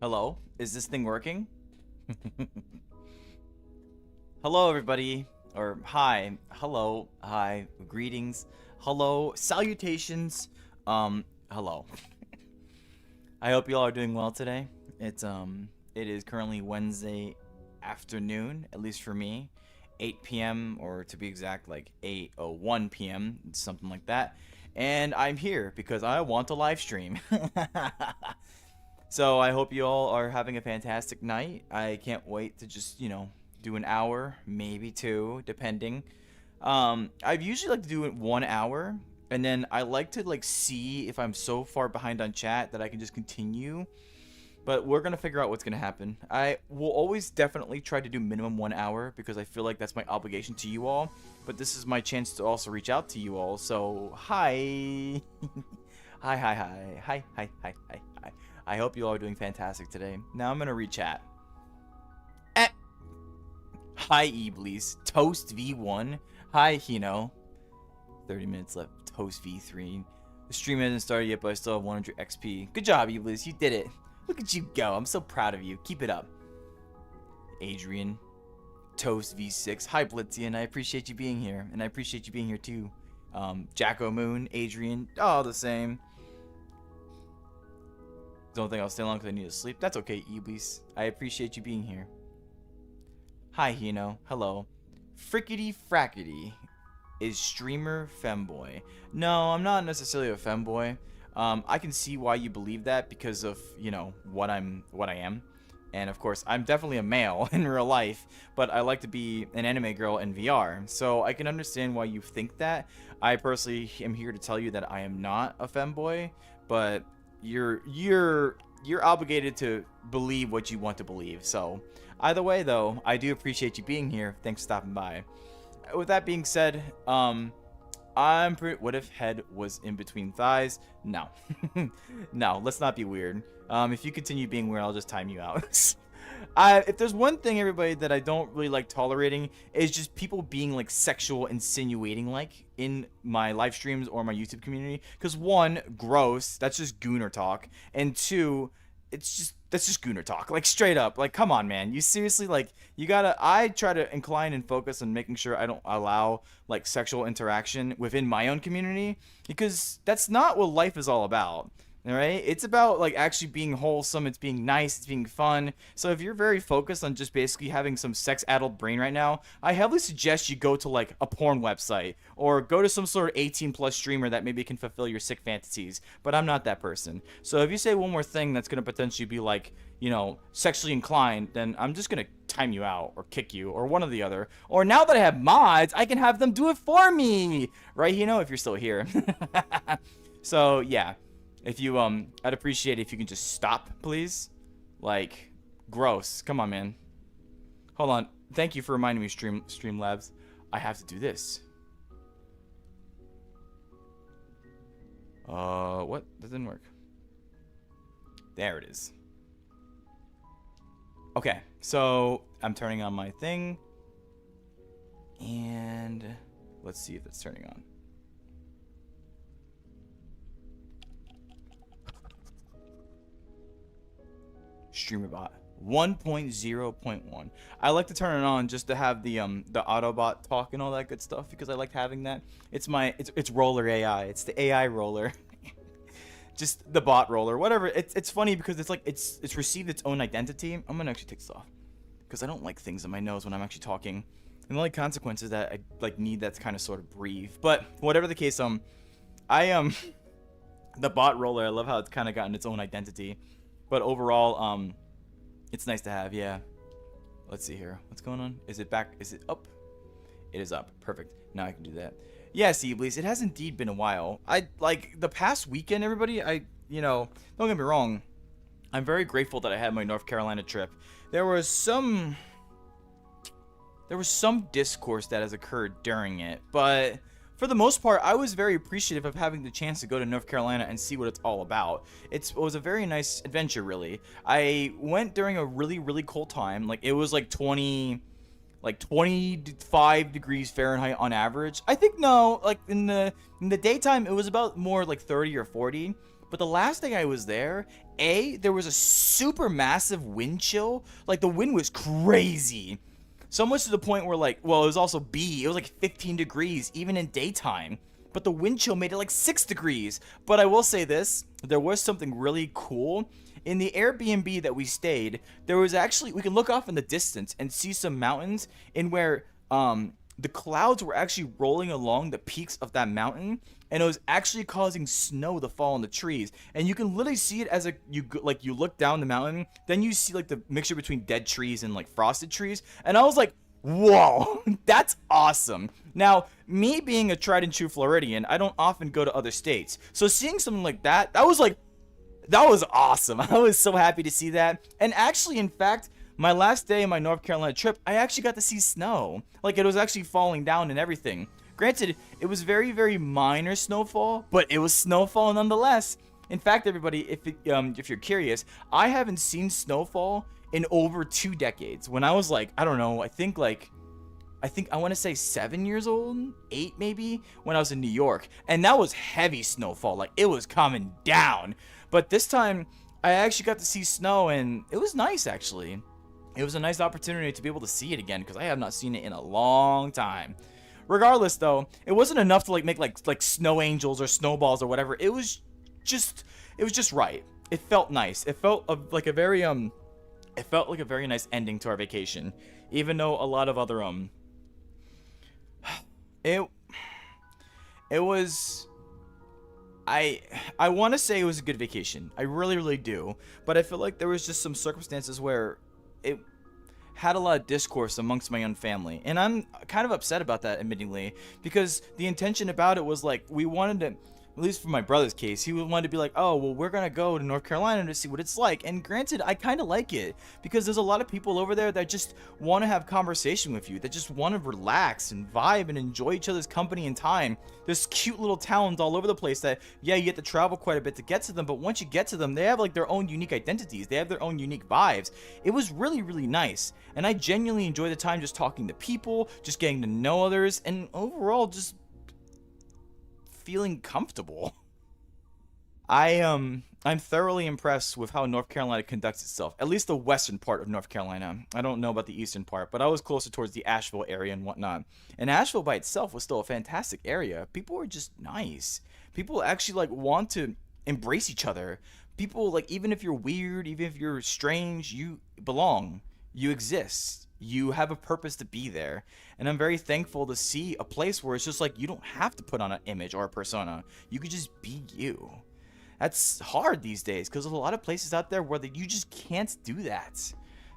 Hello? Is this thing working? Hello, everybody. Or hi. Hello. Hi. Greetings. Hello. Salutations. Hello. I hope you all are doing well today. It is currently Wednesday afternoon, at least for me. 8 p.m. or to be exact, like 8:01 p.m., something like that. And I'm here because I want to live stream. So I hope you all are having a fantastic night. I can't wait to just, do an hour, maybe two, depending. I've usually like to do it 1 hour, and then I like to like see if I'm so far behind on chat that I can just continue. But we're gonna figure out what's gonna happen. I will always definitely try to do minimum 1 hour because I feel like that's my obligation to you all. But this is my chance to also reach out to you all. So hi, hi. I hope you all are doing fantastic today. Now I'm gonna re-chat. Eh. Hi, Iblis. Toast V1. Hi, Hino. 30 minutes left. Toast V3. The stream hasn't started yet, but I still have 100 XP. Good job, Iblis. You did it. Look at you go. I'm so proud of you. Keep it up. Adrian. Toast V6. Hi, Blitzian. I appreciate you being here. And I appreciate you being here, too. Jacko Moon. Adrian. All the same. Don't think I'll stay long because I need to sleep. That's okay, Iblis. I appreciate you being here. Hi, Hino. Hello. Frickety Frackety. Is streamer femboy? No, I'm not necessarily a femboy. I can see why you believe that because of, what I am. And of course, I'm definitely a male in real life, but I like to be an anime girl in VR. So I can understand why you think that. I personally am here to tell you that I am not a femboy, but you're obligated to believe what you want to believe. So either way, though, I do appreciate you being here. Thanks for stopping by. With that being said, what if head was in between thighs? No. No, let's not be weird. If you continue being weird, I'll just time you out. If there's one thing, everybody, that I don't really like tolerating is just people being like sexual insinuating like in my live streams or my YouTube community. Because one, gross, that's just gooner talk, and two, that's just gooner talk, like straight up. Like, come on, man, you seriously, like, I try to incline and focus on making sure I don't allow like sexual interaction within my own community, because that's not what life is all about. All right, it's about like actually being wholesome, it's being nice, it's being fun. So if you're very focused on just basically having some sex-addled brain right now, I heavily suggest you go to like a porn website or go to some sort of 18 plus streamer that maybe can fulfill your sick fantasies. But I'm not that person. So if you say one more thing that's gonna potentially be like, sexually inclined, then I'm just gonna time you out or kick you or one or the other. Or now that I have mods, I can have them do it for me, right? If you're still here. So yeah. If you, I'd appreciate it if you can just stop, please. Like, gross. Come on, man. Hold on. Thank you for reminding me, Streamlabs. I have to do this. What? That didn't work. There it is. Okay, so I'm turning on my thing. And let's see if it's turning on. StreamerBot 1.0.1. I like to turn it on just to have the Autobot talk and all that good stuff because I like having that. It's roller AI. It's the AI roller. Just the bot roller, whatever. It's funny because it's received its own identity. I'm gonna actually take this off because I don't like things in my nose when I'm actually talking. And the only consequence is that I like need that to kind of sort of breathe. But whatever the case, the bot roller. I love how it's kind of gotten its own identity. But overall, it's nice to have, yeah. Let's see here. What's going on? Is it back? Is it up? It is up. Perfect. Now I can do that. Yes, Iblis, it has indeed been a while. Like, the past weekend, everybody, don't get me wrong. I'm very grateful that I had my North Carolina trip. There was some discourse that has occurred during it, but for the most part, I was very appreciative of having the chance to go to North Carolina and see what it's all about. It was a very nice adventure, really. I went during a really, really cold time. Like, it was like 25 degrees Fahrenheit on average. I think, no, like in the daytime, it was about more like 30 or 40. But the last day I was there, there was a super massive wind chill. Like the wind was crazy. So much to the point where like, well, it was also B. It was like 15 degrees even in daytime. But the wind chill made it like 6 degrees. But I will say this, there was something really cool. In the Airbnb that we stayed, there was actually, we can look off in the distance and see some mountains in where the clouds were actually rolling along the peaks of that mountain, and it was actually causing snow to fall on the trees. And you can literally see it as you look down the mountain, then you see like the mixture between dead trees and like frosted trees, and I was like, whoa, that's awesome. Now, me being a tried and true Floridian, I don't often go to other states, so seeing something like that, that was awesome. I was so happy to see that. And actually, in fact, my last day of my North Carolina trip, I actually got to see snow. Like, it was actually falling down and everything. Granted, it was very, very minor snowfall, but it was snowfall nonetheless. In fact, everybody, if you're curious, I haven't seen snowfall in over 2 decades. When I was like, I don't know, I think I want to say 7 years old, 8 maybe, when I was in New York. And that was heavy snowfall. Like, it was coming down. But this time, I actually got to see snow, and it was nice, actually. It was a nice opportunity to be able to see it again, because I have not seen it in a long time. Regardless, though, it wasn't enough to like make like snow angels or snowballs or whatever. It was just right. It felt nice. It felt like a very nice ending to our vacation, even though a lot of other it was. I want to say it was a good vacation. I really, really do. But I feel like there was just some circumstances where it had a lot of discourse amongst my own family. And I'm kind of upset about that, admittingly, because the intention about it was like, we wanted to, at least for my brother's case, he wanted to be like, oh, well, we're going to go to North Carolina to see what it's like. And granted, I kind of like it, because there's a lot of people over there that just want to have conversation with you, that just want to relax and vibe and enjoy each other's company and time. There's cute little towns all over the place that, yeah, you have to travel quite a bit to get to them, but once you get to them, they have like their own unique identities. They have their own unique vibes. It was really, really nice. And I genuinely enjoyed the time just talking to people, just getting to know others, and overall just feeling comfortable. I'm thoroughly impressed with how North Carolina conducts itself. At least the western part of North Carolina. I don't know about the eastern part, but I was closer towards the Asheville area and whatnot. And Asheville by itself was still a fantastic area. People were just nice. People actually like want to embrace each other. People, like, even if you're weird, even if you're strange, you belong. You exist. You have a purpose to be there. And I'm very thankful to see a place where it's just like, you don't have to put on an image or a persona. You could just be you. That's hard these days, because there's a lot of places out there where you just can't do that.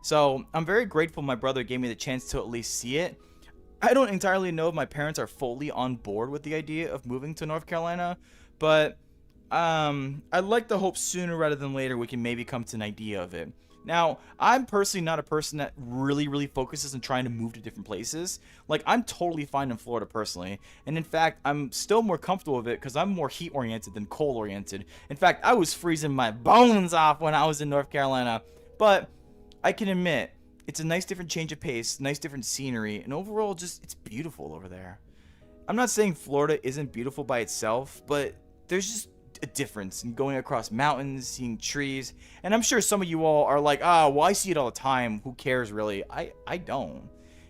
So I'm very grateful my brother gave me the chance to at least see it. I don't entirely know if my parents are fully on board with the idea of moving to North Carolina, but I'd like to hope sooner rather than later we can maybe come to an idea of it. Now, I'm personally not a person that really, really focuses on trying to move to different places. Like, I'm totally fine in Florida personally. And in fact, I'm still more comfortable with it because I'm more heat-oriented than cold-oriented. In fact, I was freezing my bones off when I was in North Carolina. But I can admit, it's a nice different change of pace, nice different scenery, and overall, just, it's beautiful over there. I'm not saying Florida isn't beautiful by itself, but there's just a difference in going across mountains, seeing trees, and I'm sure some of you all are like, well, I see it all the time, who cares really? I don't.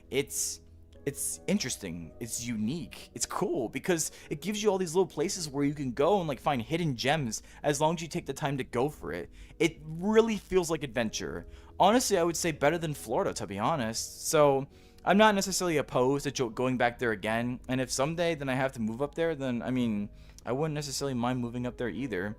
It's interesting, it's unique, it's cool, because it gives you all these little places where you can go and like find hidden gems as long as you take the time to go for it. It really feels like adventure. Honestly, I would say better than Florida, to be honest. So I'm not necessarily opposed to going back there again, and if someday then I have to move up there, then I mean, I wouldn't necessarily mind moving up there either.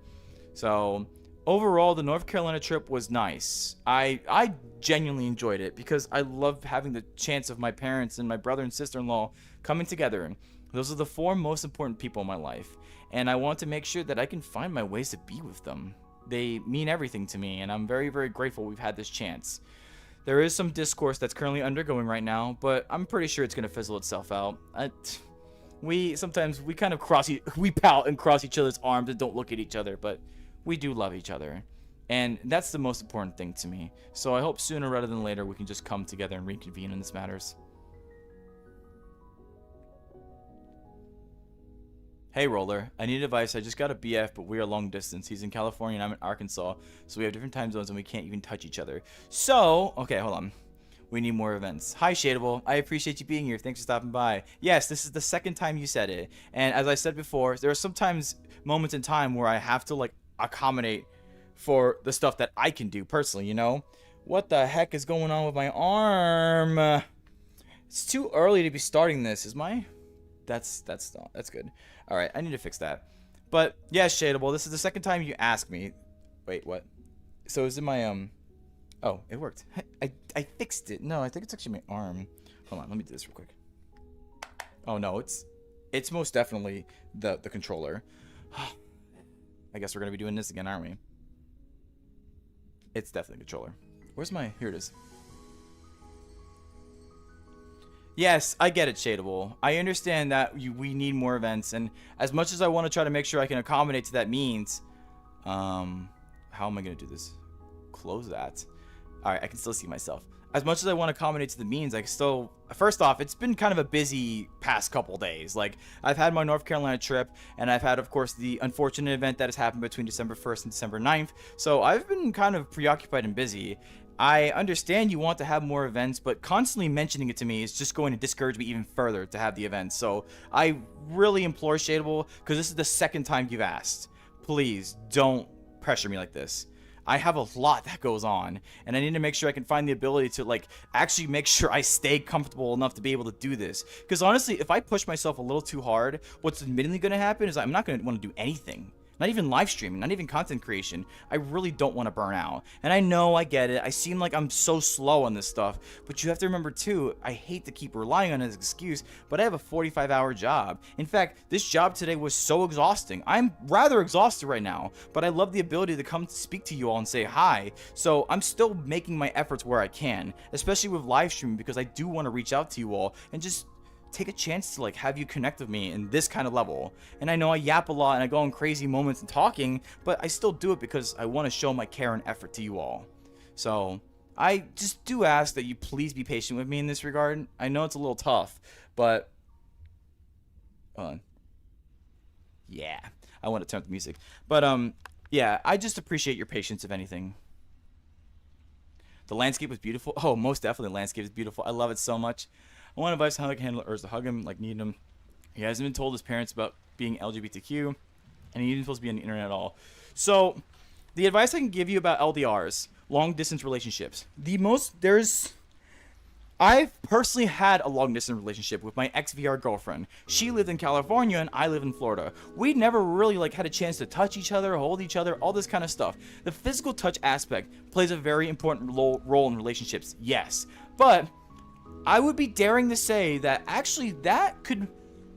So overall, the North Carolina trip was nice. I genuinely enjoyed it because I love having the chance of my parents and my brother and sister-in-law coming together. Those are the 4 most important people in my life, and I want to make sure that I can find my ways to be with them. They mean everything to me, and I'm very, very grateful we've had this chance. There is some discourse that's currently undergoing right now, but I'm pretty sure it's going to fizzle itself out. Sometimes we kind of we pout and cross each other's arms and don't look at each other, but we do love each other. And that's the most important thing to me. So I hope sooner rather than later we can just come together and reconvene in this matters. Hey, Roller. I need advice. I just got a BF, but we are long distance. He's in California and I'm in Arkansas, so we have different time zones and we can't even touch each other. So, okay, hold on. We need more events. Hi, Shadeable. I appreciate you being here. Thanks for stopping by. Yes, this is the second time you said it. And as I said before, there are sometimes moments in time where I have to, like, accommodate for the stuff that I can do personally, you know? What the heck is going on with my arm? It's too early to be starting this. Is my... That's not... That's good. Alright, I need to fix that. But, yeah, Shadeable, this is the second time you asked me. Wait, what? So is it my, Oh, it worked. I fixed it. No, I think it's actually my arm. Hold on, let me do this real quick. Oh, no, it's most definitely the controller. I guess we're going to be doing this again, aren't we? It's definitely the controller. Where's my... Here it is. Yes, I get it, Shadeable. I understand that we need more events, and as much as I want to try to make sure I can accommodate to that means, how am I going to do this? Close that. Alright, I can still see myself. As much as I want to accommodate to the means, I still... First off, it's been kind of a busy past couple days. Like, I've had my North Carolina trip, and I've had, of course, the unfortunate event that has happened between December 1st and December 9th. So I've been kind of preoccupied and busy. I understand you want to have more events, but constantly mentioning it to me is just going to discourage me even further to have the events. So I really implore Shadeable, because this is the second time you've asked. Please don't pressure me like this. I have a lot that goes on, and I need to make sure I can find the ability to, like, actually make sure I stay comfortable enough to be able to do this. Because honestly, if I push myself a little too hard, what's admittedly going to happen is I'm not going to want to do anything. Not even live streaming, not even content creation. I really don't want to burn out. And I know, I get it. I seem like I'm so slow on this stuff. But you have to remember too, I hate to keep relying on it as an excuse, but I have a 45-hour job. In fact, this job today was so exhausting. I'm rather exhausted right now, but I love the ability to come to speak to you all and say hi. So I'm still making my efforts where I can, especially with live streaming, because I do want to reach out to you all and just take a chance to, like, have you connect with me in this kind of level. And I know I yap a lot and I go on crazy moments and talking, but I still do it because I want to show my care and effort to you all. So I just do ask that you please be patient with me in this regard. I know it's a little tough, but hold on. Yeah, I want to turn up the music, but yeah, I just appreciate your patience, if anything. The landscape was beautiful. Oh, most definitely the landscape is beautiful. I love it so much. I want advice on how I can handle it, or to hug him, like, need him. He hasn't been told his parents about being LGBTQ, and he isn't supposed to be on the internet at all. So, the advice I can give you about LDRs, long distance relationships. I've personally had a long distance relationship with my ex-VR girlfriend. She lived in California and I live in Florida. We never really, like, had a chance to touch each other, hold each other, all this kind of stuff. The physical touch aspect plays a very important role in relationships, yes. But I would be daring to say that actually that could,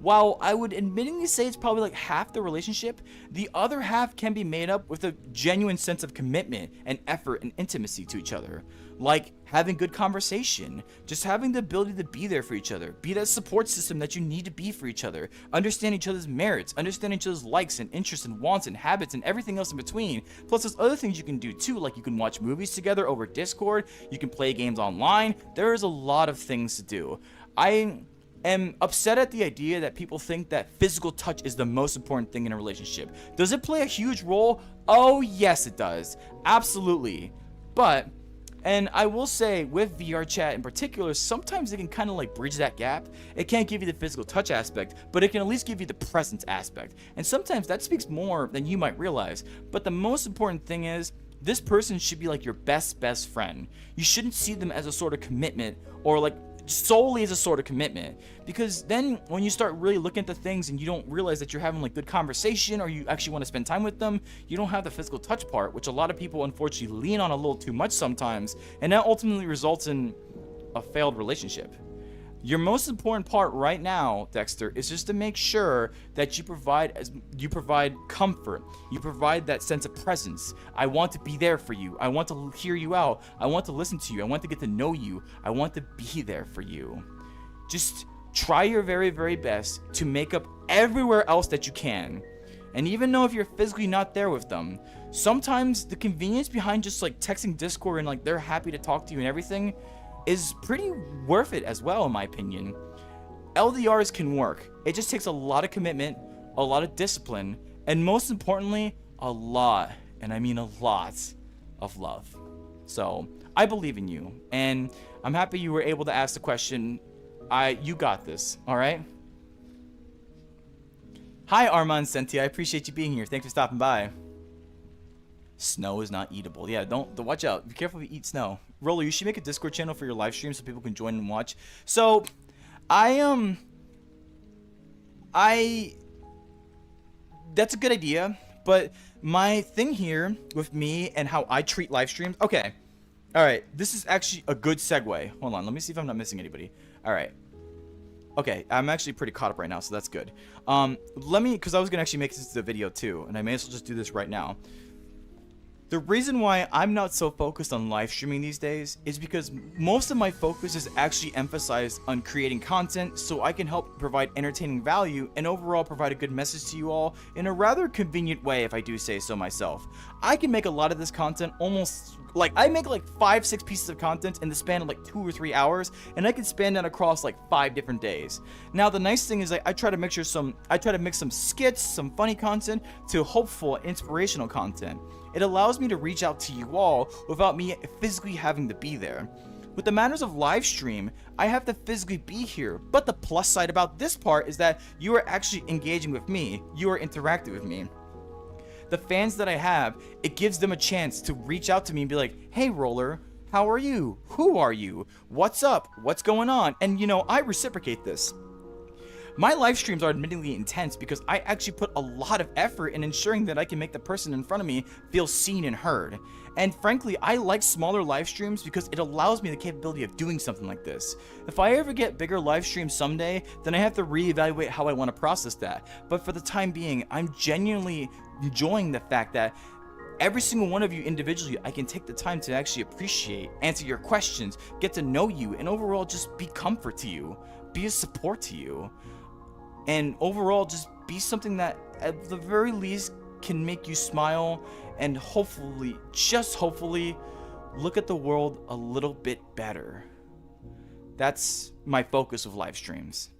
while I would admittingly say it's probably like half the relationship, the other half can be made up with a genuine sense of commitment and effort and intimacy to each other. Like having good conversation, just having the ability to be there for each other, be that support system that you need to be for each other, understand each other's merits, understand each other's likes and interests and wants and habits and everything else in between. Plus there's other things you can do too, like you can watch movies together over Discord, you can play games online. There is a lot of things to do. I am upset at the idea that people think that physical touch is the most important thing in a relationship. Does it play a huge role? Oh yes it does, absolutely. But, and I will say with VR chat in particular, sometimes it can kind of like bridge that gap. It can't give you the physical touch aspect, but it can at least give you the presence aspect. And sometimes that speaks more than you might realize. But the most important thing is, this person should be like your best friend. You shouldn't see them as a sort of commitment, or like solely as a sort of commitment, because then when you start really looking at the things and you don't realize that you're having like good conversation, or you actually want to spend time with them, you don't have the physical touch part, which a lot of people unfortunately lean on a little too much sometimes, and that ultimately results in a failed relationship. Your most important part right now, Dexter, is just to make sure that you provide comfort. You provide that sense of presence. I want to be there for you. I want to hear you out. I want to listen to you. I want to get to know you. I want to be there for you. Just try your very best to make up everywhere else that you can. And even though if you're physically not there with them, sometimes the convenience behind just like texting Discord and like they're happy to talk to you and everything is pretty worth it as well, in my opinion. LDRs can work. It just takes a lot of commitment, a lot of discipline, and most importantly, a lot, and I mean a lot, of love. So I believe in you, and I'm happy you were able to ask the question. You got this, all right? Hi, Armand Senti. I appreciate you being here. Thanks for stopping by. Snow is not eatable. Yeah, don't watch out. Be careful if you eat snow. Roller, you should make a Discord channel for your live stream so people can join and watch. So, that's a good idea, but my thing here with me and how I treat live streams. Okay. All right. This is actually a good segue. Hold on. Let me see if I'm not missing anybody. All right. Okay, I'm actually pretty caught up right now, so that's good. Because I was gonna actually make this a video too, and I may as well just do this right now. The reason why I'm not so focused on live streaming these days is because most of my focus is actually emphasized on creating content so I can help provide entertaining value and overall provide a good message to you all in a rather convenient way, if I do say so myself. I can make a lot of this content almost like I make like 5-6 pieces of content in the span of like 2 or 3 hours, and I can span that across like 5 different days. Now the nice thing is I try to mix some skits, some funny content to hopeful, inspirational content. It allows me to reach out to you all without me physically having to be there. With the matters of live stream, I have to physically be here, but the plus side about this part is that you are actually engaging with me, you are interacting with me. The fans that I have, it gives them a chance to reach out to me and be like, hey Roller, how are you? Who are you? What's up? What's going on? And you know, I reciprocate this. My live streams are admittedly intense because I actually put a lot of effort in ensuring that I can make the person in front of me feel seen and heard. And frankly, I like smaller live streams because it allows me the capability of doing something like this. If I ever get bigger live streams someday, then I have to reevaluate how I want to process that. But for the time being, I'm genuinely enjoying the fact that every single one of you individually, I can take the time to actually appreciate, answer your questions, get to know you, and overall just be comfort to you, be a support to you. And overall, just be something that, at the very least, can make you smile and hopefully, just hopefully, look at the world a little bit better. That's my focus with live streams.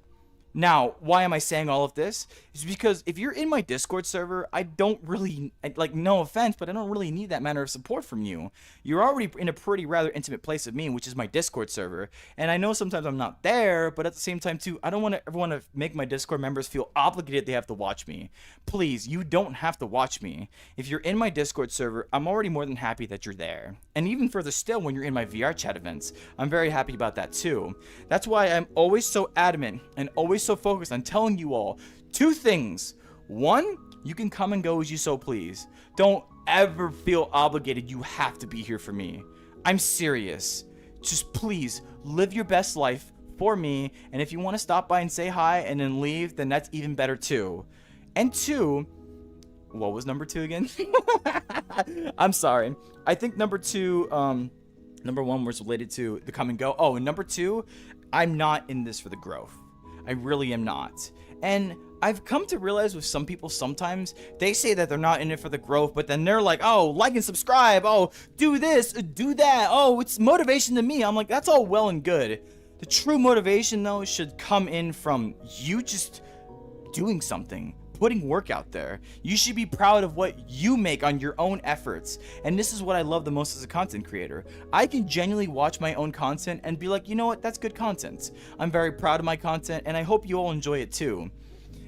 Now, why am I saying all of this? It's because if you're in my Discord server, I don't really, like, no offense, but I don't really need that manner of support from you. You're already in a pretty rather intimate place with me, which is my Discord server. And I know sometimes I'm not there, but at the same time, too, I don't want everyone to make my Discord members feel obligated they have to watch me. Please, you don't have to watch me. If you're in my Discord server, I'm already more than happy that you're there. And even further still, when you're in my VR chat events, I'm very happy about that, too. That's why I'm always so adamant and always so focused on telling you all 2 things. 1, you can come and go as you so please. Don't ever feel obligated you have to be here for me. I'm serious. Just please live your best life for me, and if you want to stop by and say hi and then leave, then that's even better too. And 2, what was number 2 again? I'm sorry. I think number 2, number 1 was related to the come and go. Oh, and number 2, I'm not in this for the growth. I really am not. And I've come to realize with some people sometimes, they say that they're not in it for the growth, but then they're like, oh, like and subscribe, oh, do this, do that, oh, it's motivation to me. I'm like, that's all well and good. The true motivation, though, should come in from you just doing something, putting work out there. You should be proud of what you make on your own efforts. And this is what I love the most as a content creator. I can genuinely watch my own content and be like, you know what, that's good content. I'm very proud of my content, and I hope you all enjoy it too.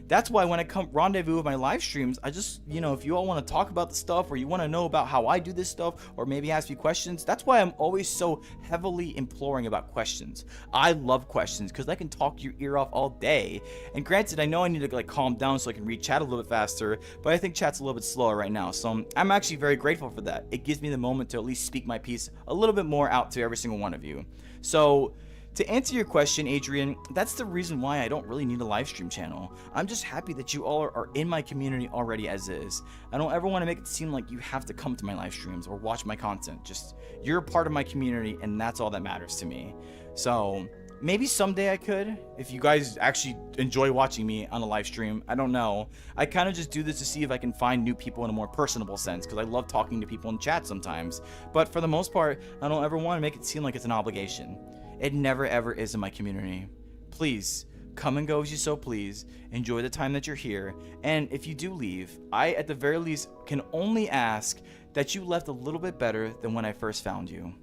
That's why when I come rendezvous with my live streams, I just, you know, if you all want to talk about the stuff, or you want to know about how I do this stuff, or maybe ask me questions, that's why I'm always so heavily imploring about questions. I love questions because I can talk your ear off all day. And granted, I know I need to like calm down so I can read chat a little bit faster, but I think chat's a little bit slower right now. So I'm actually very grateful for that. It gives me the moment to at least speak my piece a little bit more out to every single one of you. So to answer your question, Adrian, that's the reason why I don't really need a live stream channel. I'm just happy that you all are in my community already as is. I don't ever want to make it seem like you have to come to my live streams or watch my content. Just, you're a part of my community, and that's all that matters to me. So maybe someday I could, if you guys actually enjoy watching me on a live stream. I don't know. I kind of just do this to see if I can find new people in a more personable sense, because I love talking to people in chat sometimes. But for the most part, I don't ever want to make it seem like it's an obligation. It never ever is in my community. Please, Come and go as you so please. Enjoy the time that you're here. And if you do leave, I, at the very least, can only ask that you left a little bit better than when I first found you.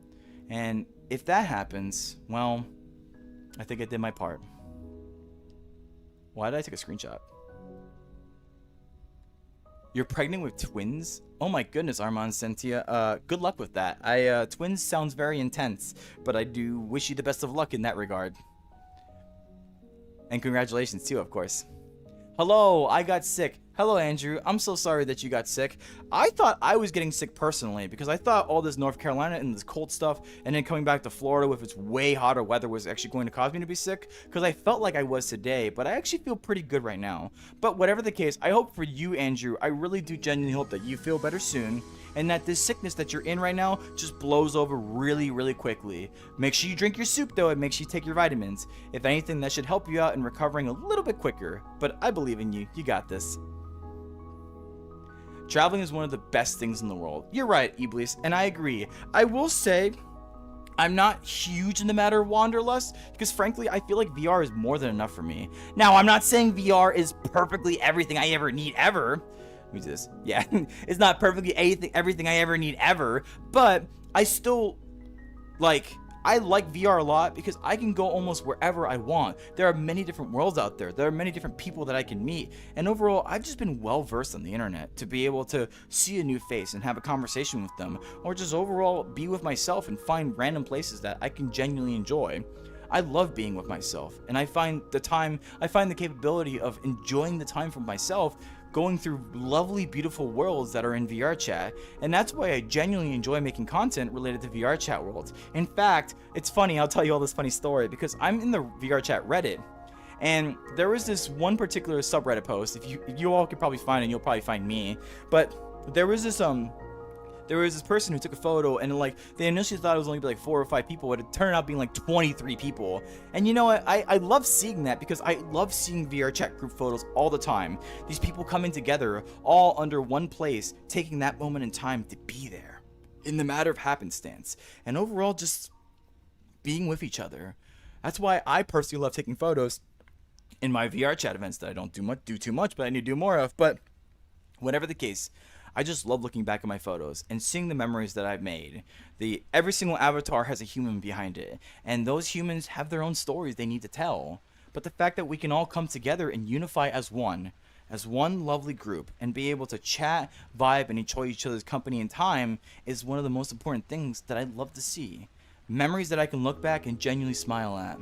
And if that happens, well, I think I did my part. Why did I take a screenshot? You're pregnant with twins? Oh my goodness, Armand Cynthia. Good luck with that. Twins sounds very intense, but I do wish you the best of luck in that regard. And congratulations too, of course. Hello, I got sick. Hello, Andrew. I'm so sorry that you got sick. I thought I was getting sick personally because I thought all this North Carolina and this cold stuff and then coming back to Florida with its way hotter weather was actually going to cause me to be sick because I felt like I was today, but I actually feel pretty good right now. But whatever the case, I hope for you, Andrew, I really do genuinely hope that you feel better soon and that this sickness that you're in right now just blows over really, really quickly. Make sure you drink your soup though and make sure you take your vitamins. If anything, that should help you out in recovering a little bit quicker, but I believe in you. You got this. Traveling is one of the best things in the world. You're right, Iblis, and I agree. I will say, I'm not huge in the matter of wanderlust, because frankly, I feel like VR is more than enough for me. Now, I'm not saying VR is perfectly everything I ever need ever. Let me do this. Yeah, it's not perfectly everything I ever need ever, but I still, I like VR a lot because I can go almost wherever I want. There are many different worlds out there. There are many different people that I can meet. And overall, I've just been well versed on the internet to be able to see a new face and have a conversation with them, or just overall be with myself and find random places that I can genuinely enjoy. I love being with myself, and I find the capability of enjoying the time for myself going through lovely, beautiful worlds that are in VR chat, and that's why I genuinely enjoy making content related to VR chat worlds. In fact, it's funny, I'll tell you all this funny story, because I'm in the VR chat Reddit, and there was this one particular subreddit post, if you all could probably find it, you'll probably find me, but there was this person who took a photo, and they initially thought it was only like 4 or 5 people, but it turned out being like 23 people. And you know what? I love seeing that because I love seeing VR chat group photos all the time. These people coming together all under one place, taking that moment in time to be there in the matter of happenstance, and overall just being with each other. That's why I personally love taking photos in my VR chat events that I don't do too much, but I need to do more of. But whatever the case, I just love looking back at my photos and seeing the memories that I've made. Every single avatar has a human behind it, and those humans have their own stories they need to tell. But the fact that we can all come together and unify as one lovely group, and be able to chat, vibe, and enjoy each other's company and time is one of the most important things that I love to see. Memories that I can look back and genuinely smile at.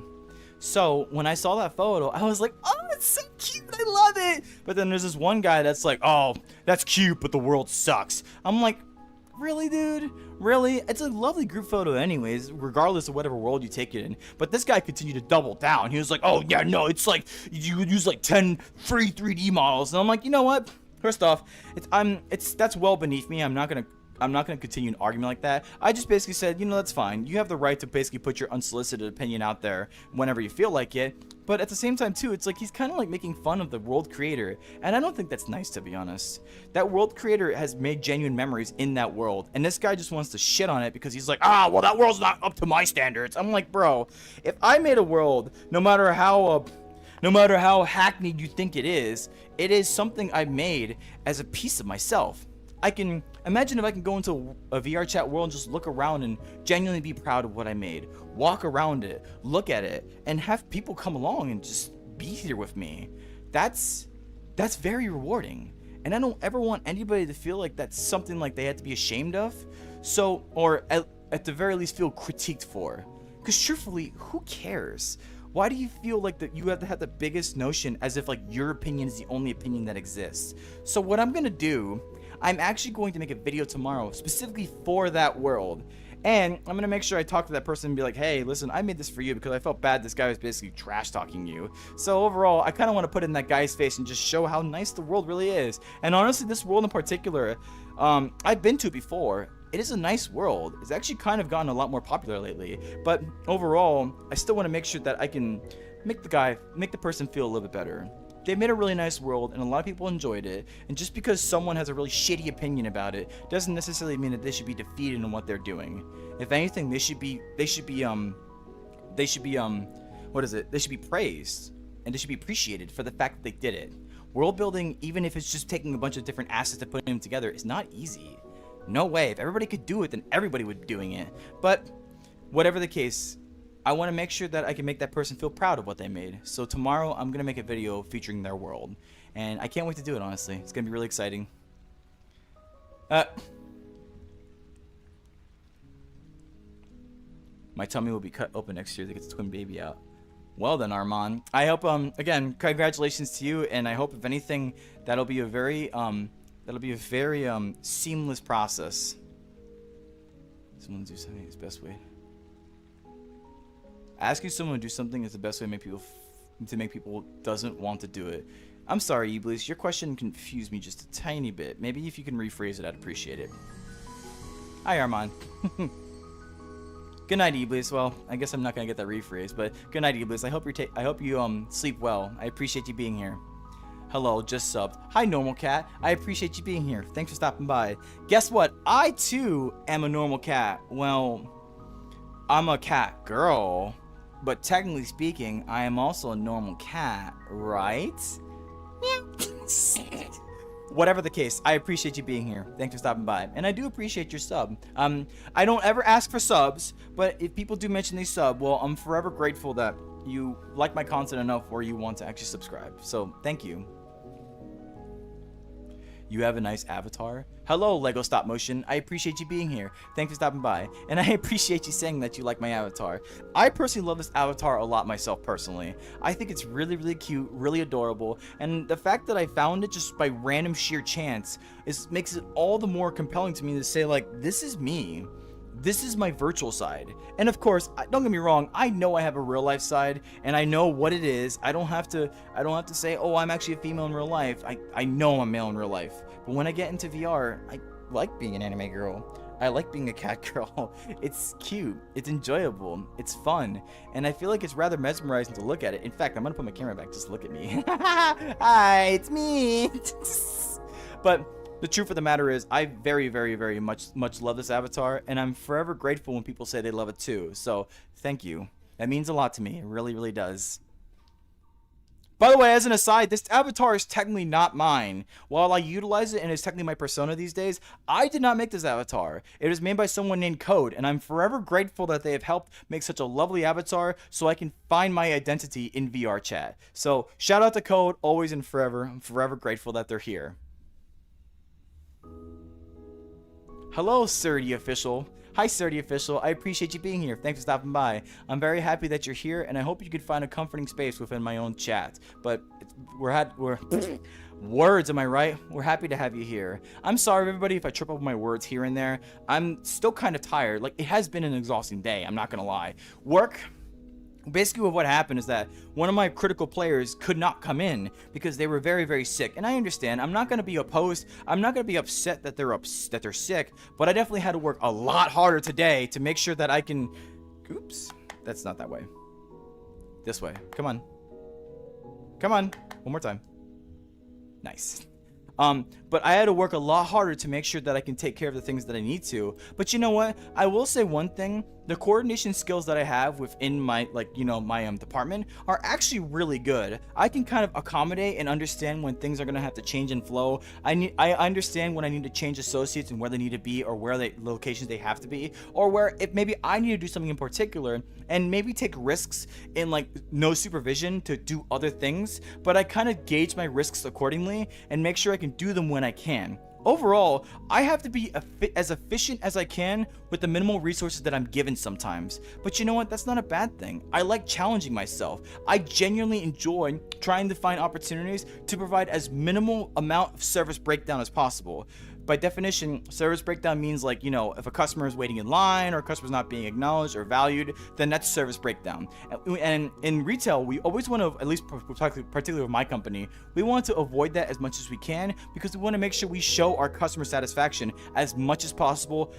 So when I saw that photo, I was like, oh, it's so cute, I love it. But then there's this one guy that's like, oh, that's cute, but the world sucks. I'm like, really, dude? Really? It's a lovely group photo anyways, regardless of whatever world you take it in. But this guy continued to double down. He was like, oh, yeah, no, it's like, you would use like 10 free 3D models. And I'm like, you know what? First off, that's well beneath me. I'm not gonna continue an argument like that. I just basically said, you know, that's fine. You have the right to basically put your unsolicited opinion out there whenever you feel like it. But at the same time, too, it's like he's kind of like making fun of the world creator. And I don't think that's nice, to be honest. That world creator has made genuine memories in that world. And this guy just wants to shit on it because he's like, well, that world's not up to my standards. I'm like, bro, if I made a world, no matter how hackneyed you think it is something I made as a piece of myself. I can imagine if I can go into a VR chat world and just look around and genuinely be proud of what I made, walk around it, look at it, and have people come along and just be here with me. That's very rewarding. And I don't ever want anybody to feel like that's something like they have to be ashamed of. So, or at the very least feel critiqued for. Because truthfully, who cares? Why do you feel like that you have to have the biggest notion as if like your opinion is the only opinion that exists? So what I'm gonna do, I'm actually going to make a video tomorrow specifically for that world. And I'm going to make sure I talk to that person and be like, hey, listen, I made this for you because I felt bad this guy was basically trash talking you. So overall, I kind of want to put it in that guy's face and just show how nice the world really is. And honestly, this world in particular, I've been to before. It is a nice world. It's actually kind of gotten a lot more popular lately. But overall, I still want to make sure that I can make the person feel a little bit better. They made a really nice world, and a lot of people enjoyed it. And just because someone has a really shitty opinion about it doesn't necessarily mean that they should be defeated in what they're doing. If anything, they should be praised. and they should be appreciated for the fact that they did it. World building, even if it's just taking a bunch of different assets and putting them together, is not easy. No way. If everybody could do it, then everybody would be doing it. But whatever the case, I want to make sure that I can make that person feel proud of what they made. So tomorrow, I'm going to make a video featuring their world. And I can't wait to do it, honestly. It's going to be really exciting. My tummy will be cut open next year to get the twin baby out. Well then, Armand. I hope, again, congratulations to you, and I hope, if anything, that'll be a very seamless process. Someone do something is the best way. Asking someone to do something is the best way to make people doesn't want to do it. I'm sorry, Iblis. Your question confused me just a tiny bit. Maybe if you can rephrase it, I'd appreciate it. Hi, Armand. Good night, Iblis. Well, I guess I'm not gonna get that rephrase, but good night, Iblis. I hope you sleep well. I appreciate you being here. Hello, just subbed. Hi, Normal Cat. I appreciate you being here. Thanks for stopping by. Guess what? I too am a normal cat. Well, I'm a cat girl, but technically speaking, I am also a normal cat, right? Whatever the case, I appreciate you being here. Thanks for stopping by. And I do appreciate your sub. I don't ever ask for subs, but if people do mention they sub, well, I'm forever grateful that you like my content enough where you want to actually subscribe. So, thank you. You have a nice avatar. Hello, Lego Stop Motion. I appreciate you being here. Thanks for stopping by. And I appreciate you saying that you like my avatar. I personally love this avatar a lot myself personally. I think it's really, really cute, really adorable. And the fact that I found it just by random sheer chance makes it all the more compelling to me to say, like, this is me. This is my virtual side. And of course, don't get me wrong, I know I have a real life side and I know what it is. I don't have to say, oh, I'm actually a female in real life. I know I'm male in real life. But when I get into VR, I like being an anime girl. I like being a cat girl. It's cute. It's enjoyable. It's fun. And I feel like it's rather mesmerizing to look at it. In fact, I'm gonna put my camera back just to look at me. Hi, it's me. But the truth of the matter is, I very, very, very much love this avatar, and I'm forever grateful when people say they love it too. So, thank you. That means a lot to me. It really, really does. By the way, as an aside, this avatar is technically not mine. While I utilize it and it's technically my persona these days, I did not make this avatar. It was made by someone named Code, and I'm forever grateful that they have helped make such a lovely avatar so I can find my identity in VR chat. So, shout out to Code, always and forever. I'm forever grateful that they're here. Hello, Surdy Official. Hi, Surdy Official. I appreciate you being here. Thanks for stopping by. I'm very happy that you're here, and I hope you can find a comforting space within my own chat. But we're words, am I right? We're happy to have you here. I'm sorry, everybody, if I trip up my words here and there. I'm still kind of tired. Like, it has been an exhausting day. I'm not gonna lie. Work. Basically, what happened is that one of my critical players could not come in because they were very, very sick. And I understand. I'm not going to be opposed. I'm not going to be upset that they're sick. But I definitely had to work a lot harder today to make sure that I can... Oops. That's not that way. This way. Come on. Come on. One more time. Nice. But I had to work a lot harder to make sure that I can take care of the things that I need to. But you know what? I will say one thing. The coordination skills that I have within my, my department are actually really good. I can kind of accommodate and understand when things are going to have to change and flow. I understand when I need to change associates and where they need to be, or where locations they have to be, or where if maybe I need to do something in particular and maybe take risks in like no supervision to do other things. But I kind of gauge my risks accordingly and make sure I can do them when I can. Overall, I have to be as efficient as I can with the minimal resources that I'm given sometimes. But you know what? That's not a bad thing. I like challenging myself. I genuinely enjoy trying to find opportunities to provide as minimal amount of service breakdown as possible. By definition, service breakdown means like, if a customer is waiting in line or a customer's not being acknowledged or valued, then that's service breakdown. And in retail, we always want to, at least particularly with my company, we want to avoid that as much as we can because we want to make sure we show our customer satisfaction as much as possible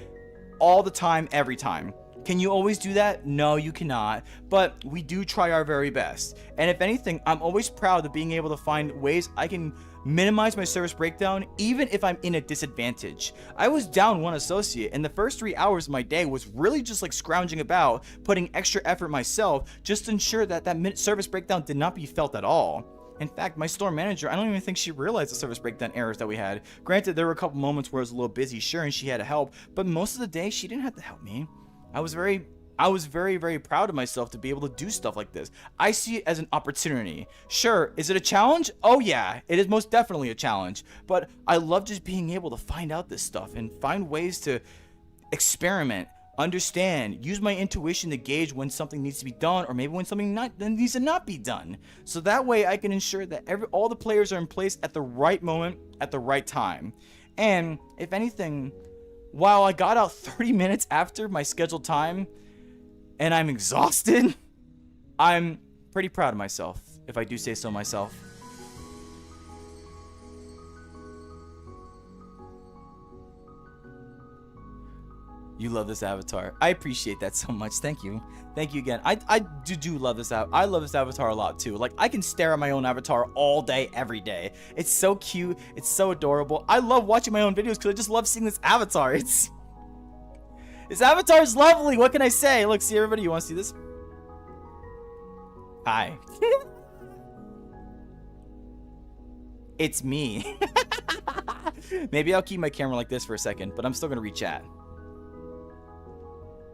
all the time, every time. Can you always do that? No, you cannot. But we do try our very best. And if anything, I'm always proud of being able to find ways I can minimize my service breakdown, even if I'm in a disadvantage. I was down one associate, and the first 3 hours of my day was really just like scrounging about, putting extra effort myself, just to ensure that that service breakdown did not be felt at all. In fact, my store manager, I don't even think she realized the service breakdown errors that we had. Granted, there were a couple moments where I was a little busy, sure, and she had to help, but most of the day, she didn't have to help me. I was very, very proud of myself to be able to do stuff like this. I see it as an opportunity. Sure, is it a challenge? Oh yeah, it is most definitely a challenge. But I love just being able to find out this stuff and find ways to experiment, understand, use my intuition to gauge when something needs to be done, or maybe when something needs to not be done. So that way I can ensure that all the players are in place at the right moment, at the right time. And if anything, while I got out 30 minutes after my scheduled time, and I'm exhausted, I'm pretty proud of myself, if I do say so myself. You love this avatar. I appreciate that so much. Thank you. Thank you again. I do love this I love this avatar a lot too. Like, I can stare at my own avatar all day, every day. It's so cute. It's so adorable. I love watching my own videos because I just love seeing this avatar. This avatar is lovely. What can I say? Look, see everybody. You want to see this? Hi. It's me. Maybe I'll keep my camera like this for a second, but I'm still going to re-chat.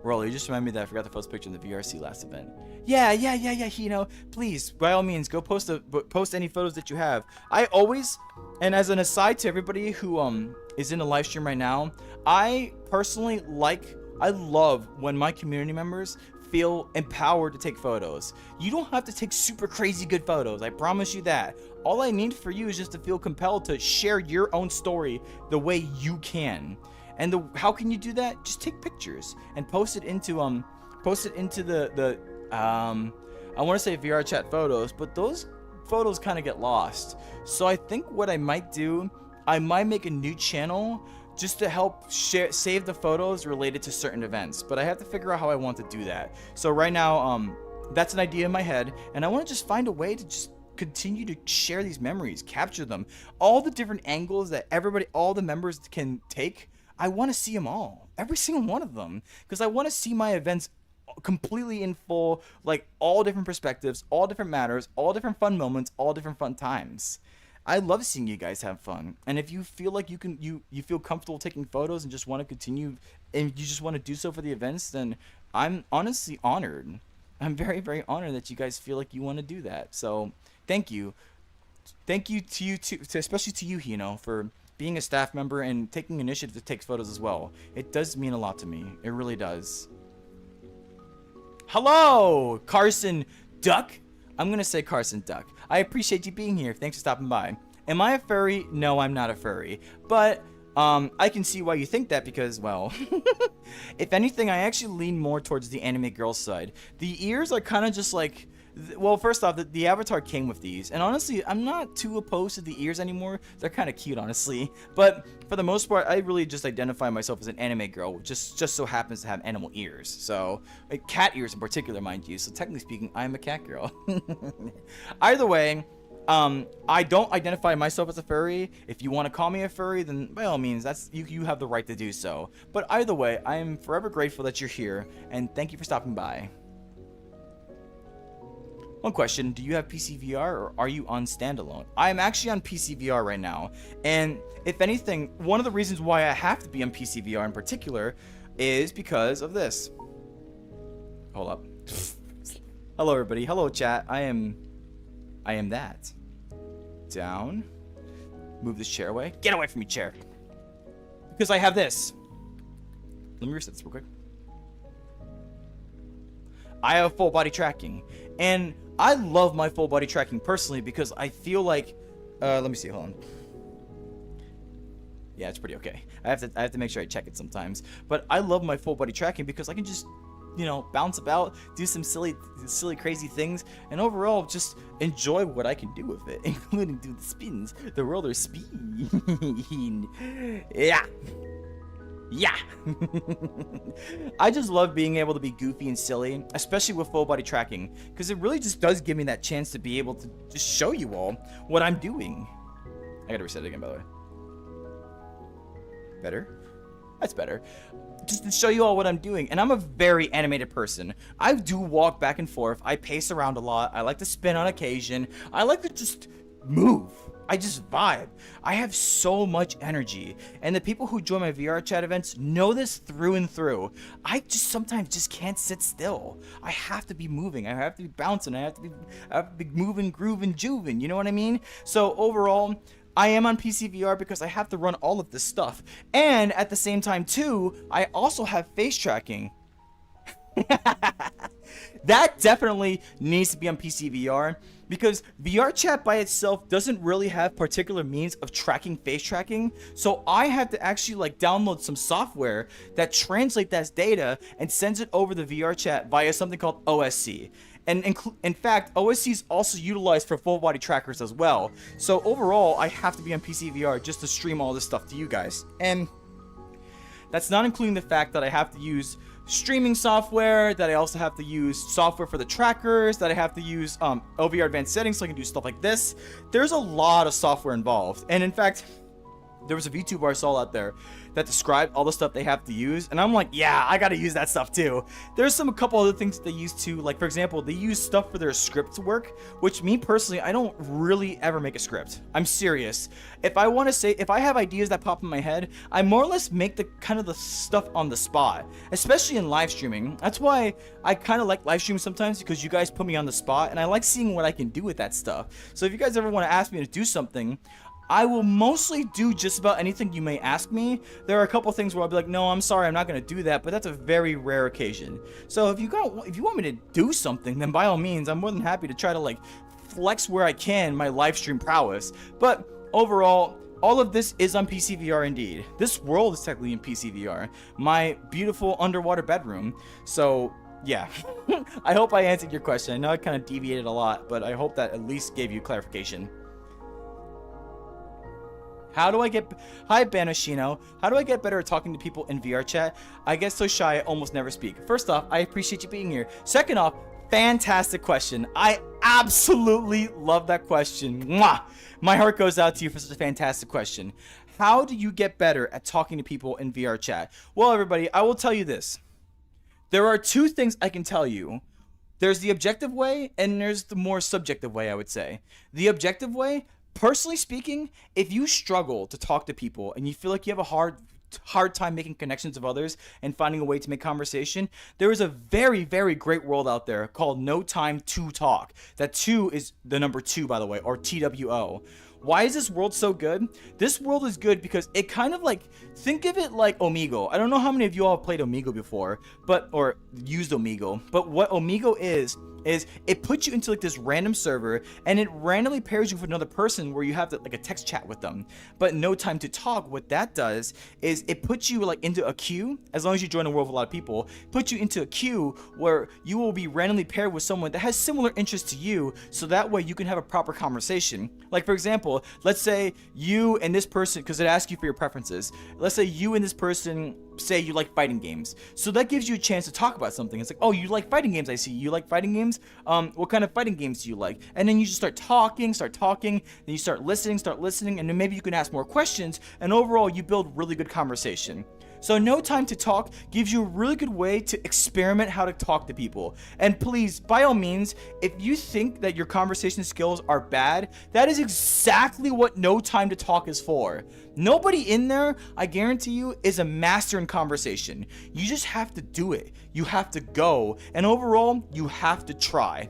Roller, you just reminded me that I forgot to post a picture in the VRC last event. Yeah, Hino. Please, by all means, go post any photos that you have. I always, and as an aside to everybody who is in a live stream right now, I personally I love when my community members feel empowered to take photos. You don't have to take super crazy good photos, I promise you that. All I need for you is just to feel compelled to share your own story the way you can. And how can you do that? Just take pictures and post it into the I want to say VR chat photos, but those photos kind of get lost. So I think what I might do, I might make a new channel just to help save the photos related to certain events, but I have to figure out how I want to do that. So right now, that's an idea in my head, and I want to just find a way to just continue to share these memories, capture them, all the different angles that all the members can take. I want to see them all, every single one of them, because I want to see my events completely in full, like all different perspectives, all different matters, all different fun moments, all different fun times. I love seeing you guys have fun, and if you feel like you feel comfortable taking photos and just want to continue, and you just want to do so for the events, then I'm honestly honored. I'm very, very honored that you guys feel like you want to do that. So thank you to you too, especially to you, Hino, for being a staff member and taking initiative to take photos as well. It does mean a lot to me. It really does. Hello, Carson Duck. I'm gonna say Carson Duck. I appreciate you being here. Thanks for stopping by. Am I a furry? No, I'm not a furry. But I can see why you think that because, well, if anything, I actually lean more towards the anime girl side. The ears are kind of just like, well, first off, the avatar came with these, and honestly, I'm not too opposed to the ears anymore. They're kind of cute, honestly. But for the most part, I really just identify myself as an anime girl, which just so happens to have animal ears. So, like, cat ears in particular, mind you. So technically speaking, I'm a cat girl. Either way, I don't identify myself as a furry. If you want to call me a furry, then by all means, that's you have the right to do so. But either way, I am forever grateful that you're here, and thank you for stopping by. One question, do you have PC VR or are you on standalone? I am actually on PC VR right now, and if anything, one of the reasons why I have to be on PC VR in particular is because of this. Hold up. Hello everybody, hello chat, I am that. Down. Move this chair away. Get away from me, chair. Because I have this. Let me reset this real quick. I have full body tracking, and I love my full body tracking personally because I feel like, let me see, hold on. Yeah, it's pretty okay. I have to make sure I check it sometimes, but I love my full body tracking because I can just, you know, bounce about, do some silly crazy things, and overall just enjoy what I can do with it, including do the spins, the roller spin. Yeah. Yeah. I just love being able to be goofy and silly, especially with full body tracking, because it really just does give me that chance to be able to just show you all what I'm doing. I gotta reset it again, by the way. Better? That's better. Just to show you all what I'm doing. And I'm a very animated person. I do walk back and forth. I pace around a lot. I like to spin on occasion. I like to just move. I just vibe. I have so much energy. And the people who join my VR chat events know this through and through. I just sometimes just can't sit still. I have to be moving. I have to be bouncing. I have to be moving, grooving, juving. You know what I mean? So overall, I am on PC VR because I have to run all of this stuff. And at the same time too, I also have face tracking. That definitely needs to be on PC VR because VR chat by itself doesn't really have particular means of tracking face tracking. So I have to actually like download some software that translates that data and sends it over the VR chat via something called OSC. And in fact, OSC is also utilized for full body trackers as well. So overall, I have to be on PC VR just to stream all this stuff to you guys. And that's not including the fact that I have to use streaming software, that I also have to use software for the trackers, that I have to use OVR advanced settings so I can do stuff like this. There's a lot of software involved. And in fact, there was a VTuber I saw out there that described all the stuff they have to use, and I'm like, yeah, I gotta use that stuff too. There's a couple other things that they use too, like for example, they use stuff for their script work, which me personally, I don't really ever make a script. I'm serious. If I have ideas that pop in my head, I more or less make the kind of the stuff on the spot, especially in live streaming. That's why I kind of like live streaming sometimes, because you guys put me on the spot, and I like seeing what I can do with that stuff. So if you guys ever want to ask me to do something, I will mostly do just about anything you may ask me. There are a couple things where I'll be like, no, I'm sorry, I'm not going to do that, but that's a very rare occasion. So if you want me to do something, then by all means, I'm more than happy to try to like flex where I can my live stream prowess. But overall, all of this is on PC VR indeed. This world is technically in PC VR. My beautiful underwater bedroom. So yeah, I hope I answered your question. I know I kind of deviated a lot, but I hope that at least gave you clarification. Hi Banashino. How do I get better at talking to people in VR chat? I get so shy I almost never speak. First off, I appreciate you being here. Second off, fantastic question. I absolutely love that question. Mwah! My heart goes out to you for such a fantastic question. How do you get better at talking to people in VR chat? Well, everybody, I will tell you this. There are two things I can tell you. There's the objective way and there's the more subjective way, I would say. The objective way, personally speaking, if you struggle to talk to people and you feel like you have a hard time making connections with others and finding a way to make conversation, there is a very, very great world out there called No Time to Talk. That 2 is the number 2, by the way, or TWO. Why is this world so good? This world is good because it kind of like, think of it like Omegle. I don't know how many of you all have played Omegle before, or used Omegle, but what Omegle is it puts you into like this random server and it randomly pairs you with another person where you have like a text chat with them. But No Time to Talk, what that does is it puts you like into a queue, as long as you join a world with a lot of people, puts you into a queue where you will be randomly paired with someone that has similar interests to you, so that way you can have a proper conversation. Like for example, let's say you and this person, because it asks you for your preferences, let's say you and this person say you like fighting games, so that gives you a chance to talk about something. It's like, oh, you like fighting games, I see. You like fighting games? What kind of fighting games do you like? And then you just start talking, then you start listening, and then maybe you can ask more questions, and overall you build really good conversation. So No Time to Talk gives you a really good way to experiment how to talk to people. And please, by all means, if you think that your conversation skills are bad, that is exactly what No Time to Talk is for. Nobody in there, I guarantee you, is a master in conversation. You just have to do it. You have to go. And overall, you have to try.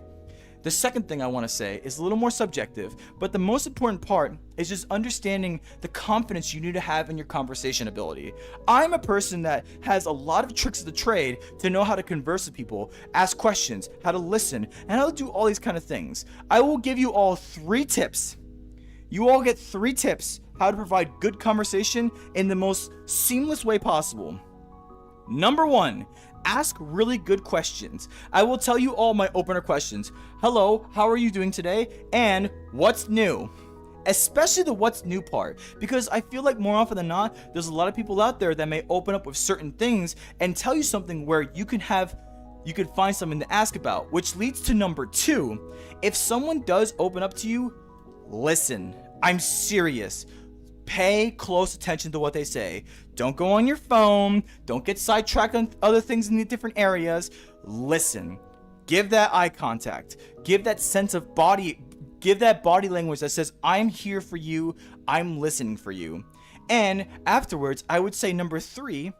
The second thing I want to say is a little more subjective, but the most important part is just understanding the confidence you need to have in your conversation ability. I'm a person that has a lot of tricks of the trade to know how to converse with people, ask questions, how to listen, and how to do all these kind of things. I will give you all 3 tips. You all get 3 tips how to provide good conversation in the most seamless way possible. Number 1, ask really good questions. I will tell you all my opener questions. Hello, how are you doing today? And what's new? especially the what's new part, because I feel like more often than not, there's a lot of people out there that may open up with certain things and tell you something where you could find something to ask about, which leads to number 2. If someone does open up to you, listen. I'm serious. Pay close attention to what they say. Don't go on your phone. Don't get sidetracked on other things in the different areas. Listen. Give that eye contact. Give that sense of body. Give that body language that says, I'm here for you. I'm listening for you. And afterwards, I would say number 3,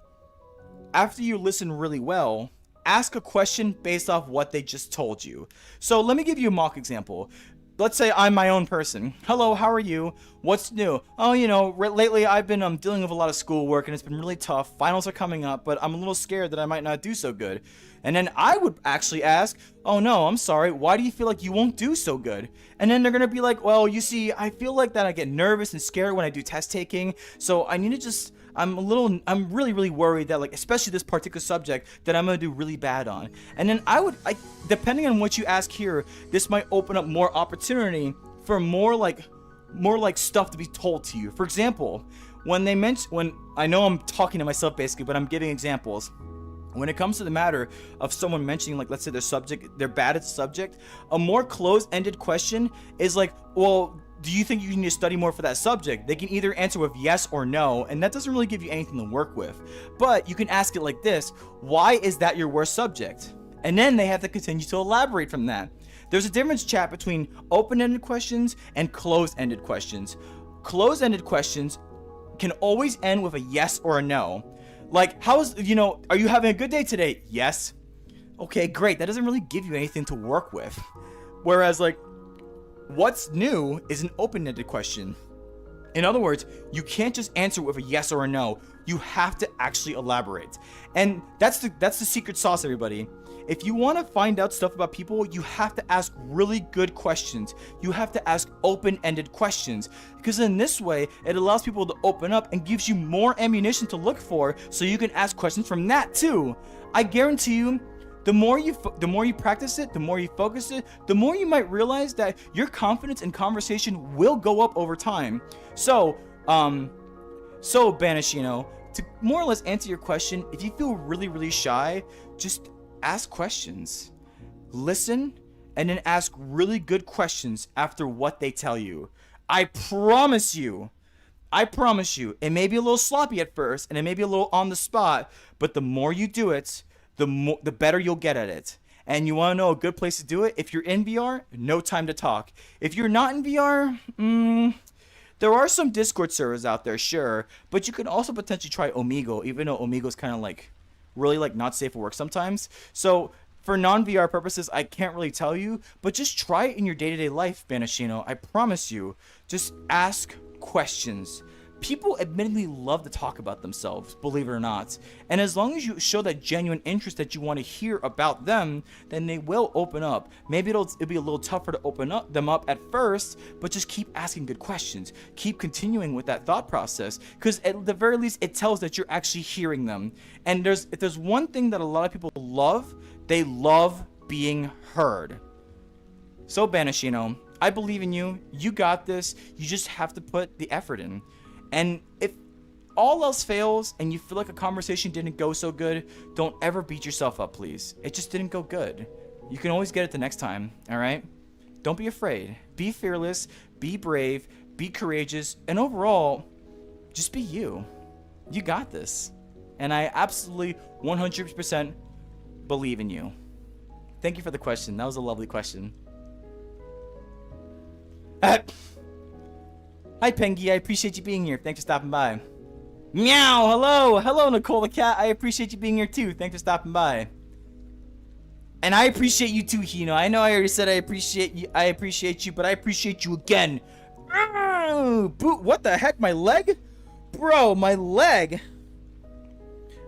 after you listen really well, ask a question based off what they just told you. So let me give you a mock example. Let's say I'm my own person. Hello, how are you? What's new? Oh, lately I've been dealing with a lot of schoolwork and it's been really tough. Finals are coming up, but I'm a little scared that I might not do so good. And then I would actually ask, oh no, I'm sorry, why do you feel like you won't do so good? And then they're gonna be like, well, you see, I feel like that I get nervous and scared when I do test taking, so I need to I'm really, really worried that, like, especially this particular subject, that I'm gonna do really bad on. And then depending on what you ask here, this might open up more opportunity for more like stuff to be told to you. For example, when I know I'm talking to myself basically, but I'm giving examples. When it comes to the matter of someone mentioning, like, let's say they're bad at the subject, a more closed-ended question is like, well, do you think you need to study more for that subject? They can either answer with yes or no, and that doesn't really give you anything to work with. But you can ask it like this: why is that your worst subject? And then they have to continue to elaborate from that. There's a difference, chat, between open-ended questions and closed-ended questions. Closed-ended questions can always end with a yes or a no. Like, are you having a good day today? Yes. Okay, great. That doesn't really give you anything to work with. Whereas, like, what's new is an open-ended question. In other words, you can't just answer with a yes or a no. You have to actually elaborate. And that's the secret sauce, everybody. If you want to find out stuff about people, you have to ask really good questions. You have to ask open-ended questions, because in this way, it allows people to open up and gives you more ammunition to look for, so you can ask questions from that too. I guarantee you, the more you practice it, the more you focus it, the more you might realize that your confidence in conversation will go up over time. So Banishino, to more or less answer your question, if you feel really, really shy, just ask questions. Listen, and then ask really good questions after what they tell you. I promise you, it may be a little sloppy at first, and it may be a little on the spot, but the more you do it, the better you'll get at it. And you want to know a good place to do it? If you're in VR, no time to talk. If you're not in VR, there are some Discord servers out there, sure, but you could also potentially try Omegle, even though Omegle's kind of like really like not safe for work sometimes. So for non-VR purposes, I can't really tell you, but just try it in your day-to-day life, Banishino. I promise you. Just ask questions. People admittedly love to talk about themselves, believe it or not. And as long as you show that genuine interest that you want to hear about them, then they will open up. Maybe it'll be a little tougher to open them up at first, but just keep asking good questions. Keep continuing with that thought process, because at the very least, it tells that you're actually hearing them. And if there's one thing that a lot of people love, they love being heard. So Banishino, I believe in you. You got this. You just have to put the effort in. And if all else fails and you feel like a conversation didn't go so good, don't ever beat yourself up, please. It just didn't go good. You can always get it the next time, all right? Don't be afraid. Be fearless, be brave, be courageous, and overall, just be you. You got this. And I absolutely 100% believe in you. Thank you for the question. That was a lovely question. Hi, Pengy. I appreciate you being here. Thanks for stopping by. Meow. Hello. Hello, Nicole the cat. I appreciate you being here, too. Thanks for stopping by. And I appreciate you, too, Hino. I know I already said I appreciate you, but I appreciate you again. Boot. What the heck? My leg? Bro, my leg.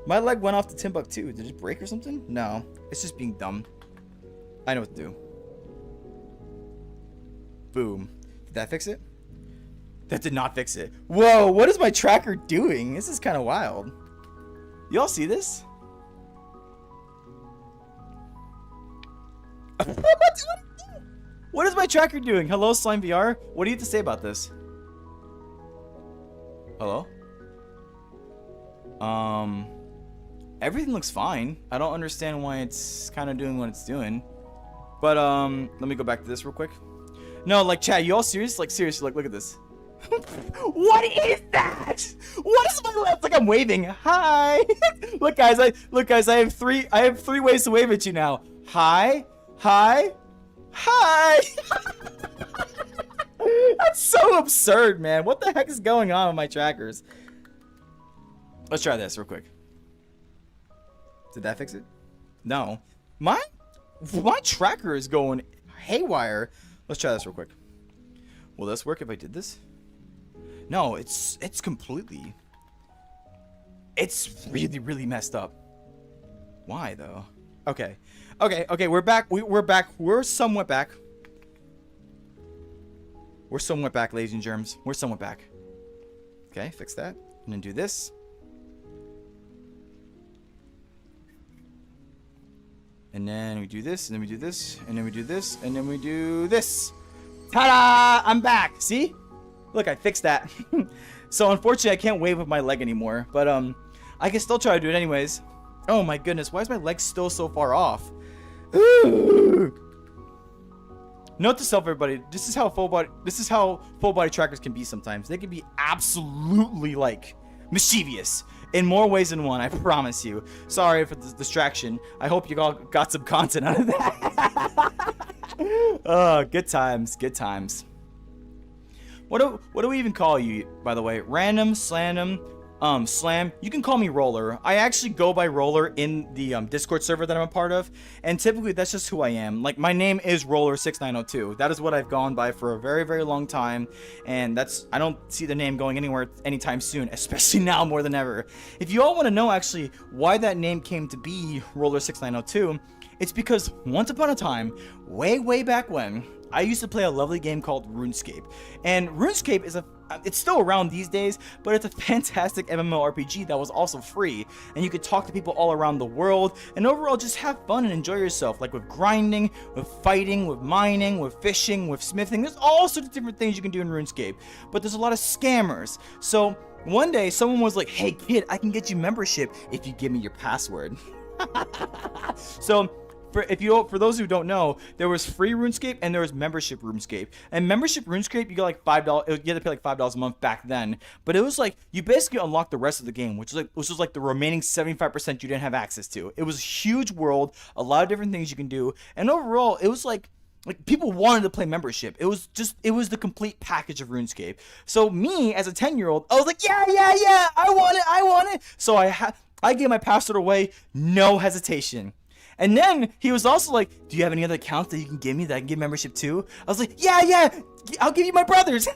My leg went off to Timbuktu. Did it break or something? No. It's just being dumb. I know what to do. Boom. Did that fix it? That did not fix it. Whoa, what is my tracker doing? This is kind of wild. Y'all see this? What is my tracker doing? Hello, Slime VR. What do you have to say about this? Hello? Everything looks fine. I don't understand why it's kind of doing what it's doing. But, let me go back to this real quick. No, like, chat, you all serious? Like, seriously, like, look at this. What is that? What is my left? Like I'm waving. Hi. Look guys, I have three ways to wave at you now. Hi. Hi. Hi. That's so absurd, man. What the heck is going on with my trackers? Let's try this real quick. Did that fix it? No. My tracker is going haywire. Let's try this real quick. Will this work if I did this? No, it's completely... It's really messed up. Why, though? Okay. Okay, we're back. We're back. We're somewhat back. We're somewhat back, ladies and germs. We're somewhat back. Okay, fix that. And then do this. And then we do this, and then we do this, and then we do this, and then we do this. Ta-da! I'm back. See? Look, I fixed that. So unfortunately, I can't wave with my leg anymore. But I can still try to do it anyways. Oh my goodness, why is my leg still so far off? Ooh. Note to self, everybody. This is how full body trackers can be sometimes. They can be absolutely like mischievous in more ways than one. I promise you. Sorry for the distraction. I hope you all got some content out of that. Oh, good times. Good times. What do we even call you, by the way? Random, Slam. You can call me Roller. I actually go by Roller in the Discord server that I'm a part of, and typically that's just who I am. Like, my name is Roller6902. That is what I've gone by for a very long time, and I don't see the name going anywhere anytime soon, especially now more than ever. If you all want to know actually why that name came to be Roller6902, it's because once upon a time, way back when, I used to play a lovely game called RuneScape. And RuneScape it's still around these days, but it's a fantastic MMORPG that was also free. And you could talk to people all around the world, and overall just have fun and enjoy yourself. Like with grinding, with fighting, with mining, with fishing, with smithing. There's all sorts of different things you can do in RuneScape. But there's a lot of scammers. So one day, someone was like, hey kid, I can get you membership if you give me your password. So... For those who don't know, there was free RuneScape and there was membership RuneScape. And membership RuneScape, you got like $5. You had to pay like $5 a month back then. But it was like you basically unlocked the rest of the game, which was like the remaining 75% you didn't have access to. It was a huge world, a lot of different things you can do, and overall, it was like people wanted to play membership. It was the complete package of RuneScape. So me as a 10-year-old, I was like, yeah, I want it. So I gave my password away, no hesitation. And then he was also like, do you have any other accounts that you can give me that I can give membership to? I was like, yeah, I'll give you my brother's.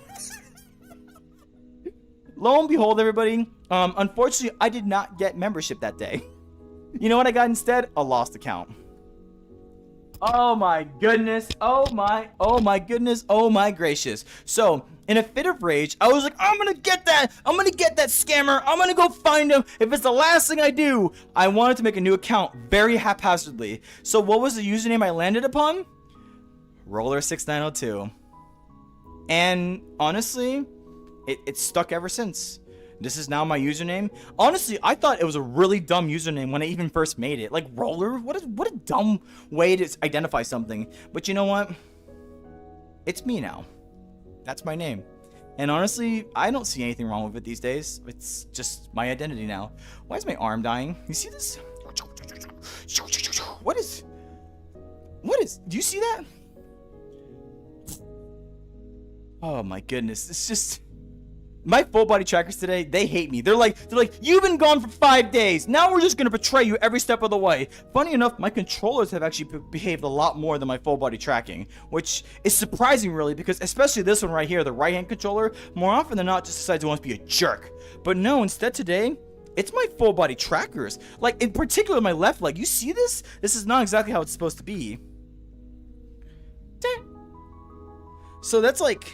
Lo and behold, everybody, unfortunately, I did not get membership that day. You know what I got instead? A lost account. Oh my goodness. Oh my goodness. Oh my gracious. So, in a fit of rage, I was like, I'm gonna get that scammer. I'm gonna go find him if it's the last thing I do. I wanted to make a new account very haphazardly. So what was the username I landed upon? Roller6902. And honestly, it's stuck ever since. This is now my username. Honestly, I thought it was a really dumb username when I even first made it. Like, Roller? What a dumb way to identify something. But you know what? It's me now. That's my name. And honestly, I don't see anything wrong with it these days. It's just my identity now. Why is my arm dying? You see this? What is... Do you see that? Oh my goodness. It's just... My full body trackers today, they hate me. They're like, you've been gone for 5 days. Now we're just gonna betray you every step of the way. Funny enough, my controllers have actually behaved a lot more than my full body tracking, which is surprising really, because especially this one right here, the right hand controller, more often than not just decides it wants to be a jerk. But no, instead today, it's my full body trackers. Like in particular my left leg. You see this? This is not exactly how it's supposed to be. So that's like...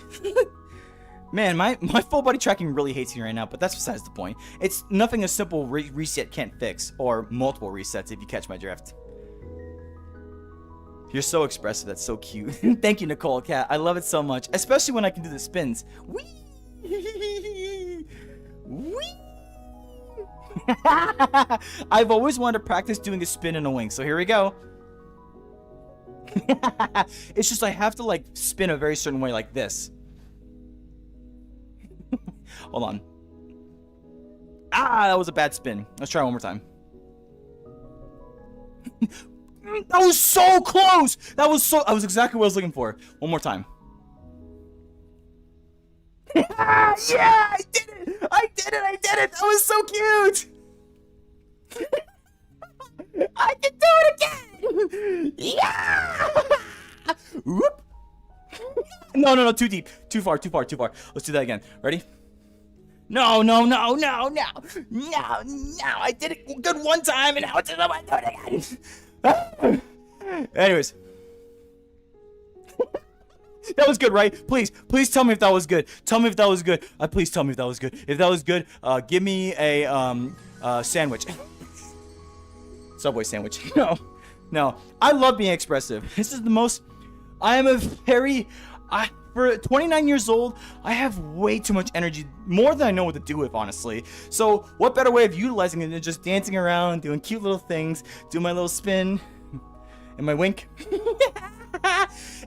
Man, my full body tracking really hates me right now, but that's besides the point. It's nothing a simple reset can't fix, or multiple resets if you catch my drift. You're so expressive, that's so cute. Thank you, Nicole Cat. I love it so much, especially when I can do the spins. Whee! Whee! I've always wanted to practice doing a spin and a wing, so here we go. It's just I have to like spin a very certain way like this. Hold on. Ah, that was a bad spin. Let's try one more time. That was so close. That was exactly what I was looking for. One more time. Yeah, I did it. I did it. I did it. That was so cute. I can do it again. Yeah. Whoop. No, too deep. Too far. Let's do that again. Ready? No. I did it good one time, and now it's another one. Do it again. Anyways. That was good, right? Please tell me if that was good. Tell me if that was good. Please tell me if that was good. If that was good, give me a sandwich. Subway sandwich. No. I love being expressive. This is the most. I am a very. For 29 years old, I have way too much energy, more than I know what to do with, honestly. So, what better way of utilizing it than just dancing around, doing cute little things, doing my little spin, and my wink.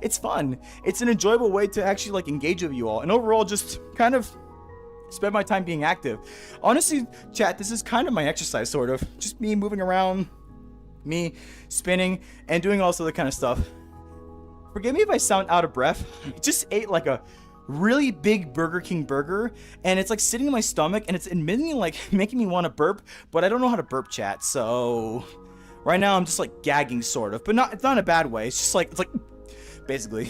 It's fun. It's an enjoyable way to actually like engage with you all, and overall, just kind of spend my time being active. Honestly, chat, this is kind of my exercise, sort of. Just me moving around, me spinning, and doing all this other kind of stuff. Forgive me if I sound out of breath. I just ate like a really big Burger King burger, and it's like sitting in my stomach, and it's admittedly like making me want to burp, but I don't know how to burp, chat. So right now I'm just like gagging, sort of, but it's not in a bad way. It's just like basically.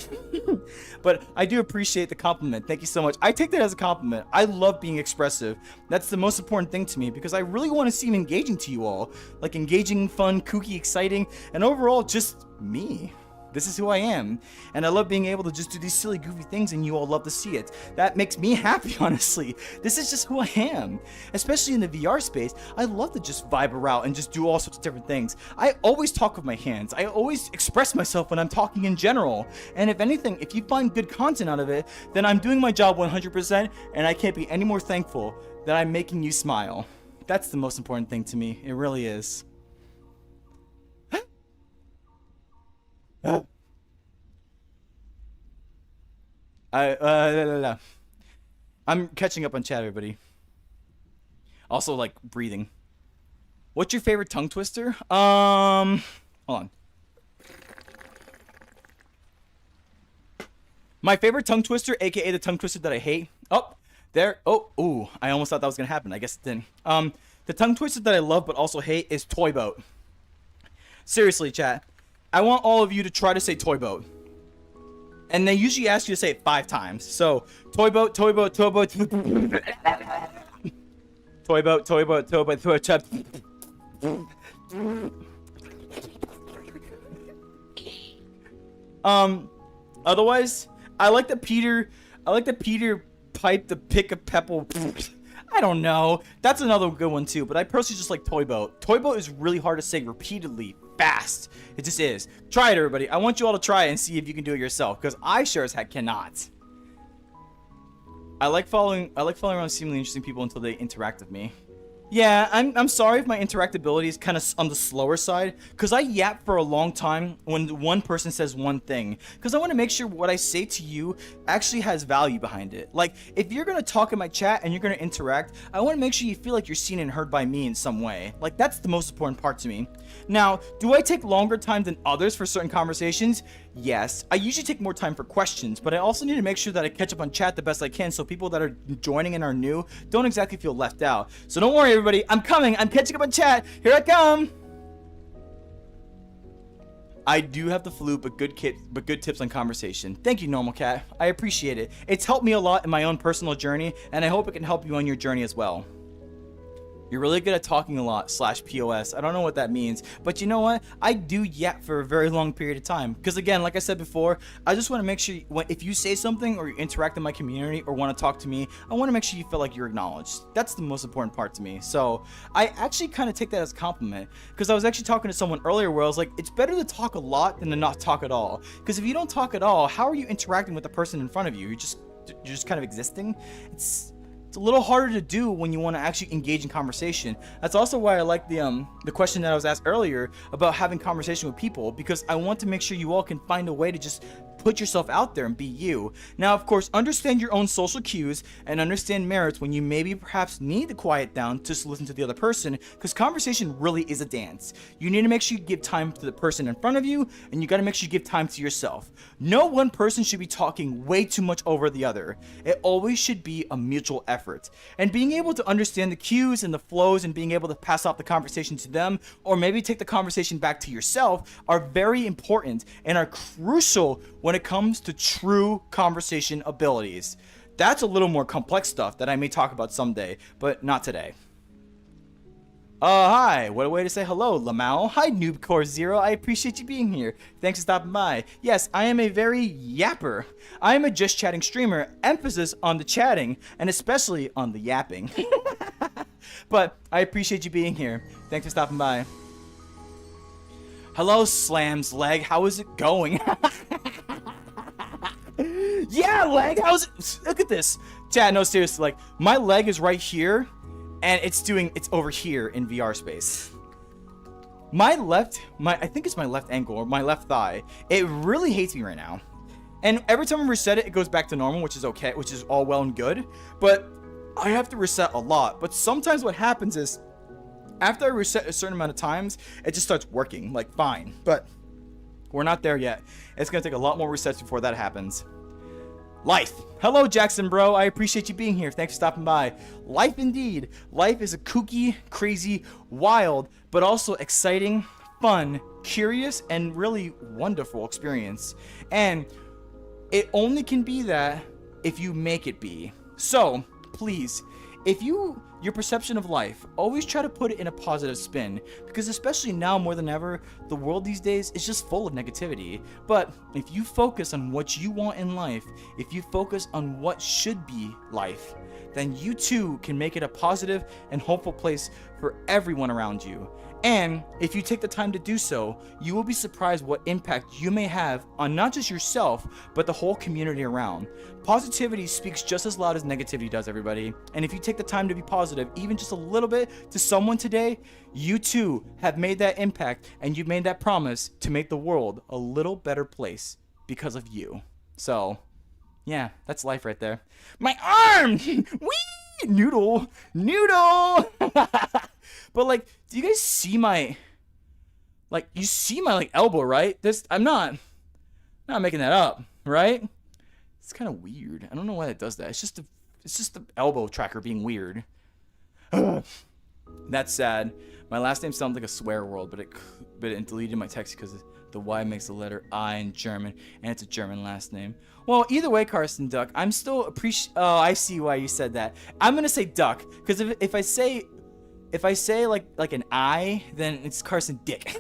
But I do appreciate the compliment. Thank you so much. I take that as a compliment. I love being expressive. That's the most important thing to me, because I really want to seem engaging to you all, like engaging, fun, kooky, exciting, and overall just me. This is who I am, and I love being able to just do these silly, goofy things, and you all love to see it. That makes me happy, honestly. This is just who I am. Especially in the VR space, I love to just vibe around and just do all sorts of different things. I always talk with my hands. I always express myself when I'm talking in general. And if anything, if you find good content out of it, then I'm doing my job 100%, and I can't be any more thankful that I'm making you smile. That's the most important thing to me. It really is. I'm catching up on chat, everybody. Also, like, breathing. What's your favorite tongue twister? Hold on. My favorite tongue twister, aka the tongue twister that I hate. Oh, there. Oh, ooh. I almost thought that was gonna happen. I guess it didn't. The tongue twister that I love but also hate is toy boat. Seriously, chat. I want all of you to try to say toy boat. And they usually ask you to say it 5 times. So, toy boat, toy boat, toy boat. Toy boat, toy boat, toy boat, toy boat. Otherwise, I like the Peter pipe, the pick a pebble. I don't know. That's another good one too, but I personally just like toy boat. Toy boat is really hard to say repeatedly fast. It just is. Try it, everybody. I want you all to try it and see if you can do it yourself, because I sure as heck cannot. I like following around seemingly interesting people until they interact with me. Yeah, I'm sorry if my interactability is kind of on the slower side, because I yap for a long time when one person says one thing, because I want to make sure what I say to you actually has value behind it. Like, if you're going to talk in my chat and you're going to interact, I want to make sure you feel like you're seen and heard by me in some way. Like, that's the most important part to me. Now, do I take longer time than others for certain conversations? Yes. I usually take more time for questions, but I also need to make sure that I catch up on chat the best I can so people that are joining and are new don't exactly feel left out. So don't worry, everybody. I'm coming. I'm catching up on chat. Here I come. I do have the flu, but good tips on conversation. Thank you, Normal Cat. I appreciate it. It's helped me a lot in my own personal journey, and I hope it can help you on your journey as well. You're really good at talking a lot, /POS. I don't know what that means, but you know what? I do yap for a very long period of time. Because again, like I said before, I just want to make sure if you say something or you interact in my community or want to talk to me, I want to make sure you feel like you're acknowledged. That's the most important part to me. So I actually kind of take that as a compliment, because I was actually talking to someone earlier where I was like, it's better to talk a lot than to not talk at all. Because if you don't talk at all, how are you interacting with the person in front of you? You're just kind of existing. It's a a little harder to do when you want to actually engage in conversation. That's also why I like the question that I was asked earlier about having conversation with people, because I want to make sure you all can find a way to just put yourself out there and be you. Now, of course, understand your own social cues and understand merits when you maybe perhaps need to quiet down just to listen to the other person, because conversation really is a dance. You need to make sure you give time to the person in front of you, and you got to make sure you give time to yourself. No one person should be talking way too much over the other. It always should be a mutual effort. And being able to understand the cues and the flows and being able to pass off the conversation to them, or maybe take the conversation back to yourself, are very important and are crucial when it comes to true conversation abilities. That's a little more complex stuff that I may talk about someday, but not today. Hi, what a way to say hello, Lamau. Hi, Noobcore Zero, I appreciate you being here. Thanks for stopping by. Yes, I am a very yapper. I am a just chatting streamer, emphasis on the chatting, and especially on the yapping. But I appreciate you being here. Thanks for stopping by. Hello, Slam's Leg, how is it going? Yeah, Leg, how's it? Look at this. Chat, no, seriously, like, my leg is right here, and it's over here in VR space. I think it's my left ankle or my left thigh. It really hates me right now. And every time I reset it, it goes back to normal, which is okay, which is all well and good. But I have to reset a lot. But sometimes what happens is, after I reset a certain amount of times, it just starts working, like, fine. But we're not there yet. It's gonna take a lot more resets before that happens. Life. Hello, Jackson bro. I appreciate you being here. Thanks for stopping by. Life indeed. Life is a kooky, crazy, wild, but also exciting, fun, curious, and really wonderful experience. And it only can be that if you make it be. So, please, if your perception of life, always try to put it in a positive spin, because especially now more than ever, the world these days is just full of negativity. But if you focus on what you want in life, if you focus on what should be life, then you too can make it a positive and hopeful place for everyone around you. And if you take the time to do so, you will be surprised what impact you may have on not just yourself, but the whole community around. Positivity speaks just as loud as negativity does, everybody. And if you take the time to be positive, even just a little bit, to someone today, you too have made that impact, and you've made that promise to make the world a little better place because of you. So, yeah, that's life right there. My arm! Whee! Noodle! But, like, do you guys see my, like, you see my, like, elbow, right? I'm not making that up, right? It's kind of weird. I don't know why it does that. It's just the elbow tracker being weird. That's sad. My last name sounds like a swear word, but it deleted my text because the Y makes the letter I in German, and it's a German last name. Well, either way, Carson Duck, I'm still oh, I see why you said that. I'm gonna say Duck, because if I say like an I, then it's Carson Dick.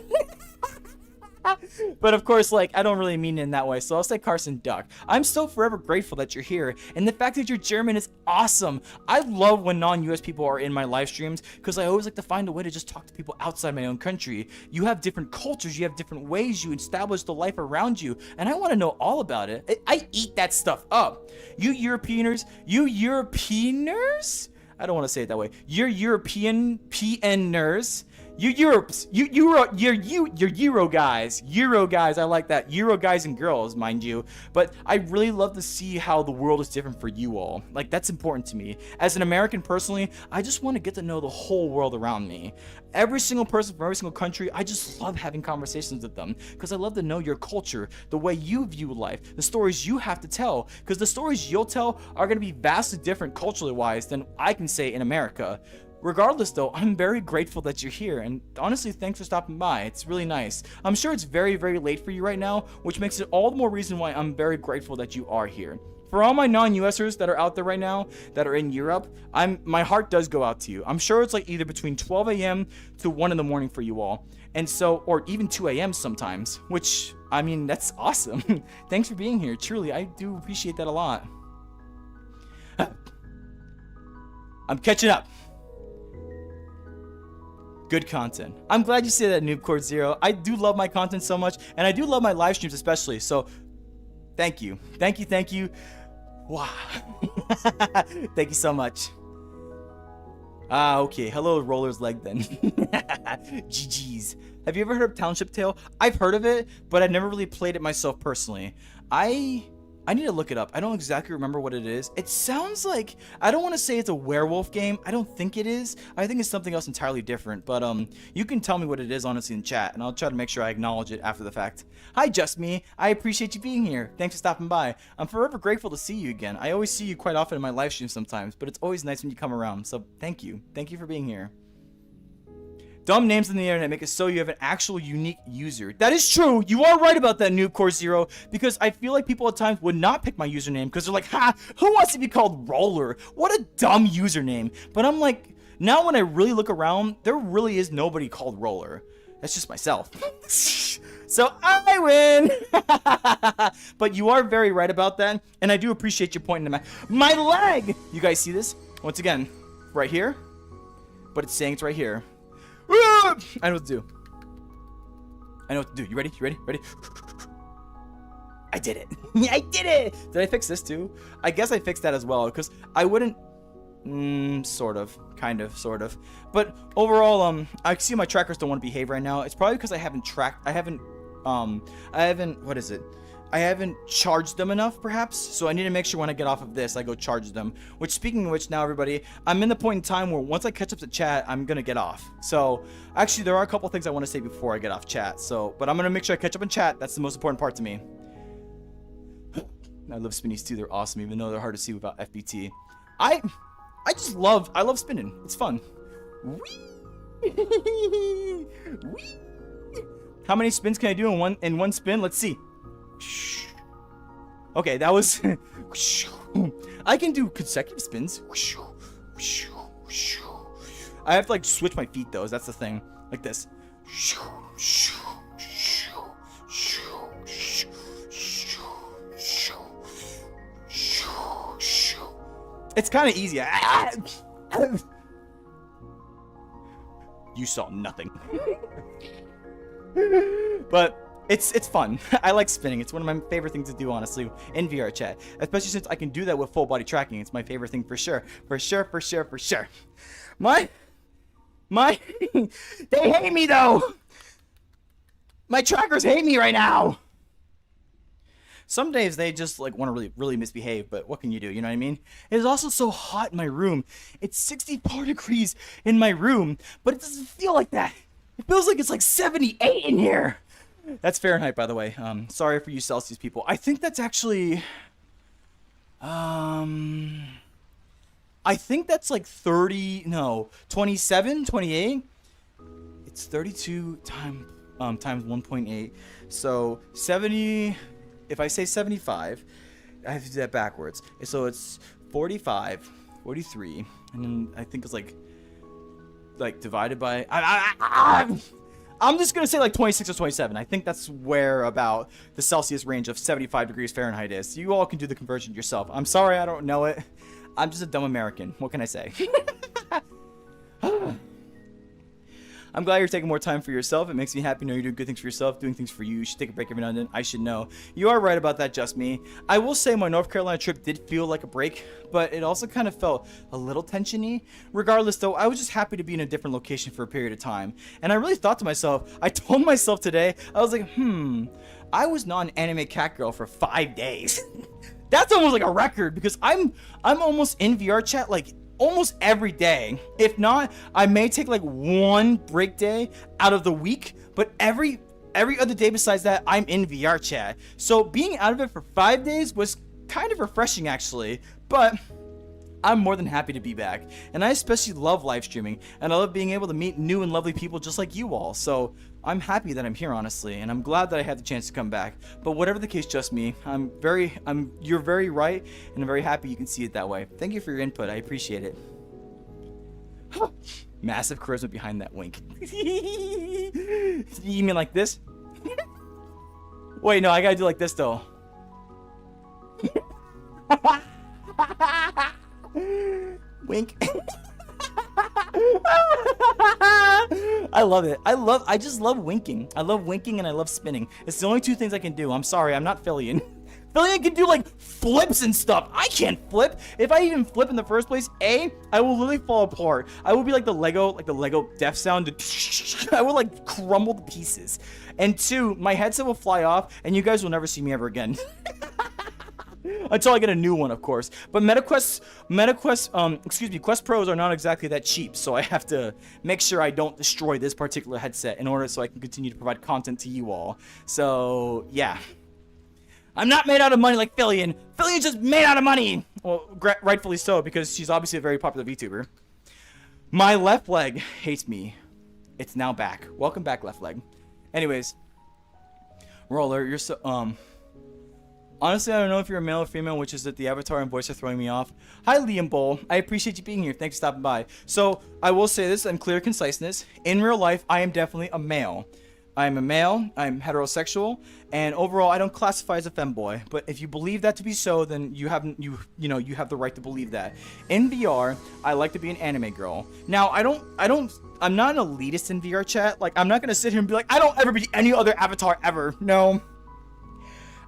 But of course, like, I don't really mean it in that way, so I'll say Carson Duck. I'm still forever grateful that you're here, and the fact that you're German is awesome. I love when non-US people are in my live streams, because I always like to find a way to just talk to people outside my own country. You have different cultures, you have different ways you establish the life around you, and I want to know all about it. I eat that stuff up. You Europeaners, I don't want to say it that way. You're European PNers. You Europes, you're Euro guys. Euro guys, I like that. Euro guys and girls, mind you. But I really love to see how the world is different for you all. Like, that's important to me. As an American personally, I just want to get to know the whole world around me. Every single person from every single country, I just love having conversations with them, because I love to know your culture, the way you view life, the stories you have to tell, because the stories you'll tell are going to be vastly different culturally wise than I can say in America. Regardless, though, I'm very grateful that you're here, and honestly, thanks for stopping by. It's really nice. I'm sure it's very, very late for you right now, which makes it all the more reason why I'm very grateful that you are here. For all my non-USers that are out there right now, that are in Europe, my heart does go out to you. I'm sure it's like either between 12 a.m. to 1 in the morning for you all, and so, or even 2 a.m. sometimes, which, I mean, that's awesome. Thanks for being here. Truly, I do appreciate that a lot. I'm catching up. Good content. I'm glad you say that, Noobcore Zero. I do love my content so much, and I do love my live streams especially, so thank you. Thank you. Wow. Thank you so much. Ah, okay. Hello, Roller's leg then. GG's. Have you ever heard of Township Tale? I've heard of it, but I've never really played it myself personally. I need to look it up. I don't exactly remember what it is. It sounds like, I don't want to say it's a werewolf game. I don't think it is. I think it's something else entirely different. But you can tell me what it is honestly in chat, and I'll try to make sure I acknowledge it after the fact. Hi, Just Me. I appreciate you being here. Thanks for stopping by. I'm forever grateful to see you again. I always see you quite often in my live streams sometimes, but it's always nice when you come around. So thank you. Thank you for being here. Dumb names on the internet make it so you have an actual unique user. That is true. You are right about that, Noob Core Zero, because I feel like people at times would not pick my username because they're like, ha, who wants to be called Roller? What a dumb username. But I'm like, now when I really look around, there really is nobody called Roller. That's just myself. So I win. But you are very right about that, and I do appreciate you pointing to my leg. You guys see this? Once again, right here, but it's saying it's right here. I know what to do. I know what to do. You ready? You ready? Ready? I did it. I did it. Did I fix this too? I guess I fixed that as well because I wouldn't. Sort of, kind of, sort of. But overall, I see my trackers don't want to behave right now. It's probably because I haven't tracked. I haven't. What is it? I haven't charged them enough, perhaps. So I need to make sure when I get off of this, I go charge them. Which, speaking of which, now everybody, I'm in the point in time where once I catch up to chat, I'm gonna get off. So actually, there are a couple things I want to say before I get off chat. So, but I'm gonna make sure I catch up in chat. That's the most important part to me. I love spinnies too. They're awesome, even though they're hard to see without FBT. I love spinning. It's fun. How many spins can I do in one spin? Let's see. Okay, that was. I can do consecutive spins. I have to like switch my feet though. That's the thing. Like this. It's kind of easy. You saw nothing. But it's fun. I like spinning. It's one of my favorite things to do, honestly, in VR chat. Especially since I can do that with full body tracking. It's my favorite thing for sure. For sure, for sure, for sure. My they hate me though. My trackers hate me right now. Some days they just like want to really misbehave, but what can you do? You know what I mean? It is also so hot in my room. It's 64 degrees in my room, but it doesn't feel like that. It feels like it's like 78 in here. That's Fahrenheit, by the way. Sorry for you Celsius people. I think that's actually, I think that's like 27, 28. It's 32 times 1.8. So 70. If I say 75, I have to do that backwards. So it's 45, 43, and then I think it's like divided by. I'm just gonna say like 26 or 27. I think that's where about the Celsius range of 75 degrees Fahrenheit is. You all can do the conversion yourself. I'm sorry I don't know it. I'm just a dumb American. What can I say? I'm glad you're taking more time for yourself. It makes me happy to know you're doing good things for yourself, doing things for you. You should take a break every now and then. I should know. You are right about that, Just Me. I will say my North Carolina trip did feel like a break, but it also kind of felt a little tension-y. Regardless, though, I was just happy to be in a different location for a period of time. And I really thought to myself, I told myself today, I was like, I was not an anime cat girl for 5 days. That's almost like a record because I'm almost in VR chat like almost every day. If not, I may take like one break day out of the week, but every other day besides that, I'm in VR chat. So being out of it for 5 days was kind of refreshing actually, but I'm more than happy to be back. And I especially love live streaming, and I love being able to meet new and lovely people just like you all. So I'm happy that I'm here, honestly, and I'm glad that I had the chance to come back. But whatever the case, Just Me, you're very right, and I'm very happy you can see it that way. Thank you for your input. I appreciate it. Massive charisma behind that wink. You mean like this? Wait, no, I gotta do like this though. Wink. I love it. I just love winking. I love winking and I love spinning. It's the only two things I can do. I'm sorry, I'm not Phillian. Fillion can do like flips and stuff. I can't flip. If I even flip in the first place, I will literally fall apart. I will be like the Lego death sound. I will like crumble to pieces. And 2, my headset will fly off, and you guys will never see me ever again. Until I get a new one, of course. But Quest Pros are not exactly that cheap, so I have to make sure I don't destroy this particular headset in order so I can continue to provide content to you all. So, yeah. I'm not made out of money like Fillion. Fillion's just made out of money! Well, rightfully so, because she's obviously a very popular VTuber. My left leg hates me. It's now back. Welcome back, left leg. Anyways. Roller, you're so, honestly, I don't know if you're a male or female, which is that the avatar and voice are throwing me off. Hi, Liam Bowl. I appreciate you being here. Thanks for stopping by. So, I will say this in clear conciseness. In real life, I am definitely a male. I'm a male, I'm heterosexual, and overall, I don't classify as a femboy. But if you believe that to be so, then you have the right to believe that. In VR, I like to be an anime girl. Now, I'm not an elitist in VR chat. Like, I'm not gonna sit here and be like, I don't ever be any other avatar ever. No.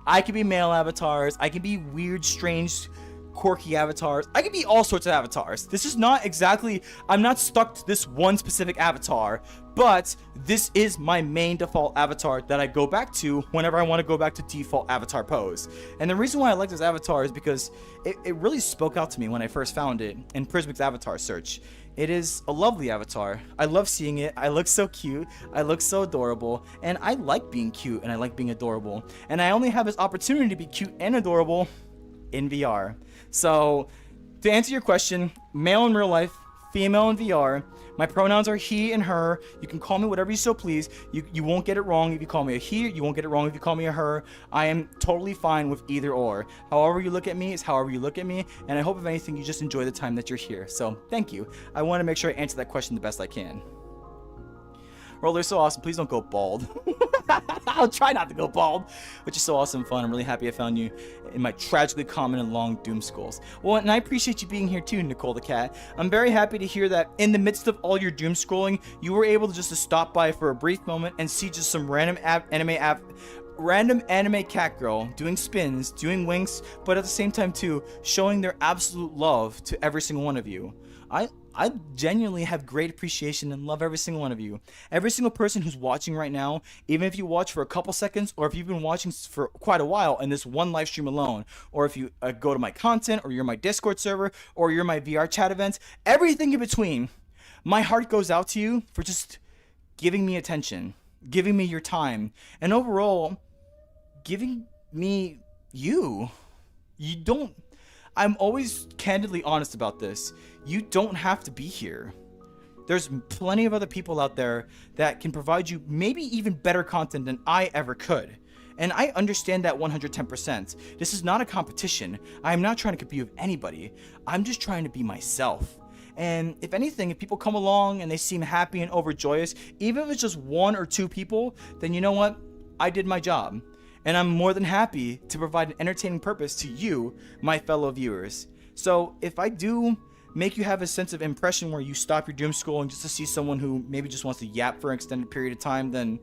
I can be male avatars. I can be weird, strange, quirky avatars. I can be all sorts of avatars. This is not exactly, I'm not stuck to this one specific avatar, but this is my main default avatar that I go back to whenever I want to go back to default avatar pose. And the reason why I like this avatar is because it really spoke out to me when I first found it in Prismic's avatar search. It is a lovely avatar. I love seeing it. I look so cute. I look so adorable. And I like being cute and I like being adorable. And I only have this opportunity to be cute and adorable in VR. So, to answer your question, male in real life, female in VR. My pronouns are he and her. You can call me whatever you so please. You won't get it wrong if you call me a he. You won't get it wrong if you call me a her. I am totally fine with either or. However you look at me is however you look at me. And I hope, if anything, you just enjoy the time that you're here. So, thank you. I want to make sure I answer that question the best I can. Roller's so awesome. Please don't go bald. I'll try not to go bald, which is so awesome fun. I'm really happy I found you in my tragically common and long doom scrolls. Well, and I appreciate you being here too, Nicole the Cat. I'm very happy to hear that in the midst of all your doom scrolling, you were able to just stop by for a brief moment and see just some random anime cat girl doing spins, doing winks, but at the same time too, showing their absolute love to every single one of you. I genuinely have great appreciation and love every single one of you. Every single person who's watching right now, even if you watch for a couple seconds, or if you've been watching for quite a while in this one live stream alone, or if you go to my content, or you're my Discord server, or you're my VR chat events, everything in between, my heart goes out to you for just giving me attention, giving me your time, and overall, giving me you. I'm always candidly honest about this. You don't have to be here. There's plenty of other people out there that can provide you maybe even better content than I ever could. And I understand that 110%. This is not a competition. I am not trying to compete with anybody. I'm just trying to be myself. And if anything, if people come along and they seem happy and overjoyous, even if it's just 1 or 2 people, then you know what? I did my job. And I'm more than happy to provide an entertaining purpose to you, my fellow viewers. So if I do make you have a sense of impression where you stop your doom scrolling just to see someone who maybe just wants to yap for an extended period of time, then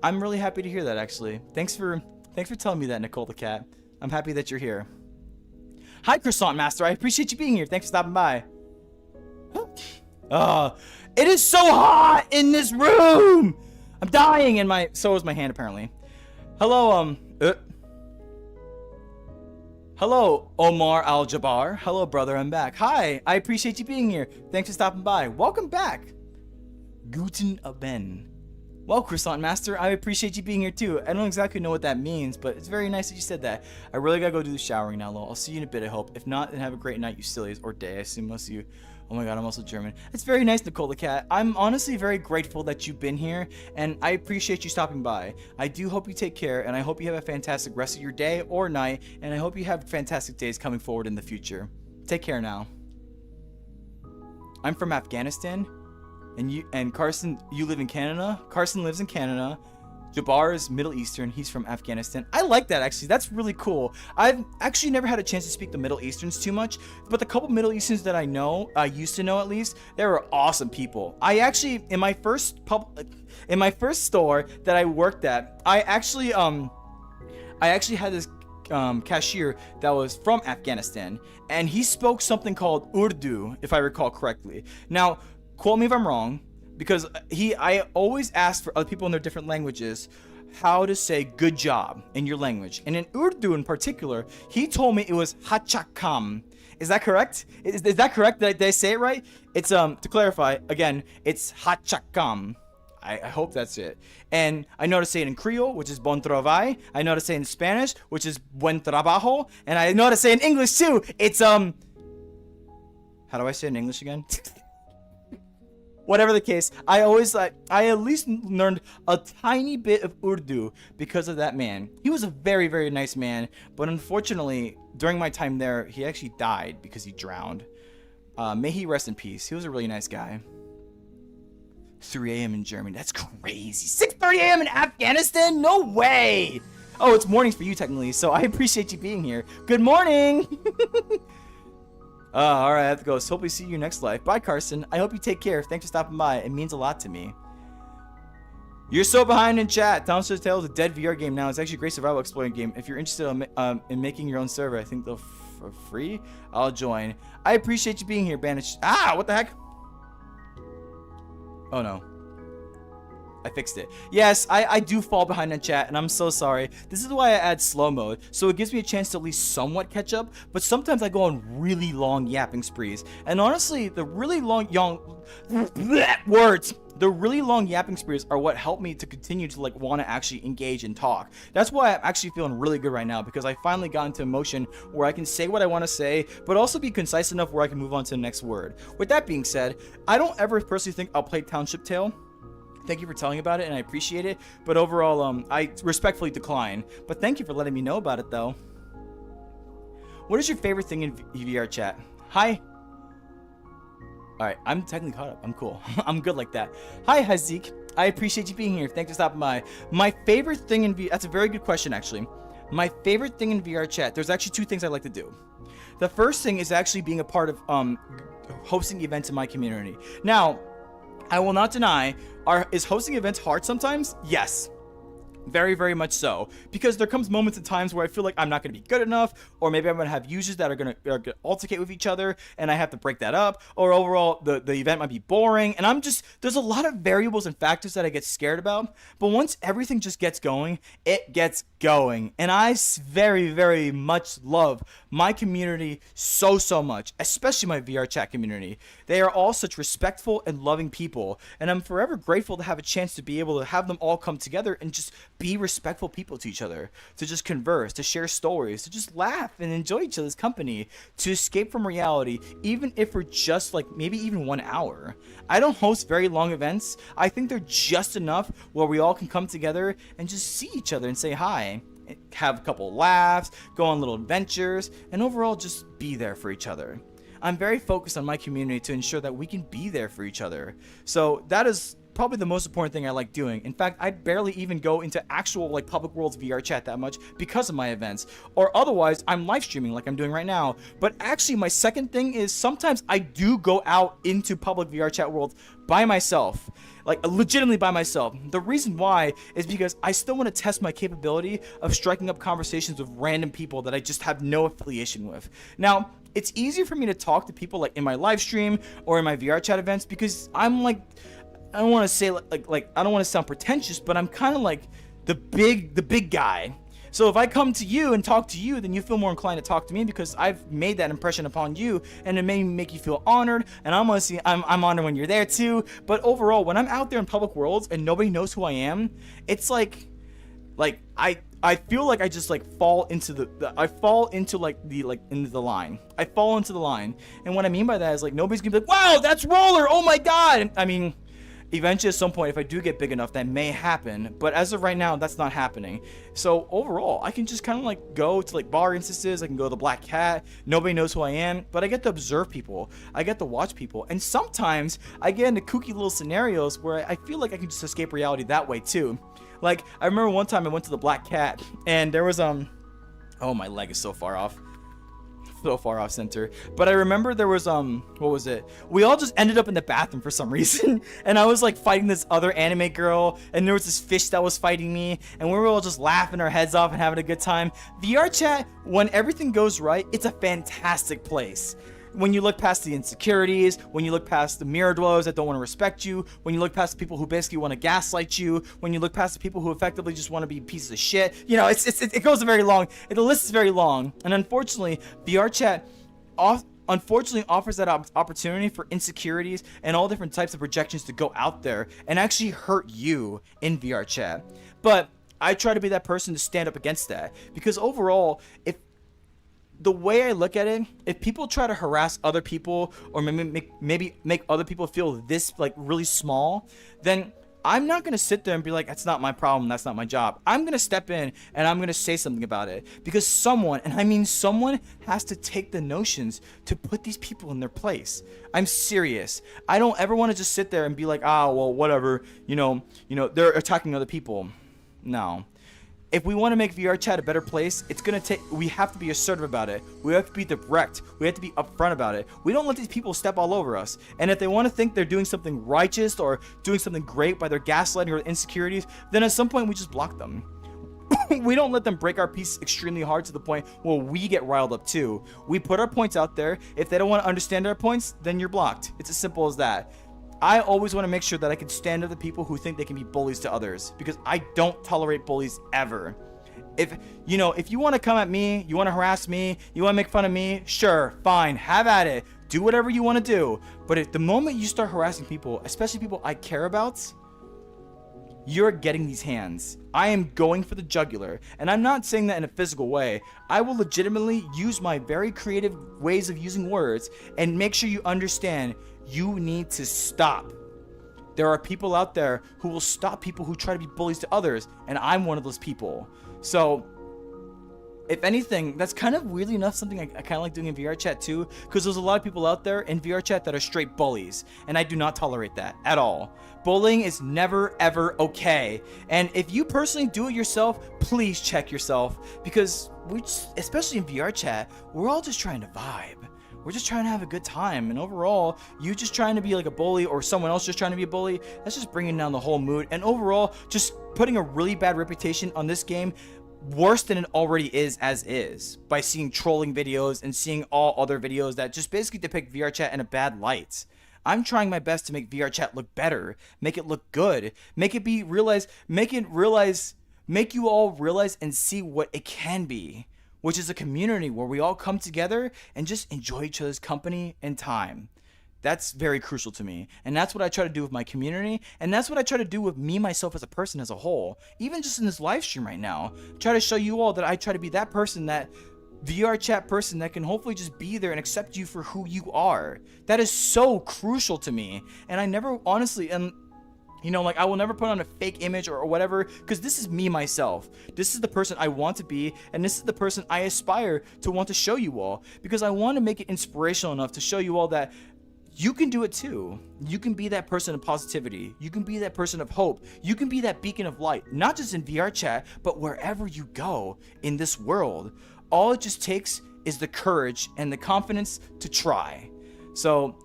I'm really happy to hear that, actually. Thanks for telling me that, Nicole the Cat. I'm happy that you're here. Hi, Croissant Master. I appreciate you being here. Thanks for stopping by. It is so hot in this room. I'm dying, and so is my hand, apparently. Hello, Hello, Omar Al-Jabbar. Hello, brother, I'm back. Hi, I appreciate you being here. Thanks for stopping by. Welcome back. Guten Abend. Well, Croissant Master, I appreciate you being here too. I don't exactly know what that means, but it's very nice that you said that. I really gotta go do the showering now, lol. I'll see you in a bit, I hope. If not, then have a great night, you sillies. Or day, I assume most of you. Oh my god, I'm also German. It's very nice, Nicole the Cat. I'm honestly very grateful that you've been here, and I appreciate you stopping by. I do hope you take care, and I hope you have a fantastic rest of your day or night, and I hope you have fantastic days coming forward in the future. Take care now. I'm from Afghanistan, and Carson, you live in Canada? Carson lives in Canada. Jabbar is Middle Eastern. He's from Afghanistan. I like that, actually. That's really cool. I've actually never had a chance to speak the Middle Easterns too much, but the couple Middle Easterns that I used to know at least, they were awesome people. I actually, in my first store that I worked at, I actually had this cashier that was from Afghanistan, and he spoke something called Urdu, if I recall correctly. Now, quote me if I'm wrong, because I always ask for other people in their different languages how to say good job in your language. And in Urdu in particular, he told me it was hachakam. Is that correct? Is that correct? Did I say it right? It's to clarify again, it's hachakam. I hope that's it. And I know how to say it in Creole, which is bon travail. I know how to say it in Spanish, which is buen trabajo. And I know how to say it in English too. It's how do I say it in English again? Whatever the case, I at least learned a tiny bit of Urdu because of that man. He was a very, very nice man, but unfortunately, during my time there, he actually died because he drowned. May he rest in peace. He was a really nice guy. 3 a.m. in Germany. That's crazy. 6:30 a.m. in Afghanistan? No way! Oh, it's mornings for you technically, so I appreciate you being here. Good morning! Alright, I have to go. So hope we see you next life. Bye, Carson. I hope you take care. Thanks for stopping by. It means a lot to me. You're so behind in chat. Downstairs Tale is a dead VR game now. It's actually a great survival exploring game. If you're interested in making your own server, I think they'll for free. I'll join. I appreciate you being here, Banish. Ah, what the heck? Oh no. I fixed it. Yes, I do fall behind in chat, and I'm so sorry. This is why I add slow mode, so it gives me a chance to at least somewhat catch up, but sometimes I go on really long yapping sprees. And honestly, the really long yapping sprees are what help me to continue to want to actually engage and talk. That's why I'm actually feeling really good right now, because I finally got into a motion where I can say what I want to say, but also be concise enough where I can move on to the next word. With that being said, I don't ever personally think I'll play Township Tale. Thank you for telling about it, and I appreciate it. But overall, I respectfully decline. But thank you for letting me know about it, though. What is your favorite thing in VR chat? Hi. Alright, I'm technically caught up. I'm cool. I'm good like that. Hi, Hazik. I appreciate you being here. Thanks for stopping by. My favorite thing in VR... That's a very good question, actually. My favorite thing in VR chat... There's actually two things I like to do. The first thing is actually being a part of hosting events in my community. Now... I will not deny, is hosting events hard sometimes? Yes. Very, very much so. Because there comes moments and times where I feel like I'm not going to be good enough, or maybe I'm going to have users that are going to altercate with each other, and I have to break that up, or overall, the event might be boring, and there's a lot of variables and factors that I get scared about, but once everything just gets going, it gets going, and I very, very much love my community so much, especially my VR chat community. They are all such respectful and loving people, and I'm forever grateful to have a chance to be able to have them all come together and just be respectful people to each other, to just converse, to share stories, to just laugh and enjoy each other's company, to escape from reality, even if we're just maybe even 1 hour. I don't host very long events. I think they're just enough where we all can come together and just see each other and say hi, have a couple laughs, go on little adventures, and overall just be there for each other. I'm very focused on my community to ensure that we can be there for each other. So that is probably the most important thing I like doing. In fact, I barely even go into actual Public Worlds VR chat that much because of my events, or otherwise I'm live streaming like I'm doing right now. But actually my second thing is sometimes I do go out into public VR chat worlds by myself, legitimately by myself. The reason why is because I still want to test my capability of striking up conversations with random people that I just have no affiliation with. Now, it's easier for me to talk to people in my live stream or in my VR chat events because I'm I don't want to say I don't want to sound pretentious, but I'm kind of the big guy. So if I come to you and talk to you, then you feel more inclined to talk to me because I've made that impression upon you, and it may make you feel honored. And I'm honored when you're there too. But overall, when I'm out there in public worlds and nobody knows who I am, it's I feel like I just fall into the line. I fall into the line, and what I mean by that is nobody's gonna be like, wow, that's Roller. Oh my god. I mean, eventually at some point, if I do get big enough, that may happen, but as of right now, that's not happening. So overall, I can just kind of go to bar instances. I can go to the Black Cat. Nobody knows who I am, but I get to observe people. I get to watch people, and sometimes I get into kooky little scenarios where I feel like I can just escape reality that way too. I remember one time I went to the Black Cat, and there was oh, my leg is so far off. so far off center. But I remember there was what was it? We all just ended up in the bathroom for some reason, and I was like fighting this other anime girl, and there was this fish that was fighting me, and we were all just laughing our heads off and having a good time. VR chat, when everything goes right, it's a fantastic place. When you look past the insecurities, when you look past the mirror dwellers that don't want to respect you, when you look past the people who basically want to gaslight you, when you look past the people who effectively just want to be pieces of shit, you know, it goes very long. The list is very long, and unfortunately, VR chat unfortunately offers that opportunity for insecurities and all different types of projections to go out there and actually hurt you in VR chat. But I try to be that person to stand up against that, because overall, if the way I look at it, if people try to harass other people or maybe make other people feel this like really small, then I'm not going to sit there and be like, that's not my problem, that's not my job. I'm going to step in and I'm going to say something about it, because someone, and I mean someone, has to take the notions to put these people in their place. I'm serious. I don't ever want to just sit there and be like, well, whatever, you know, they're attacking other people. No. If we want to make VR chat a better place, we have to be assertive about it. We have to be direct. We have to be upfront about it. We don't let these people step all over us. And if they want to think they're doing something righteous or doing something great by their gaslighting or insecurities, then at some point we just block them. We don't let them break our peace extremely hard to the point where we get riled up too. We put our points out there. If they don't want to understand our points, then you're blocked. It's as simple as that. I always want to make sure that I can stand up to people who think they can be bullies to others, because I don't tolerate bullies ever. If you want to come at me, you want to harass me, you want to make fun of me, sure, fine, have at it. Do whatever you want to do. But at the moment you start harassing people, especially people I care about, you're getting these hands. I am going for the jugular. And I'm not saying that in a physical way. I will legitimately use my very creative ways of using words and make sure you understand you need to stop. There are people out there who will stop people who try to be bullies to others, and I'm one of those people. So, if anything, that's kind of weirdly enough something I kind of like doing in VR chat too, because there's a lot of people out there in VR chat that are straight bullies, and I do not tolerate that at all. Bullying is never ever okay, and if you personally do it yourself, please check yourself, because especially in VR chat, we're all just trying to vibe. We're just trying to have a good time, and overall, you just trying to be like a bully or someone else just trying to be a bully, that's just bringing down the whole mood, and overall, just putting a really bad reputation on this game, worse than it already is as is, by seeing trolling videos and seeing all other videos that just basically depict VR chat in a bad light. I'm trying my best to make VR chat look better, make it look good, make you all realize and see what it can be, which is a community where we all come together and just enjoy each other's company and time. That's very crucial to me. And that's what I try to do with my community. And that's what I try to do with me, myself as a person as a whole. Even just in this live stream right now. Try to show you all that I try to be that person, that VR chat person that can hopefully just be there and accept you for who you are. That is so crucial to me. And I never honestly, I will never put on a fake image or whatever, because this is me, myself. This is the person I want to be, and this is the person I aspire to want to show you all, because I want to make it inspirational enough to show you all that you can do it too. You can be that person of positivity. You can be that person of hope. You can be that beacon of light, not just in VR chat, but wherever you go in this world. All it just takes is the courage and the confidence to try. So,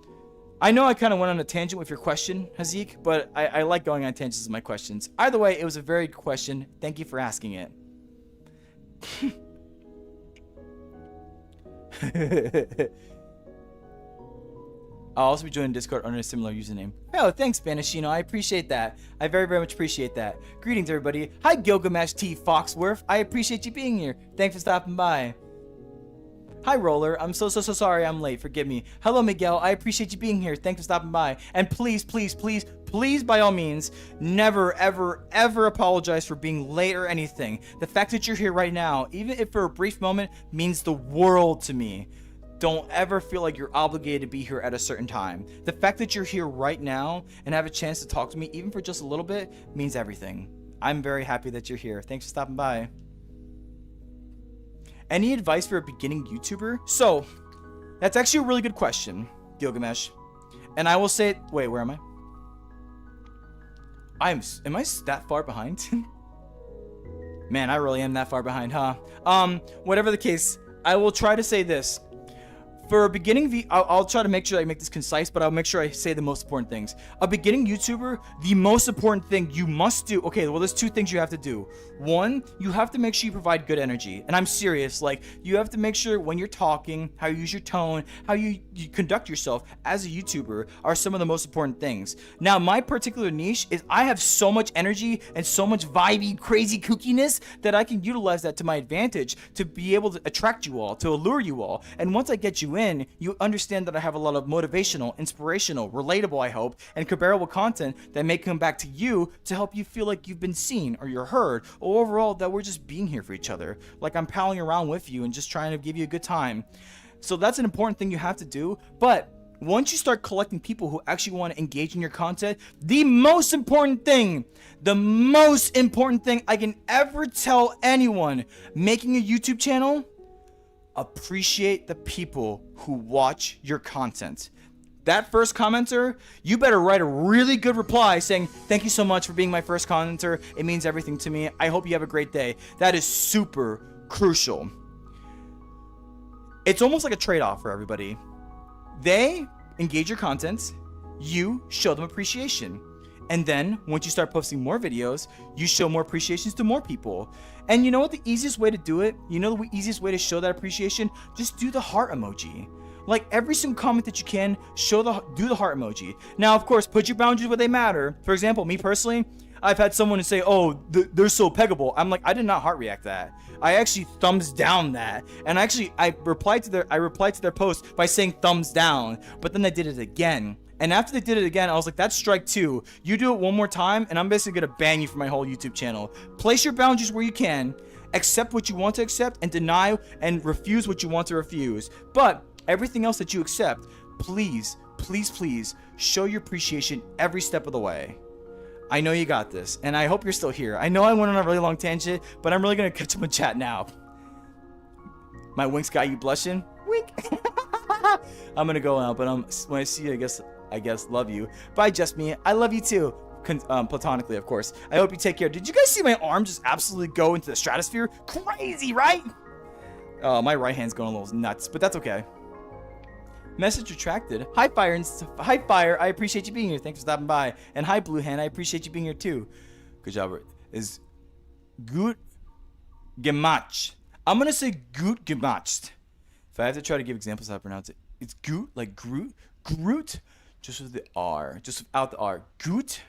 I know I kind of went on a tangent with your question, Hazik, but I like going on tangents with my questions. Either way, it was a very good question. Thank you for asking it. I'll also be joining Discord under a similar username. Oh, thanks, Banishino. I appreciate that. I very, very much appreciate that. Greetings, everybody. Hi, Gilgamesh T. Foxworth. I appreciate you being here. Thanks for stopping by. Hi, Roller. I'm so sorry I'm late. Forgive me. Hello, Miguel. I appreciate you being here. Thanks for stopping by. And please, by all means, never, ever apologize for being late or anything. The fact that you're here right now, even if for a brief moment, means the world to me. Don't ever feel like you're obligated to be here at a certain time. The fact that you're here right now and have a chance to talk to me, even for just a little bit, means everything. I'm very happy that you're here. Thanks for stopping by. Any advice for a beginning YouTuber? So, that's actually a really good question, Gilgamesh. And I will say, wait, where am I? Am I that far behind? Man, I really am that far behind, huh? Whatever the case, I will try to say this. For a beginning I'll try to make sure I make this concise, but I'll make sure I say the most important things. A beginning YouTuber, the most important thing you must do, okay, well, there's two things you have to do. One, you have to make sure you provide good energy. And I'm serious, like, you have to make sure when you're talking, how you use your tone, how you conduct yourself as a YouTuber are some of the most important things. Now, my particular niche is I have so much energy and so much vibey, crazy kookiness that I can utilize that to my advantage to be able to attract you all, to allure you all. And once I get you in, you understand that I have a lot of motivational, inspirational, relatable, I hope, and comparable content that may come back to you to help you feel like you've been seen or you're heard, or overall that we're just being here for each other, like I'm palling around with you and just trying to give you a good time. So that's an important thing you have to do. But once you start collecting people who actually want to engage in your content, the most important thing I can ever tell anyone making a YouTube channel: appreciate the people who watch your content. That first commenter, you better write a really good reply saying, thank you so much for being my first commenter. It means everything to me. I hope you have a great day. That is super crucial. It's almost like a trade-off for everybody. They engage your content, you show them appreciation. And then once you start posting more videos, you show more appreciations to more people. And you know what the easiest way to do it? You know the easiest way to show that appreciation? Just do the heart emoji. Like every single comment that you can, do the heart emoji. Now, of course, put your boundaries where they matter. For example, me personally, I've had someone say, oh, they're so peggable. I'm like, I did not heart react that. I actually thumbs down that. And I replied to their post by saying thumbs down, but then they did it again. And after they did it again, I was like, that's strike two. You do it one more time, and I'm basically going to ban you from my whole YouTube channel. Place your boundaries where you can. Accept what you want to accept, and deny and refuse what you want to refuse. But everything else that you accept, please, please, please show your appreciation every step of the way. I know you got this, and I hope you're still here. I know I went on a really long tangent, but I'm really going to catch up in chat now. My winks got you blushing? Wink. I'm going to go now, but when I see you, I guess love you. Bye, just me. I love you too. Platonically, of course. I hope you take care. Did you guys see my arm just absolutely go into the stratosphere? Crazy, right? Oh, my right hand's going a little nuts, but that's okay. Message retracted. Hi, Fire. I appreciate you being here. Thanks for stopping by. And hi, Blue Hand. I appreciate you being here too. Good job. Is gut gemacht. I'm gonna say gut gemacht. If I have to try to give examples how to pronounce it, it's gut, like Groot, just with the R, just without the R. Gut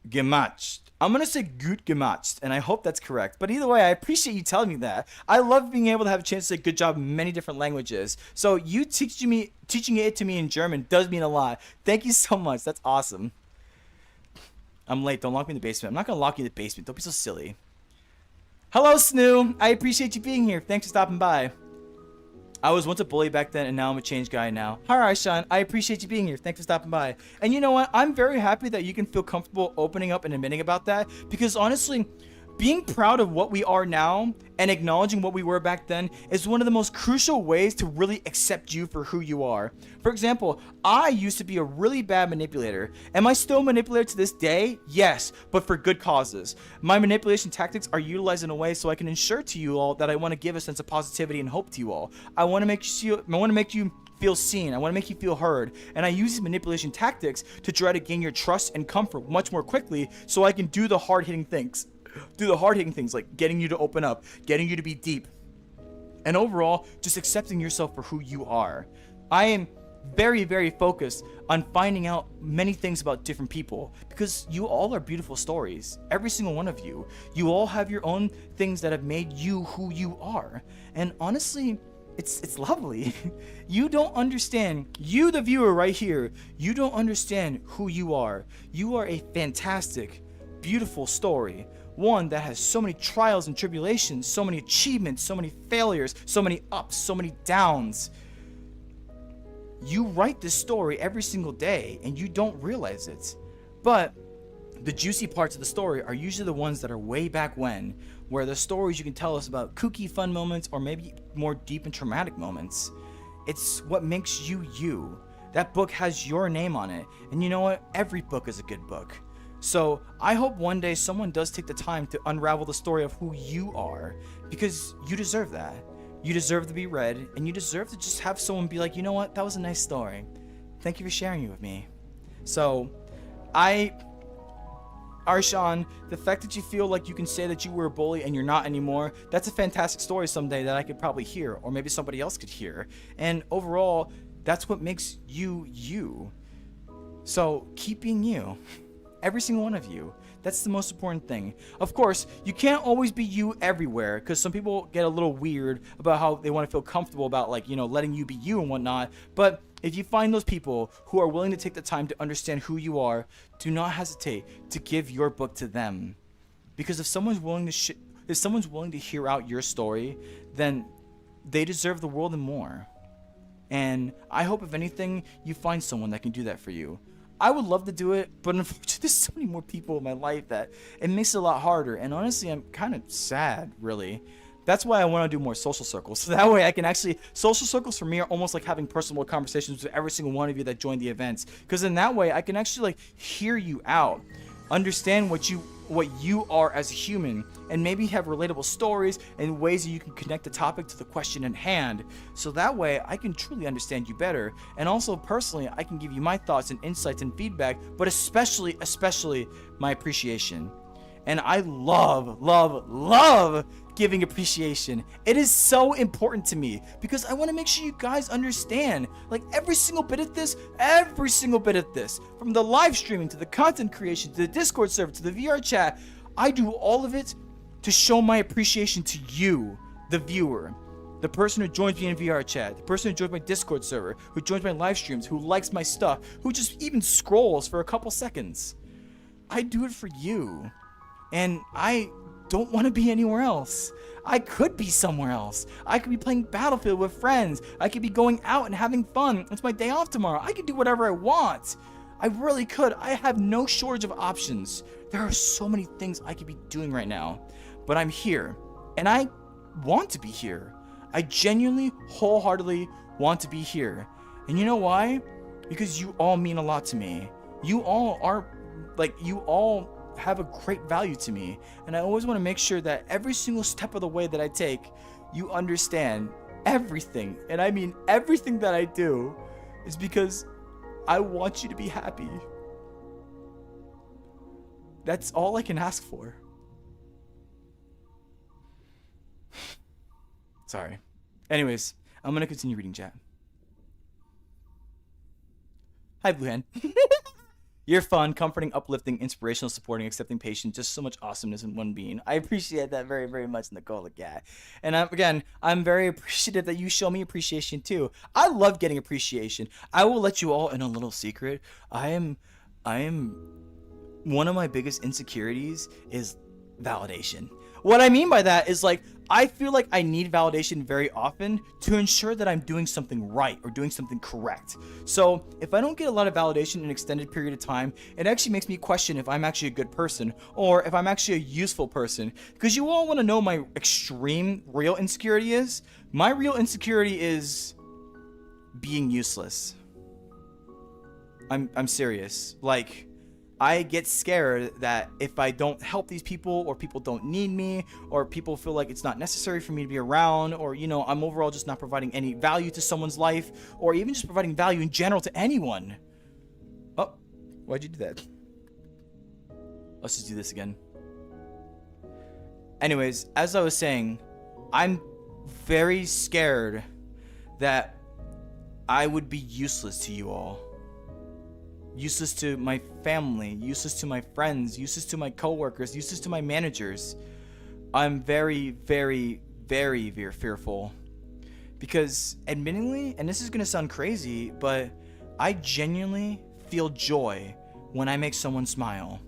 gemacht. I'm gonna say gut gemacht, and I hope that's correct. But either way, I appreciate you telling me that. I love being able to have a chance to say good job in many different languages. So you teaching it to me in German does mean a lot. Thank you so much. That's awesome. I'm late. Don't lock me in the basement. I'm not gonna lock you in the basement. Don't be so silly. Hello, Snoo. I appreciate you being here. Thanks for stopping by. I was once a bully back then, and now I'm a changed guy now. Hi, Sean. I appreciate you being here. Thanks for stopping by. And you know what? I'm very happy that you can feel comfortable opening up and admitting about that, because honestly, being proud of what we are now and acknowledging what we were back then is one of the most crucial ways to really accept you for who you are. For example, I used to be a really bad manipulator. Am I still a manipulator to this day? Yes, but for good causes. My manipulation tactics are utilized in a way so I can ensure to you all that I want to give a sense of positivity and hope to you all. I want to make you feel seen. I want to make you feel heard. And I use these manipulation tactics to try to gain your trust and comfort much more quickly so I can do the hard-hitting things. Like getting you to open up, getting you to be deep, and overall just accepting yourself for who you are. I am very, very focused on finding out many things about different people, because you all are beautiful stories. Every single one of you. You all have your own things that have made you who you are. And honestly, it's lovely. You don't understand, you the viewer right here, you don't understand who you are. You are a fantastic, beautiful story. One that has so many trials and tribulations, so many achievements, so many failures, so many ups, so many downs. You write this story every single day and you don't realize it. But the juicy parts of the story are usually the ones that are way back when, where the stories you can tell us about kooky fun moments or maybe more deep and traumatic moments. It's what makes you you. That book has your name on it. And you know what? Every book is a good book. So I hope one day someone does take the time to unravel the story of who you are, because you deserve that. You deserve to be read, and you deserve to just have someone be like, you know what, that was a nice story. Thank you for sharing it with me. So, Arshawn, the fact that you feel like you can say that you were a bully and you're not anymore, that's a fantastic story someday that I could probably hear, or maybe somebody else could hear. And overall, that's what makes you, you. So, keep being you. Every single one of you. That's the most important thing. Of course, you can't always be you everywhere, because some people get a little weird about how they want to feel comfortable about, like, you know, letting you be you and whatnot. But if you find those people who are willing to take the time to understand who you are, do not hesitate to give your book to them. Because if someone's willing to hear out your story, then they deserve the world and more. And I hope, if anything, you find someone that can do that for you. I would love to do it, but unfortunately, there's so many more people in my life that it makes it a lot harder. And honestly, I'm kind of sad, really. That's why I want to do more social circles. So that way I can actually... Social circles for me are almost like having personal conversations with every single one of you that join the events. Because in that way, I can actually, like, hear you out. Understand what you are as a human, and maybe have relatable stories and ways that you can connect the topic to the question in hand. So that way I can truly understand you better, and also personally I can give you my thoughts and insights and feedback, but especially my appreciation. And I love giving appreciation. It is so important to me because I want to make sure you guys understand, like, every single bit of this, from the live streaming to the content creation to the Discord server to the VR chat. I do all of it to show my appreciation to you, the viewer, the person who joins me in VR chat, the person who joins my Discord server, who joins my live streams, who likes my stuff, who just even scrolls for a couple seconds. I do it for you. And I don't want to be anywhere else. I could be somewhere else. I could be playing Battlefield with friends. I could be going out and having fun. It's my day off tomorrow. I could do whatever I want. I really could. I have no shortage of options. There are so many things I could be doing right now. But I'm here. And I want to be here. I genuinely, wholeheartedly want to be here. And you know why? Because you all mean a lot to me. You all have a great value to me, and I always want to make sure that every single step of the way that I take, you understand everything, and I mean everything that I do is because I want you to be happy. That's all I can ask for. Sorry. Anyways, I'm gonna continue reading chat. Hi, Blue Hen. You're fun, comforting, uplifting, inspirational, supporting, accepting, patient, just so much awesomeness in one being. I appreciate that very, very much, Nicole. Yeah. And I'm very appreciative that you show me appreciation too. I love getting appreciation. I will let you all in a little secret. I am one of my biggest insecurities is validation. What I mean by that is, like, I feel like I need validation very often to ensure that I'm doing something right or doing something correct. So if I don't get a lot of validation in an extended period of time, it actually makes me question if I'm actually a good person or if I'm actually a useful person. Because you all want to know my extreme real insecurity is? My real insecurity is being useless. I'm serious. Like, I get scared that if I don't help these people, or people don't need me, or people feel like it's not necessary for me to be around, or, you know, I'm overall just not providing any value to someone's life, or even just providing value in general to anyone. Oh, why'd you do that? Let's just do this again. Anyways, as I was saying, I'm very scared that I would be useless to you all. Useless to my family, useless to my friends, useless to my coworkers, useless to my managers. I'm very, very, very, very fearful. Because, admittingly, and this is going to sound crazy, but I genuinely feel joy when I make someone smile.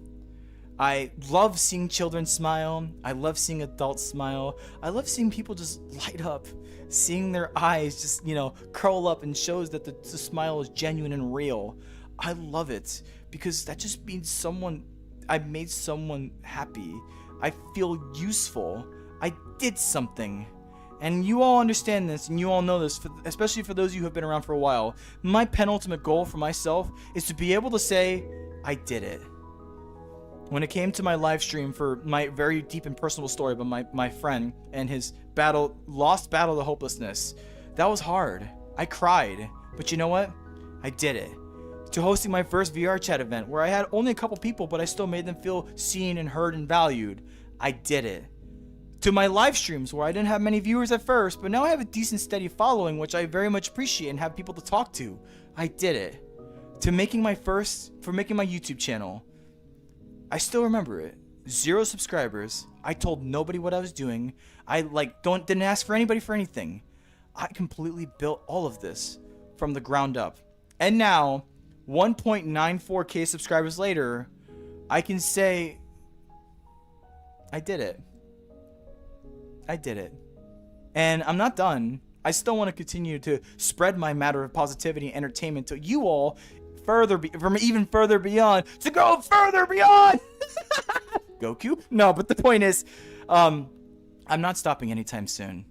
I love seeing children smile. I love seeing adults smile. I love seeing people just light up. Seeing their eyes just, you know, curl up and shows that the smile is genuine and real. I love it because that just means I made someone happy. I feel useful. I did something. And you all understand this, and you all know this, especially for those of you who have been around for a while. My penultimate goal for myself is to be able to say, I did it. when it came to my live stream for my very deep and personal story about my friend and his lost battle to hopelessness, that was hard. I cried, but you know what? I did it. To hosting my first VR chat event where I had only a couple people, but I still made them feel seen and heard and valued. I did it. To my live streams where I didn't have many viewers at first, but now I have a decent steady following, which I very much appreciate and have people to talk to. I did it. To making my YouTube channel. I still remember it. 0 subscribers. I told nobody what I was doing. I didn't ask for anybody for anything. I completely built all of this from the ground up. And now, 1.94k subscribers later, I can say I did it. I did it. And I'm not done. I still want to continue to spread my matter of positivity and entertainment to you all from even further beyond, to go further beyond. Goku? No, but the point is, I'm not stopping anytime soon.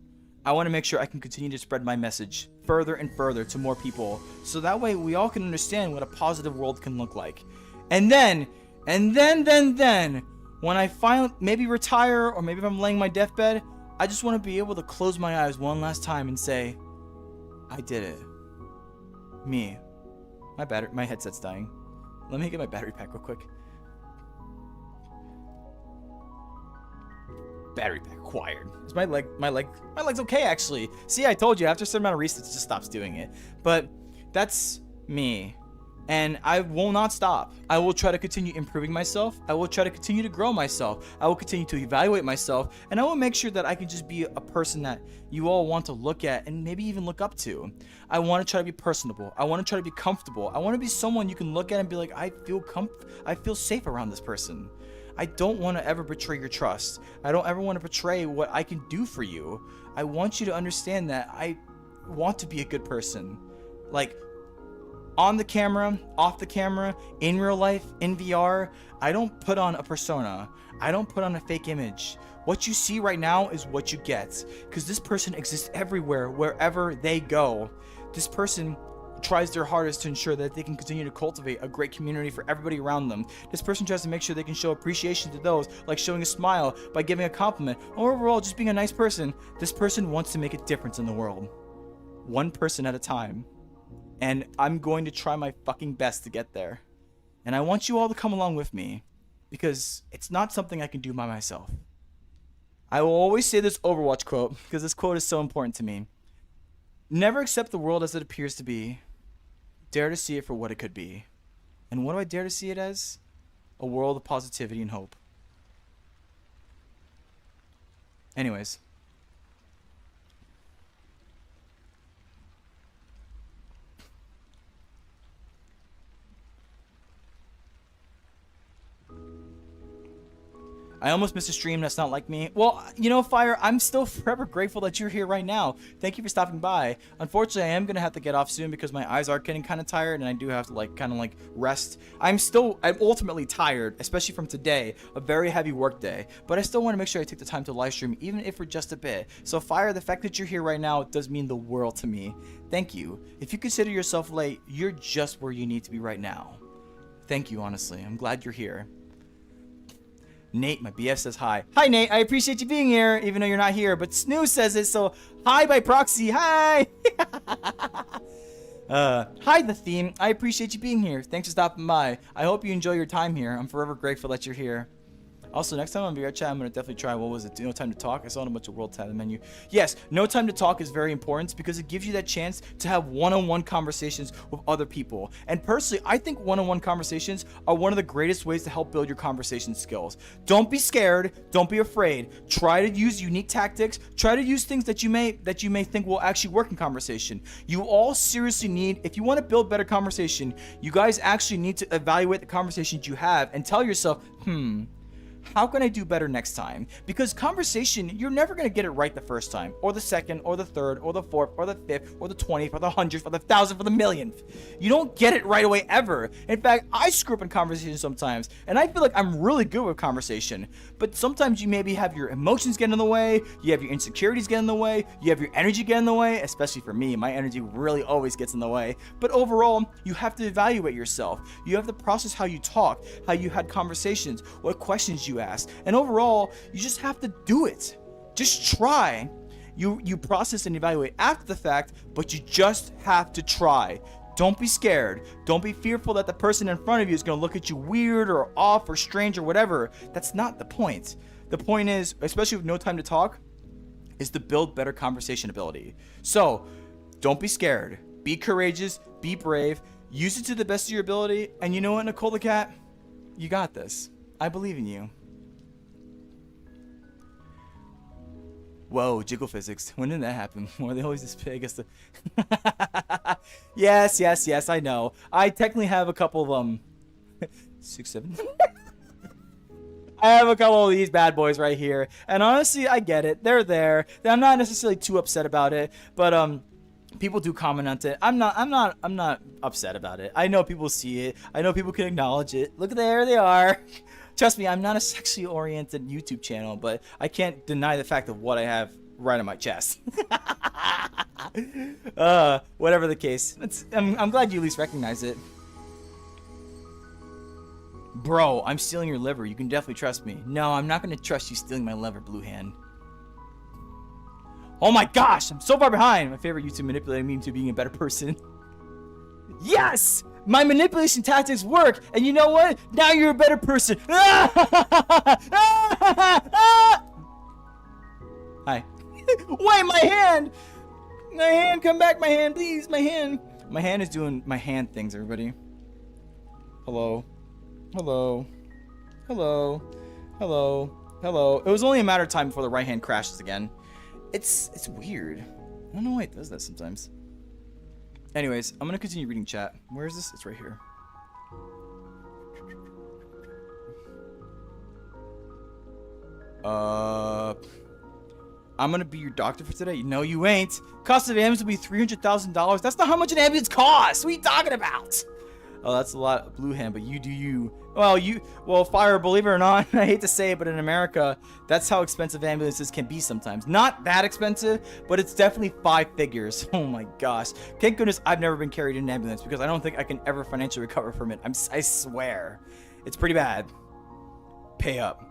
I want to make sure I can continue to spread my message further and further to more people, so that way we all can understand what a positive world can look like. And then, when I finally maybe retire, or maybe if I'm laying my deathbed, I just want to be able to close my eyes one last time and say, I did it. Me. My headset's dying. Let me get my battery pack real quick. Battery pack acquired. Is my leg's okay actually. See, I told you, after a certain amount of resets, it just stops doing it. But that's me. And I will not stop. I will try to continue improving myself. I will try to continue to grow myself. I will continue to evaluate myself. And I will make sure that I can just be a person that you all want to look at and maybe even look up to. I want to try to be personable. I want to try to be comfortable. I want to be someone you can look at and be like, I feel safe around this person. I don't want to ever betray your trust. I don't ever want to betray what I can do for you. I want you to understand that I want to be a good person. Like, on the camera, off the camera, in real life, in VR, I don't put on a persona. I don't put on a fake image. What you see right now is what you get. Because this person exists everywhere, wherever they go. This person tries their hardest to ensure that they can continue to cultivate a great community for everybody around them. This person tries to make sure they can show appreciation to those, like showing a smile, by giving a compliment, or overall just being a nice person. This person wants to make a difference in the world. One person at a time. And I'm going to try my fucking best to get there. And I want you all to come along with me, because it's not something I can do by myself. I will always say this Overwatch quote, because this quote is so important to me. Never accept the world as it appears to be. Dare to see it for what it could be. And what do I dare to see it as? A world of positivity and hope. Anyways. I almost missed a stream. That's not like me. Well, you know, Fire, I'm still forever grateful that you're here right now. Thank you for stopping by. Unfortunately, I am going to have to get off soon because my eyes are getting kind of tired and I do have to kind of rest. I'm ultimately tired, especially from today, a very heavy work day. But I still want to make sure I take the time to live stream, even if for just a bit. So Fire, the fact that you're here right now does mean the world to me. Thank you. If you consider yourself late, you're just where you need to be right now. Thank you, honestly. I'm glad you're here. Nate, my BF, says hi. Hi, Nate. I appreciate you being here, even though you're not here. But Snoo says it, so hi by proxy. Hi. Hi, The Theme. I appreciate you being here. Thanks for stopping by. I hope you enjoy your time here. I'm forever grateful that you're here. Also, next time on VR chat, I'm going to definitely try, what was it, No Time to Talk? I saw it on a bunch of World tab menu. Yes, No Time to Talk is very important because it gives you that chance to have one-on-one conversations with other people. And personally, I think one-on-one conversations are one of the greatest ways to help build your conversation skills. Don't be scared. Don't be afraid. Try to use unique tactics. Try to use things that you may think will actually work in conversation. You all seriously need, if you want to build better conversation, you guys actually need to evaluate the conversations you have and tell yourself, how can I do better next time? Because conversation, you're never going to get it right the first time, or the second, or the third, or the fourth, or the fifth, or the 20th, or the 100th, or the 1000th, or the millionth. You don't get it right away ever. In fact, I screw up in conversation sometimes, and I feel like I'm really good with conversation. But sometimes you maybe have your emotions get in the way, you have your insecurities get in the way, you have your energy get in the way, especially for me, my energy really always gets in the way. But overall, you have to evaluate yourself. You have to process how you talk, how you had conversations, what questions you asked, and overall, you just have to do it. Just try. You process and evaluate after the fact, but you just have to try. Don't be scared. Don't be fearful that the person in front of you is going to look at you weird or off or strange or whatever. That's not the point. The point is, especially with no time to talk, is to build better conversation ability. So, don't be scared. Be courageous. Be brave. Use it to the best of your ability. And you know what, Nicole the Cat? You got this. I believe in you. Whoa, jiggle physics. When did that happen? Why are they always this big? I guess the yes, I know. I technically have a couple of 6, 7. I have a couple of these bad boys right here. And honestly, I get it. They're there. I'm not necessarily too upset about it, but people do comment on it. I'm not upset about it. I know people see it. I know people can acknowledge it. Look, there they are. Trust me, I'm not a sexually oriented YouTube channel, but I can't deny the fact of what I have right on my chest. Whatever the case, I'm glad you at least recognize it. Bro, I'm stealing your liver. You can definitely trust me. No, I'm not going to trust you stealing my liver, Blue Hand. Oh my gosh, I'm so far behind. My favorite YouTube manipulating me into being a better person. Yes! My manipulation tactics work, and you know what? Now you're a better person. Hi. Wait, my hand! My hand, come back, my hand, please, my hand. My hand is doing my hand things, everybody. Hello. Hello. Hello. Hello. Hello. It was only a matter of time before the right hand crashes again. It's weird. I don't know why it does that sometimes. Anyways, I'm gonna continue reading chat. Where is this? It's right here. I'm gonna be your doctor for today. No, you ain't. Cost of ambulance will be $300,000. That's not how much an ambulance costs. What are you talking about? Oh, that's a lot of Blue Hand, but you do you. Well, Fire, believe it or not, I hate to say it, but in America, that's how expensive ambulances can be sometimes. Not that expensive, but it's definitely 5 figures. Oh my gosh. Thank goodness I've never been carried in an ambulance because I don't think I can ever financially recover from it. I swear. It's pretty bad. Pay up.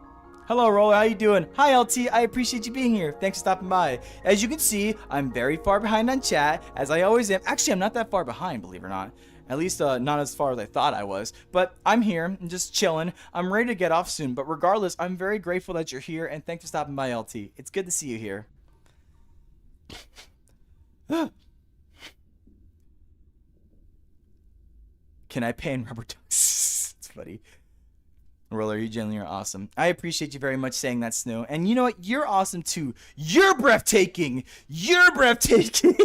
Hello, Roller. How you doing? Hi, LT. I appreciate you being here. Thanks for stopping by. As you can see, I'm very far behind on chat, as I always am. Actually, I'm not that far behind, believe it or not. At least not as far as I thought I was. But I'm here. I'm just chilling. I'm ready to get off soon. But regardless, I'm very grateful that you're here. And thanks for stopping by, LT. It's good to see you here. Can I pay in rubber ducks? It's funny. Roller, you genuinely are awesome. I appreciate you very much saying that, Snow. And you know what? You're awesome too. You're breathtaking. You're breathtaking.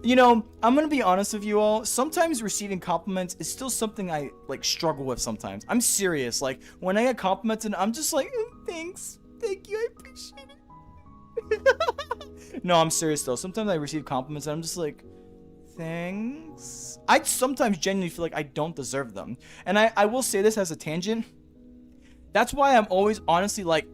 You know, I'm gonna be honest with you all. Sometimes receiving compliments is still something I struggle with sometimes. I'm serious. Like when I get complimented, I'm just like, thanks, thank you, I appreciate it. No, I'm serious though. Sometimes I receive compliments and I'm just like, thanks. I sometimes genuinely feel like I don't deserve them. And I will say this as a tangent. That's why I'm always honestly like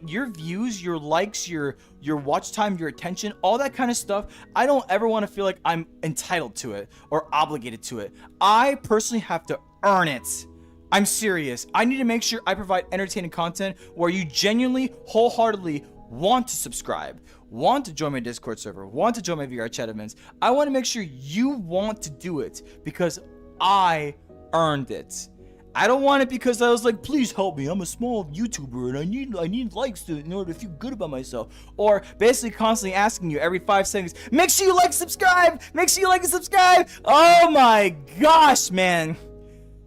your views, your likes, your watch time, your attention, all that kind of stuff. I don't ever want to feel like I'm entitled to it or obligated to it. I personally have to earn it. I'm serious. I need to make sure I provide entertaining content where you genuinely, wholeheartedly want to subscribe, want to join my Discord server, want to join my VR chat events. I want to make sure you want to do it because I earned it. I don't want it because I was like, please help me. I'm a small YouTuber and I need likes in order to feel good about myself. Or basically constantly asking you every 5 seconds, make sure you like, subscribe, make sure you like and subscribe. Oh my gosh, man.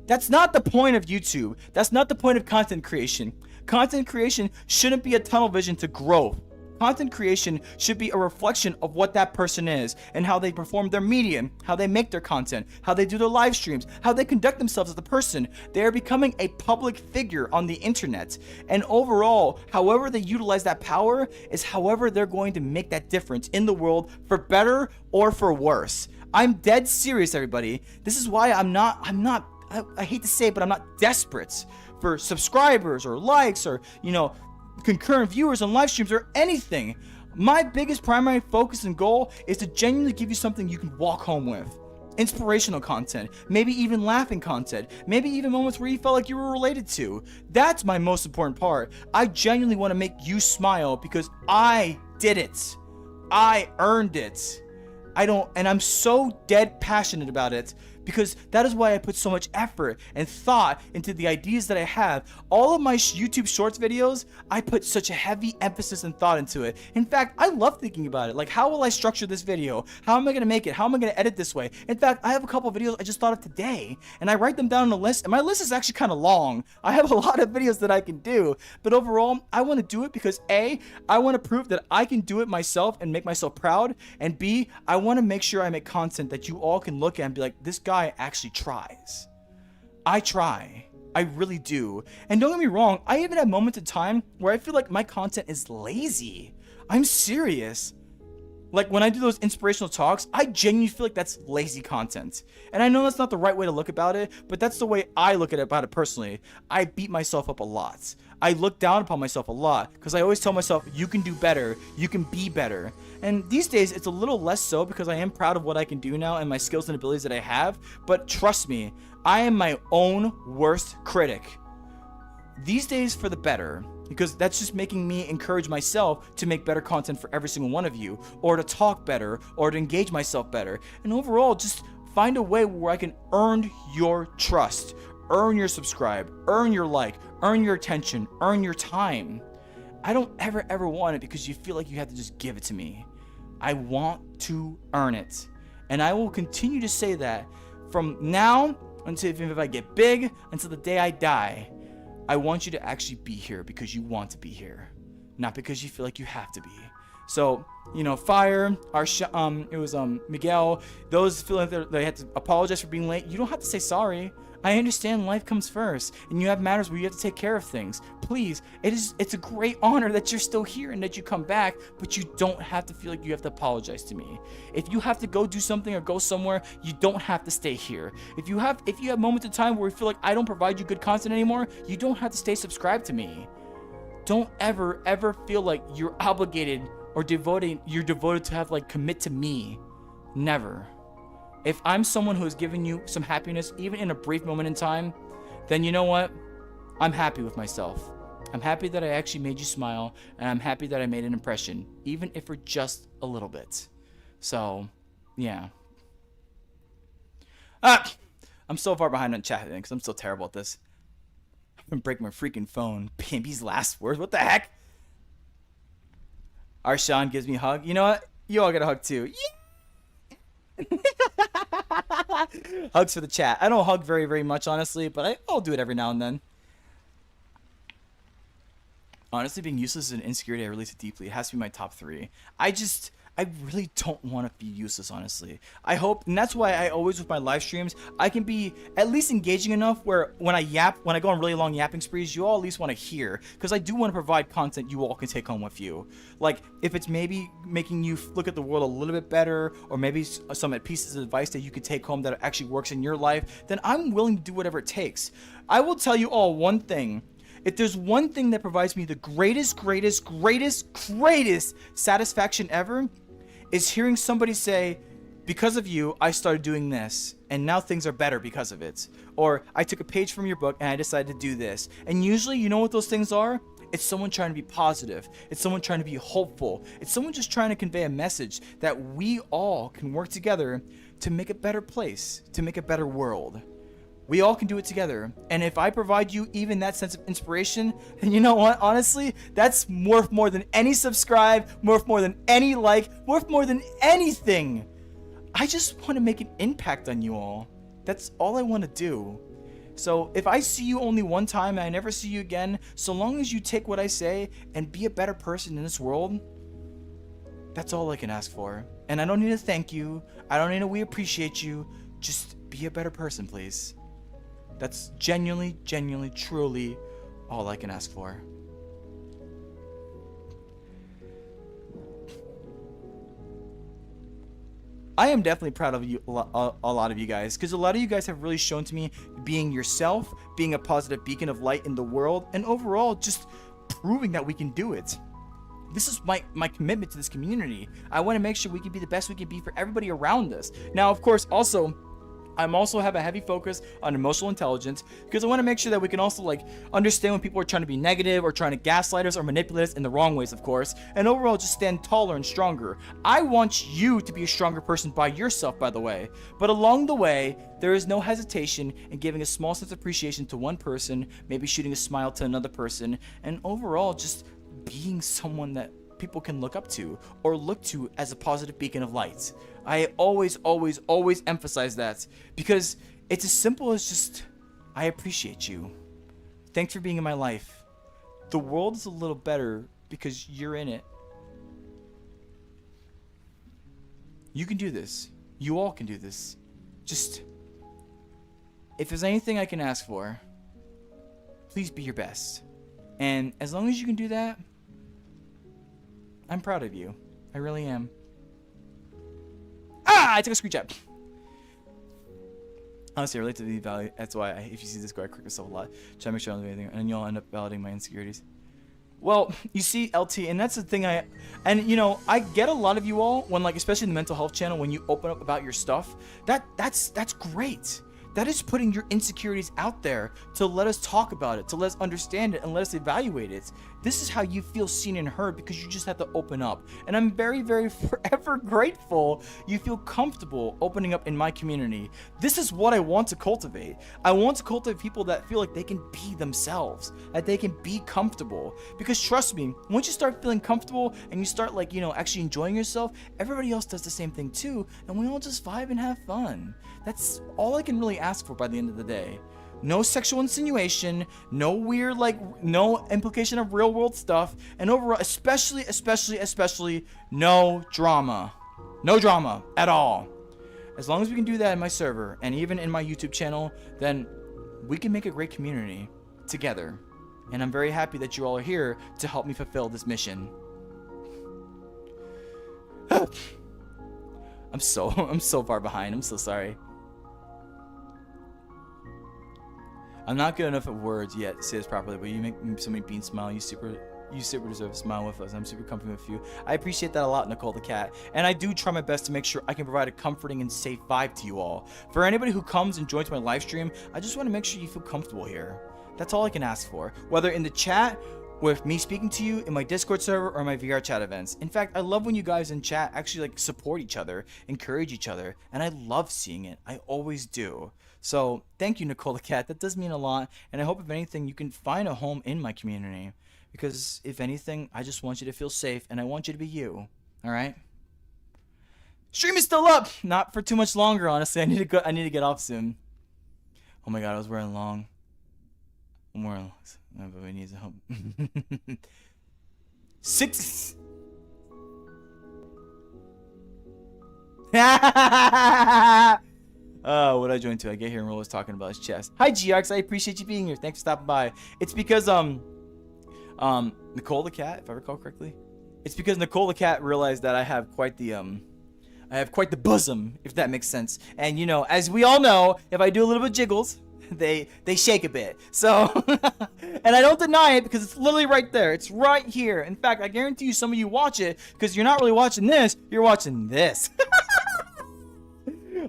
That's not the point of YouTube. That's not the point of content creation. Content creation shouldn't be a tunnel vision to growth. Content creation should be a reflection of what that person is and how they perform their media, how they make their content, how they do their live streams, how they conduct themselves as a person. They are becoming a public figure on the internet. And overall, however they utilize that power is however they're going to make that difference in the world for better or for worse. I'm dead serious, everybody. This is why I hate to say it, but I'm not desperate for subscribers or likes or, concurrent viewers on live streams or anything. My biggest primary focus and goal is to genuinely give you something you can walk home with. Inspirational content, maybe even laughing content, maybe even moments where you felt like you were related to. That's my most important part. I genuinely want to make you smile because I did it. I earned it. I'm so dead passionate about it because that is why I put so much effort and thought into the ideas that I have. All of my YouTube Shorts videos, I put such a heavy emphasis and thought into it. In fact, I love thinking about it. Like, how will I structure this video? How am I going to make it? How am I going to edit this way? In fact, I have a couple of videos I just thought of today, and I write them down on a list, and my list is actually kind of long. I have a lot of videos that I can do, but overall, I want to do it because A, I want to prove that I can do it myself and make myself proud, and B, I want to make sure I make content that you all can look at and be like, this guy actually tries. I try. I really do. And don't get me wrong, I even have moments of time where I feel like my content is lazy. I'm serious. Like when I do those inspirational talks, I genuinely feel like that's lazy content. And I know that's not the right way to look about it, but that's the way I look at it about it personally. I beat myself up a lot. I look down upon myself a lot because I always tell myself, you can do better, you can be better. And these days, it's a little less so because I am proud of what I can do now and my skills and abilities that I have. But trust me, I am my own worst critic. These days for the better, because that's just making me encourage myself to make better content for every single one of you, or to talk better, or to engage myself better. And overall, just find a way where I can earn your trust, earn your subscribe, earn your like, earn your attention, earn your time. I don't ever want it because you feel like you have to just give it to me. I want to earn it. And I will continue to say that from now until if I get big, until the day I die. I want you to actually be here because you want to be here, not because you feel like you have to be. So, Fire, it was Miguel, those feeling that they had to apologize for being late. You don't have to say sorry. I understand life comes first, and you have matters where you have to take care of things. Please, it's a great honor that you're still here and that you come back, but you don't have to feel like you have to apologize to me. If you have to go do something or go somewhere, you don't have to stay here. If you have moments of time where you feel like I don't provide you good content anymore, you don't have to stay subscribed to me. Don't ever feel like you're obligated or you're devoted to have commit to me. Never. If I'm someone who has given you some happiness, even in a brief moment in time, then you know what? I'm happy with myself. I'm happy that I actually made you smile, and I'm happy that I made an impression, even if for just a little bit. So, yeah. I'm so far behind on chat because I'm so terrible at this. I'm gonna break my freaking phone. Pimpy's last words. What the heck? Arshawn gives me a hug. You know what? You all get a hug too. Yeah. Hugs for the chat. I don't hug very much, honestly, but I'll do it every now and then. Honestly, being useless is an insecurity I relate to deeply. It has to be my top 3. I really don't want to be useless, honestly. I hope, and that's why I always, with my live streams, I can be at least engaging enough where when I go on really long yapping sprees, you all at least want to hear, because I do want to provide content you all can take home with you. Like, if it's maybe making you look at the world a little bit better, or maybe some pieces of advice that you could take home that actually works in your life, then I'm willing to do whatever it takes. I will tell you all one thing. If there's one thing that provides me the greatest satisfaction ever, is hearing somebody say, because of you, I started doing this, and now things are better because of it. Or, I took a page from your book, and I decided to do this. And usually, you know what those things are? It's someone trying to be positive. It's someone trying to be hopeful. It's someone just trying to convey a message that we all can work together to make a better place, to make a better world. We all can do it together. And if I provide you even that sense of inspiration, then you know what? Honestly, that's worth more than any subscribe, worth more than any like, worth more than anything. I just want to make an impact on you all. That's all I want to do. So if I see you only one time and I never see you again, so long as you take what I say and be a better person in this world, That's all I can ask for. And I don't need to thank you. I don't need to we appreciate you. Just be a better person, please. That's genuinely, truly all I can ask for. I am definitely proud of you, a lot of you guys, because a lot of you guys have really shown to me being yourself, being a positive beacon of light in the world, and overall just proving that we can do it. This is my commitment to this community. I want to make sure we can be the best we can be for everybody around us. Now, of course, I'm also have a heavy focus on emotional intelligence, because I want to make sure that we can also like understand when people are trying to be negative or trying to gaslight us or manipulate us in the wrong ways, of course, and overall just stand taller and stronger. I want you to be a stronger person by yourself, by the way, but along the way, there is no hesitation in giving a small sense of appreciation to one person, maybe shooting a smile to another person, and overall just being someone that people can look up to or look to as a positive beacon of light. I always emphasize that, because it's as simple as just, I appreciate you. Thanks for being in my life. The world is a little better because you're in it. You can do this. You all can do this. Just, if there's anything I can ask for, please be your best. And as long as you can do that, I'm proud of you. I really am. I took a screenshot. Honestly, I relate to the value. That's why if you see this go, I correct myself a lot. Try to make sure I don't do anything, and then you'll end up validating my insecurities. Well, you see, LT, and that's the thing I get a lot of you all when, like, especially in the mental health channel, when you open up about your stuff, that's great. That is putting your insecurities out there to let us talk about it, to let us understand it, and let us evaluate it. This is how you feel seen and heard, because you just have to open up. And I'm very, very forever grateful you feel comfortable opening up in my community. This is what I want to cultivate. I want to cultivate people that feel like they can be themselves, that they can be comfortable. Because trust me, once you start feeling comfortable and you start, like, actually enjoying yourself, everybody else does the same thing too, and we all just vibe and have fun. That's all I can really ask for by the end of the day. No sexual insinuation, no weird, no implication of real world stuff, and overall, especially, no drama. No drama at all. As long as we can do that in my server, and even in my YouTube channel, then we can make a great community together. And I'm very happy that you all are here to help me fulfill this mission. I'm so far behind. I'm so sorry. I'm not good enough at words yet to say this properly, but you make somebody bean smile. You super deserve a smile with us. I'm super comfy with you. I appreciate that a lot, Nicole the Cat. And I do try my best to make sure I can provide a comforting and safe vibe to you all. For anybody who comes and joins my live stream, I just want to make sure you feel comfortable here. That's all I can ask for. Whether in the chat, with me speaking to you, in my Discord server, or my VR chat events. In fact, I love when you guys in chat actually support each other, encourage each other, and I love seeing it. I always do. So thank you, Nicole the Cat. That does mean a lot, and I hope if anything you can find a home in my community, because if anything, I just want you to feel safe, and I want you to be you. All right. Stream is still up, not for too much longer. Honestly, I need to get off soon. Oh my God, I was wearing long. I'm wearing long. Everybody needs help. 6. What I joined to? I get here and Roll was talking about his chest. Hi, GRX. I appreciate you being here. Thanks for stopping by. It's because Nicole the Cat, if I recall correctly, it's because Nicole the Cat realized that I have quite the bosom, if that makes sense. And as we all know, if I do a little bit of jiggles, they shake a bit. So, and I don't deny it, because it's literally right there. It's right here. In fact, I guarantee you some of you watch it because you're not really watching this. You're watching this.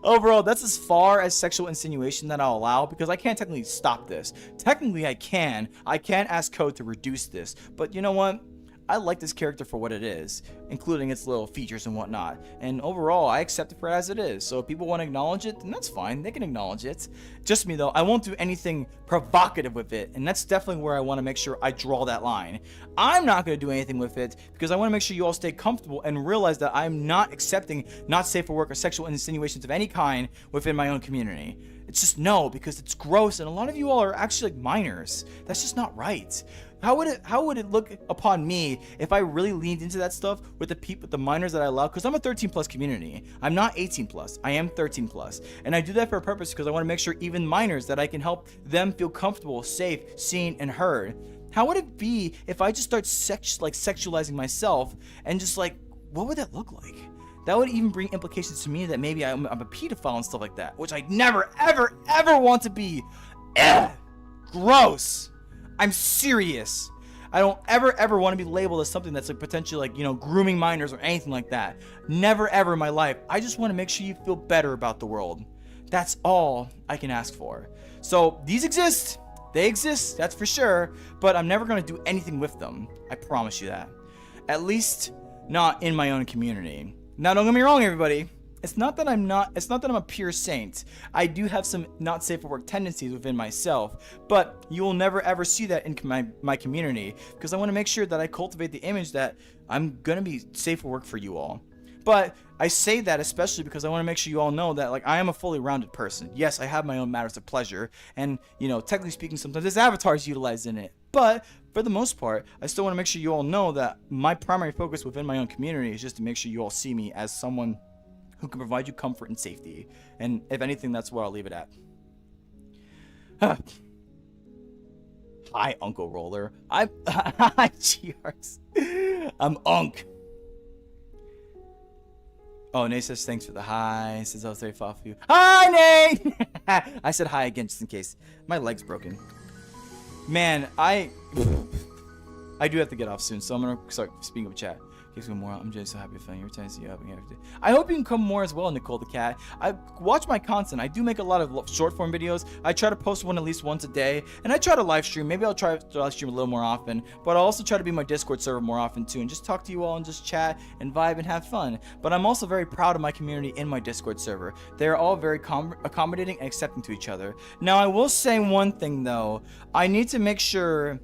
Overall, that's as far as sexual insinuation that I'll allow, because I can't technically stop this. Technically, I can. I can ask code to reduce this. But you know what? I like this character for what it is, including its little features and whatnot. And overall, I accept it for as it is. So if people want to acknowledge it, then that's fine. They can acknowledge it. Just me, though. I won't do anything provocative with it. And that's definitely where I want to make sure I draw that line. I'm not going to do anything with it because I want to make sure you all stay comfortable and realize that I'm not accepting not safe for work or sexual insinuations of any kind within my own community. It's just no, because it's gross, and a lot of you all are actually like minors. That's just not right. how would it look upon me if I really leaned into that stuff with the minors that I love? Because I'm a 13 plus community. I'm not 18 plus. I am 13 plus, and I do that for a purpose because I want to make sure even minors that I can help them feel comfortable, safe, seen, and heard. How would it be if I just start sexualizing myself and just like, what would that look like? That would even bring implications to me that maybe I'm a pedophile and stuff like that, which I never, ever, ever want to be. Ugh, gross. I'm serious. I don't ever want to be labeled as something that's like potentially like, you know, grooming minors or anything like that. Never, ever in my life. I just want to make sure you feel better about the world. That's all I can ask for. So these exist. They exist, that's for sure, but I'm never going to do anything with them. I promise you that. At least not in my own community. Now, don't get me wrong, everybody. It's not that I'm a pure saint. I do have some not safe for work tendencies within myself, but you will never ever see that in my community because I want to make sure that I cultivate the image that I'm going to be safe for work for you all. But I say that especially because I want to make sure you all know that like I am a fully rounded person. Yes, I have my own matters of pleasure, and you know, technically speaking, sometimes this avatar is utilized in it. But for the most part, I still want to make sure you all know that my primary focus within my own community is just to make sure you all see me as someone who can provide you comfort and safety. And if anything, that's where I'll leave it at. Hi, Uncle Roller. Hi, GRs. I'm Unk. Oh, Nate says thanks for the hi. Says I was very thoughtful of you. Hi, Nate! I said hi again just in case. My leg's broken. Man, I do have to get off soon, so I'm gonna start speaking of chat. Keeps going more. I'm just so happy to find you every time I see you having everything. I hope you can come more as well, Nicole the Cat. I watch my content. I do make a lot of short form videos. I try to post one at least once a day, and I try to live stream. Maybe I'll try to live stream a little more often, but I'll also try to be my Discord server more often too, and just talk to you all and just chat and vibe and have fun. But I'm also very proud of my community in my Discord server. They're all very accommodating and accepting to each other. Now, I will say one thing though. I need to make sure.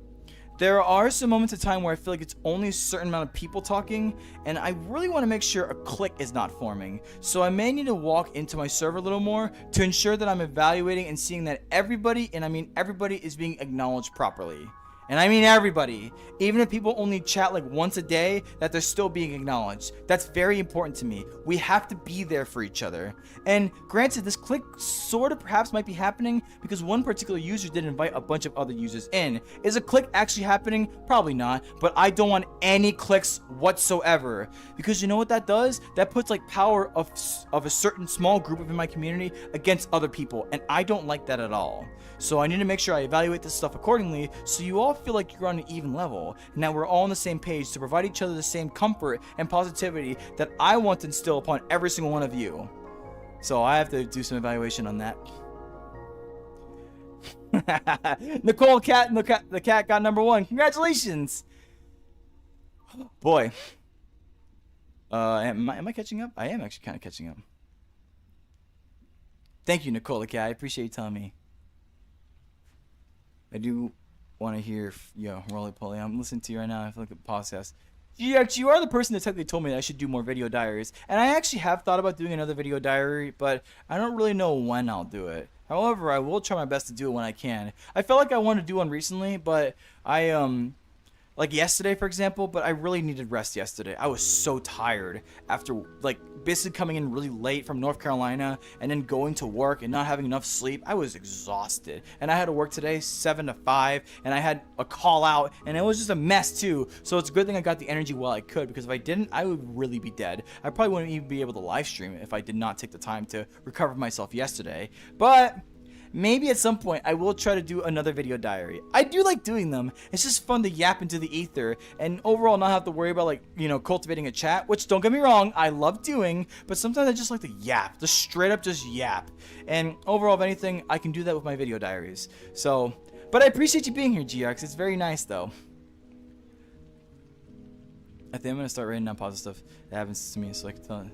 There are some moments of time where I feel like it's only a certain amount of people talking, and I really want to make sure a clique is not forming. So I may need to walk into my server a little more to ensure that I'm evaluating and seeing that everybody, and I mean everybody, is being acknowledged properly. And I mean everybody. Even if people only chat like once a day, that they're still being acknowledged. That's very important to me. We have to be there for each other. And granted, this clique sort of perhaps might be happening because one particular user did invite a bunch of other users in. Is a clique actually happening? Probably not. But I don't want any cliques whatsoever. Because you know what that does? That puts like power of a certain small group within my community against other people. And I don't like that at all. So I need to make sure I evaluate this stuff accordingly so you all feel like you're on an even level. Now we're all on the same page to provide each other the same comfort and positivity that I want to instill upon every single one of you. So I have to do some evaluation on that. Nicole Cat, the cat got #1. Congratulations. Boy. Am I catching up? I am actually kind of catching up. Thank you, Nicole the Cat. I appreciate you telling me. I do want to hear, Rolly Poly. I'm listening to you right now. I feel like a podcast. You are the person that technically told me that I should do more video diaries. And I actually have thought about doing another video diary, but I don't really know when I'll do it. However, I will try my best to do it when I can. I felt like I wanted to do one recently, but like yesterday, for example, but I really needed rest yesterday. I was so tired after, like, basically coming in really late from North Carolina and then going to work and not having enough sleep. I was exhausted. And I had to work today 7 to 5, and I had a call out, and it was just a mess, too. So it's a good thing I got the energy while I could, because if I didn't, I would really be dead. I probably wouldn't even be able to live stream if I did not take the time to recover myself yesterday. But maybe at some point I will try to do another video diary. I do like doing them. It's just fun to yap into the ether and overall not have to worry about, like, cultivating a chat, which, don't get me wrong, I love doing, but sometimes I just like to yap, just straight up just yap. And overall, if anything, I can do that with my video diaries. So, but I appreciate you being here, GRX. It's very nice though. I think I'm gonna start writing down positive stuff that happens to me so I can tell it.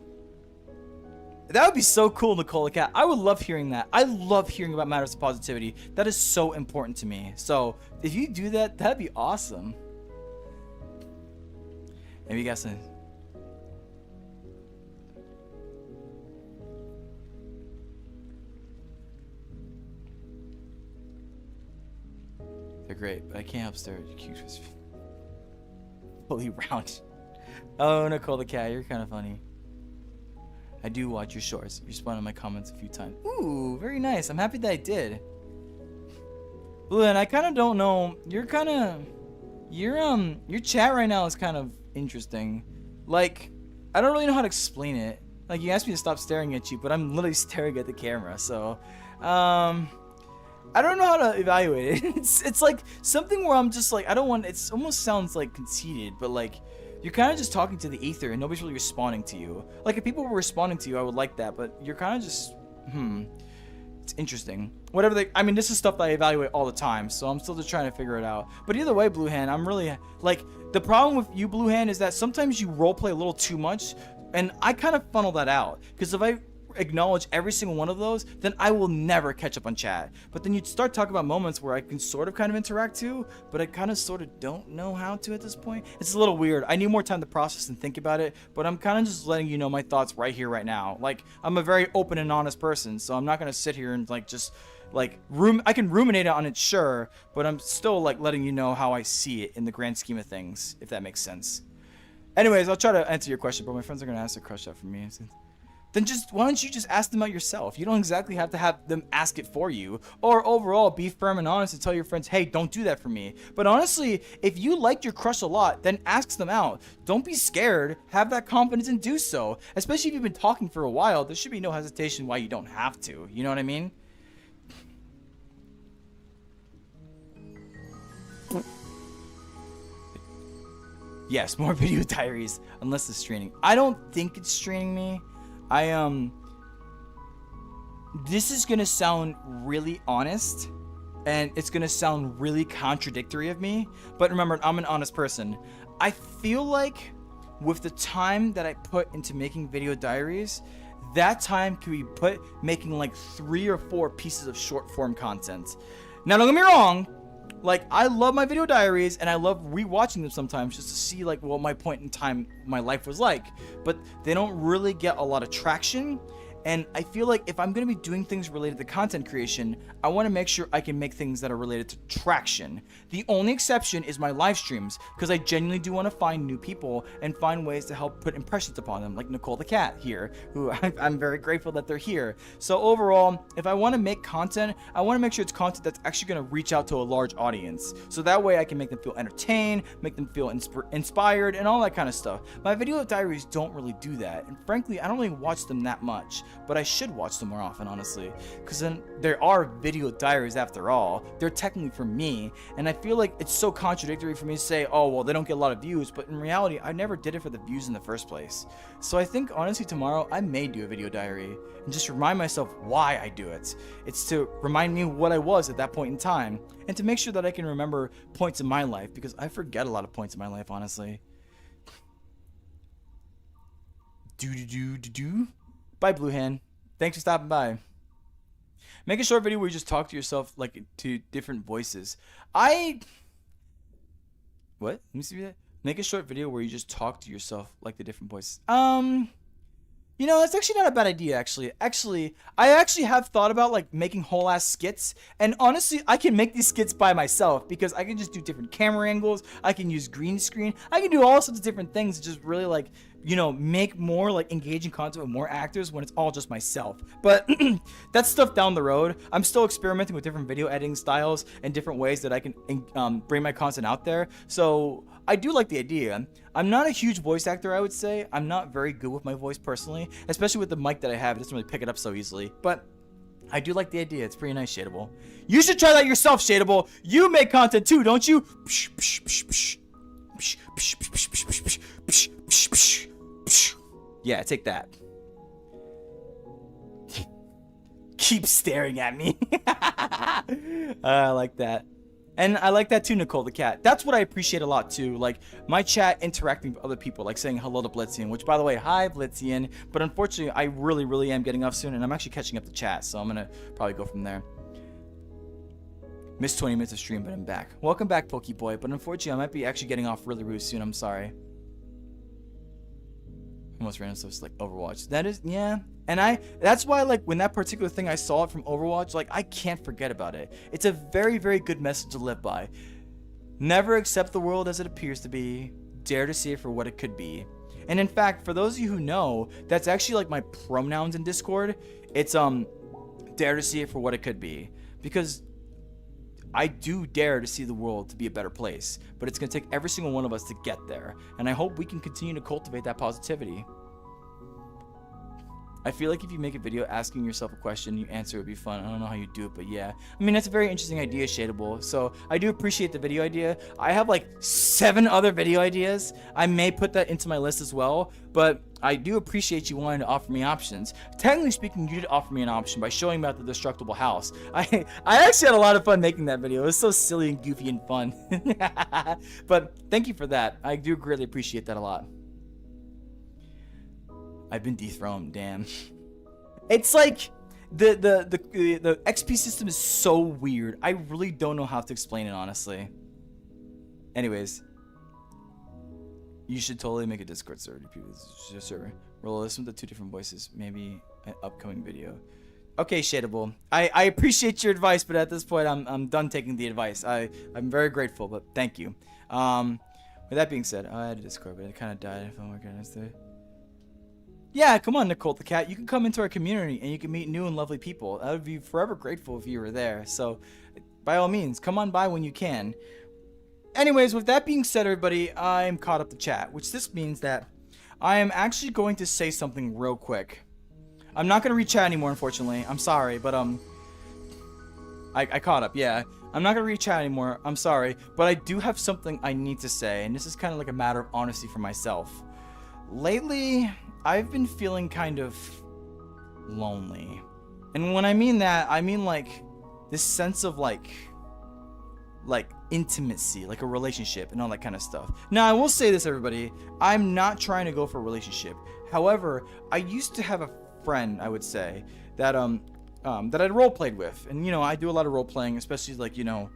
That would be so cool, Nicole the Cat. I would love hearing that. I love hearing about matters of positivity. That is so important to me. So if you do that, that'd be awesome. Maybe you guys. They're great, but I can't help stare at your cute fully round. Oh, Nicole the cat, you're kind of funny. I do watch your shorts. You responded to my comments a few times. Ooh, very nice. I'm happy that I did. Blue, and I kind of don't know. Your chat right now is kind of interesting. Like, I don't really know how to explain it. Like, you asked me to stop staring at you, but I'm literally staring at the camera. So, I don't know how to evaluate it. It's like something where I'm just like, I don't want. It almost sounds like conceited, but like. You're kind of just talking to the ether and nobody's really responding to you. Like, if people were responding to you, I would like that, but you're kind of just, it's interesting. Whatever I mean, this is stuff that I evaluate all the time, so I'm still just trying to figure it out. But either way, Blue Hand, I'm really, like, the problem with you, Blue Hand, is that sometimes you roleplay a little too much, and I kind of funnel that out. Because if I acknowledge every single one of those, then I will never catch up on chat. But then you'd start talking about moments where I can sort of kind of interact too, but I kind of sort of don't know how to at this point. It's a little weird. I need more time to process and think about it, but I'm kind of just letting you know my thoughts right here, right now. Like, I'm a very open and honest person, so I'm not going to sit here and like just like I can ruminate on it, sure, but I'm still like letting you know how I see it in the grand scheme of things, if that makes sense. Anyways, I'll try to answer your question, but my friends are going to ask a crush out for me. Then why don't you just ask them out yourself? You don't exactly have to have them ask it for you. Or overall, be firm and honest and tell your friends, hey, don't do that for me. But honestly, if you liked your crush a lot, then ask them out. Don't be scared. Have that confidence and do so. Especially if you've been talking for a while, there should be no hesitation why you don't have to. You know what I mean? Yes, more video diaries, unless it's straining. I don't think it's straining me. This is gonna sound really honest, and it's gonna sound really contradictory of me, but remember, I'm an honest person. I feel like with the time that I put into making video diaries, that time can be put making like 3 or 4 pieces of short form content. Now, don't get me wrong, like, I love my video diaries and I love rewatching them sometimes just to see like what my point in time my life was like, but they don't really get a lot of traction. And I feel like if I'm going to be doing things related to content creation, I want to make sure I can make things that are related to traction. The only exception is my live streams, because I genuinely do want to find new people and find ways to help put impressions upon them, like Nicole the cat here, who I'm very grateful that they're here. So overall, if I want to make content, I want to make sure it's content that's actually going to reach out to a large audience. So that way I can make them feel entertained, make them feel inspired, and all that kind of stuff. My video diaries don't really do that, and frankly, I don't really watch them that much. But I should watch them more often, honestly, because then there are video diaries after all. They're technically for me, and I feel like it's so contradictory for me to say, oh, well, they don't get a lot of views, but in reality, I never did it for the views in the first place. So I think, honestly, tomorrow, I may do a video diary and just remind myself why I do it. It's to remind me what I was at that point in time, and to make sure that I can remember points in my life, because I forget a lot of points in my life, honestly. Bye, Blue Hand. Thanks for stopping by. Make a short video where you just talk to yourself like to different voices. What? Let me see that. Make a short video where you just talk to yourself like the different voices. You know, that's actually not a bad idea, actually. I actually have thought about, like, making whole-ass skits. And honestly, I can make these skits by myself because I can just do different camera angles. I can use green screen. I can do all sorts of different things to just really, like, you know, make more, like, engaging content with more actors when it's all just myself. But that's stuff down the road. I'm still experimenting with different video editing styles and different ways that I can bring my content out there. So I do like the idea. I'm not a huge voice actor, I would say. I'm not very good with my voice personally, especially with the mic that I have. It doesn't really pick it up so easily. But I do like the idea. It's pretty nice, Shadeable. You should try that yourself, Shadeable. You make content too, don't you? Yeah, take that. Keep staring at me. I like that. And I like that too, Nicole the cat. That's what I appreciate a lot too. Like, my chat interacting with other people, like saying hello to Blitzian, which, by the way, hi Blitzian. But unfortunately, I really am getting off soon, and I'm actually catching up the chat, so I'm gonna probably go from there. Missed 20 minutes of stream, but I'm back. Welcome back, Pokeboy. But unfortunately, I might be actually getting off really soon. I'm sorry. Most random stuff is like Overwatch. That is, yeah. And that's why, like, when that particular thing I saw it from Overwatch, like, I can't forget about it. It's a very, very good message to live by. Never accept the world as it appears to be. Dare to see it for what it could be. And in fact, for those of you who know, that's actually like my pronouns in Discord. It's dare to see it for what it could be, because I do dare to see the world to be a better place, but it's going to take every single one of us to get there, and I hope we can continue to cultivate that positivity. I feel like if you make a video asking yourself a question, you answer, it would be fun. I don't know how you do it, but yeah. I mean, that's a very interesting idea, Shadeable. So I do appreciate the video idea. I have like 7 other video ideas. I may put that into my list as well, but I do appreciate you wanting to offer me options. Technically speaking, you did offer me an option by showing me about the destructible house. I actually had a lot of fun making that video. It was so silly and goofy and fun. But thank you for that. I do greatly appreciate that a lot. I've been dethroned, damn. It's like the XP system is so weird. I really don't know how to explain it, honestly. Anyways, you should totally make a Discord server. Server. Roll listen to 2 different voices. Maybe an upcoming video. Okay, Shadeable. I appreciate your advice, but at this point, I'm done taking the advice. I'm very grateful, but thank you. With that being said, I had a Discord, but it kind of died. If I'm working on it. Yeah, come on, Nicole the Cat. You can come into our community and you can meet new and lovely people. I would be forever grateful if you were there. So, by all means, come on by when you can. Anyways, with that being said, everybody, I'm caught up to chat, which this means that I am actually going to say something real quick. I'm not going to read chat anymore, unfortunately. I'm sorry, but I caught up, yeah. I'm not going to read chat anymore. I'm sorry, but I do have something I need to say, and this is kind of like a matter of honesty for myself. Lately, I've been feeling kind of lonely. And when I mean that, I mean like this sense of like intimacy, like a relationship and all that kind of stuff. Now, I will say this, everybody. I'm not trying to go for a relationship. However, I used to have a friend, I would say, that that I'd role played with. And you know, I do a lot of role playing, especially like, you know,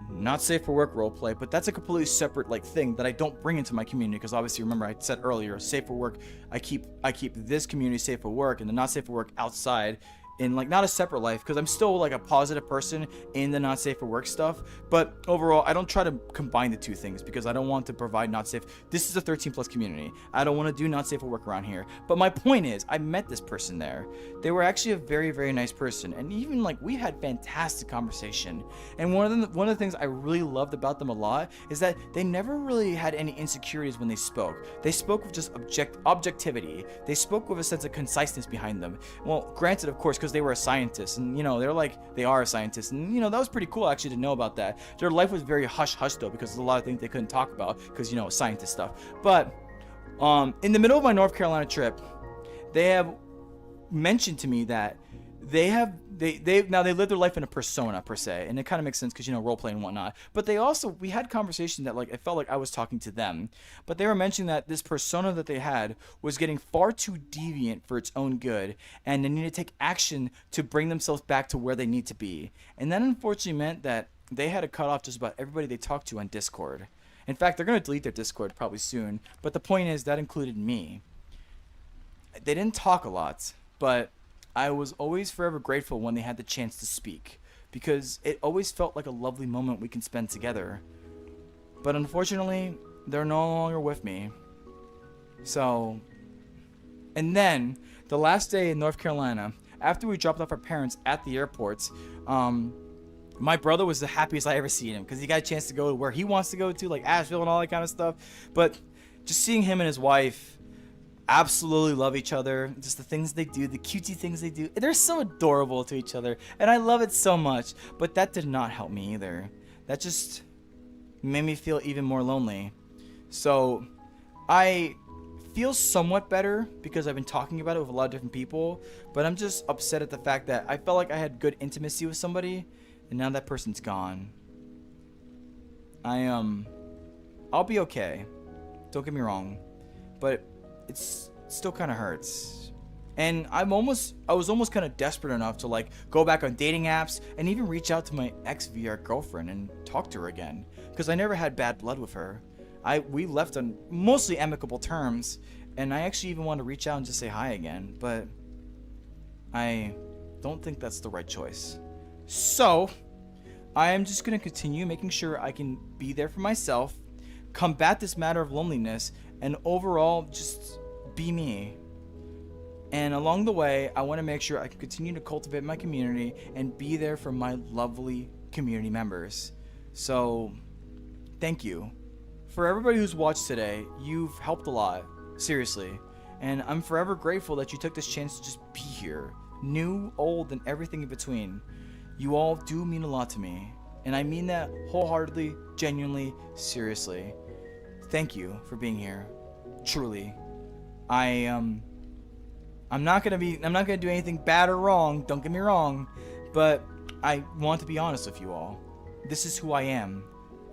not safe for work roleplay, but that's a completely separate like thing that I don't bring into my community, because obviously, remember I said earlier, safe for work, I keep this community safe for work and the not safe for work outside in like not a separate life, because I'm still like a positive person in the not safe for work stuff, but overall I don't try to combine the 2 things, because I don't want to provide not safe. This is a 13+ community. I don't want to do not safe for work around here. But my point is, I met this person there. They were actually a very, very nice person, and even like we had fantastic conversation. And one of the things I really loved about them a lot is that they never really had any insecurities when they spoke. They spoke with just objectivity. They spoke with a sense of conciseness behind them. Well, granted, of course, because they were a scientist, and you know, they are a scientist, and you know, that was pretty cool actually to know about that. Their life was very hush though, because there's a lot of things they couldn't talk about because, you know, scientist stuff. But in the middle of my North Carolina trip, they have mentioned to me that they live their life in a persona per se, and it kind of makes sense because, you know, role playing and whatnot. But we had conversation that like it felt like I was talking to them, but they were mentioning that this persona that they had was getting far too deviant for its own good, and they need to take action to bring themselves back to where they need to be. And that unfortunately meant that they had to cut off just about everybody they talked to on Discord. In fact, they're going to delete their Discord probably soon, but the point is that included me. They didn't talk a lot, but I was always forever grateful when they had the chance to speak, because it always felt like a lovely moment we can spend together. But unfortunately, they're no longer with me. So, and then the last day in North Carolina, after we dropped off our parents at the airport, my brother was the happiest I ever seen him, because he got a chance to go to where he wants to go to, like Asheville and all that kind of stuff. But just seeing him and his wife absolutely love each other, just the things they do, the cutesy things they do, they're so adorable to each other, and I love it so much. But that did not help me either. That just made me feel even more lonely. So I feel somewhat better because I've been talking about it with a lot of different people, but I'm just upset at the fact that I felt like I had good intimacy with somebody, and now that person's gone. I'll be okay, don't get me wrong, but it's still kind of hurts. And I was almost kind of desperate enough to like go back on dating apps and even reach out to my ex VR girlfriend and talk to her again, because I never had bad blood with her. We left on mostly amicable terms, and I actually even want to reach out and just say hi again, but I don't think that's the right choice. So, I am just going to continue making sure I can be there for myself, combat this matter of loneliness, and overall just be me. And along the way, I want to make sure I can continue to cultivate my community and be there for my lovely community members. So, thank you. For everybody who's watched today, you've helped a lot. Seriously. And I'm forever grateful that you took this chance to just be here. New, old, and everything in between. You all do mean a lot to me. And I mean that wholeheartedly, genuinely, seriously. Thank you for being here. Truly. I'm not gonna do anything bad or wrong, don't get me wrong, but I want to be honest with you all. This is who I am.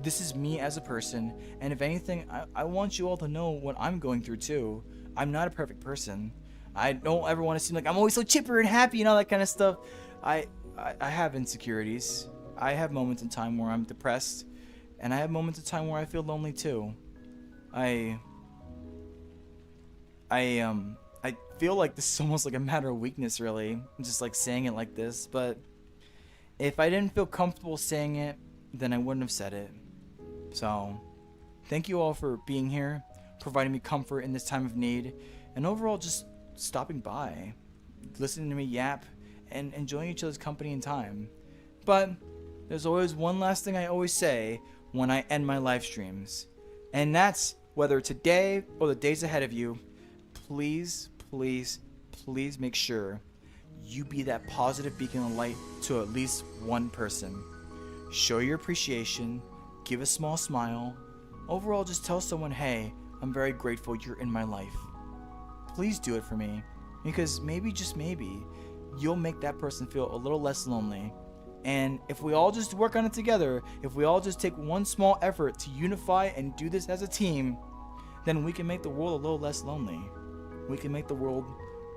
This is me as a person, and if anything, I want you all to know what I'm going through too. I'm not a perfect person. I don't ever want to seem like I'm always so chipper and happy and all that kind of stuff. I have insecurities. I have moments in time where I'm depressed, and I have moments in time where I feel lonely too. I feel like this is almost like a matter of weakness, really. I'm just like saying it like this, but if I didn't feel comfortable saying it, then I wouldn't have said it. So, thank you all for being here, providing me comfort in this time of need, and overall just stopping by, listening to me yap, and enjoying each other's company and time. But there's always one last thing I always say when I end my live streams, and that's whether today or the days ahead of you, please, please, please make sure you be that positive beacon of light to at least one person. Show your appreciation, give a small smile. Overall, just tell someone, hey, I'm very grateful you're in my life. Please do it for me, because maybe, just maybe, you'll make that person feel a little less lonely. And if we all just work on it together, if we all just take one small effort to unify and do this as a team, then we can make the world a little less lonely. We can make the world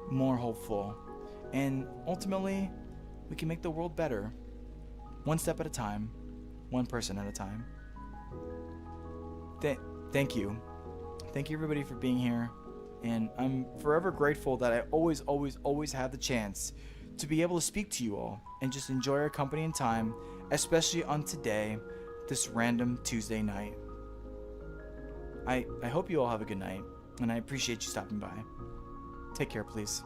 more hopeful. And ultimately, we can make the world better. One step at a time, one person at a time. Thank you. Thank you everybody for being here. And I'm forever grateful that I always, always, always have the chance to be able to speak to you all and just enjoy our company and time, especially on today, this random Tuesday night. I hope you all have a good night, and I appreciate you stopping by. Take care, please.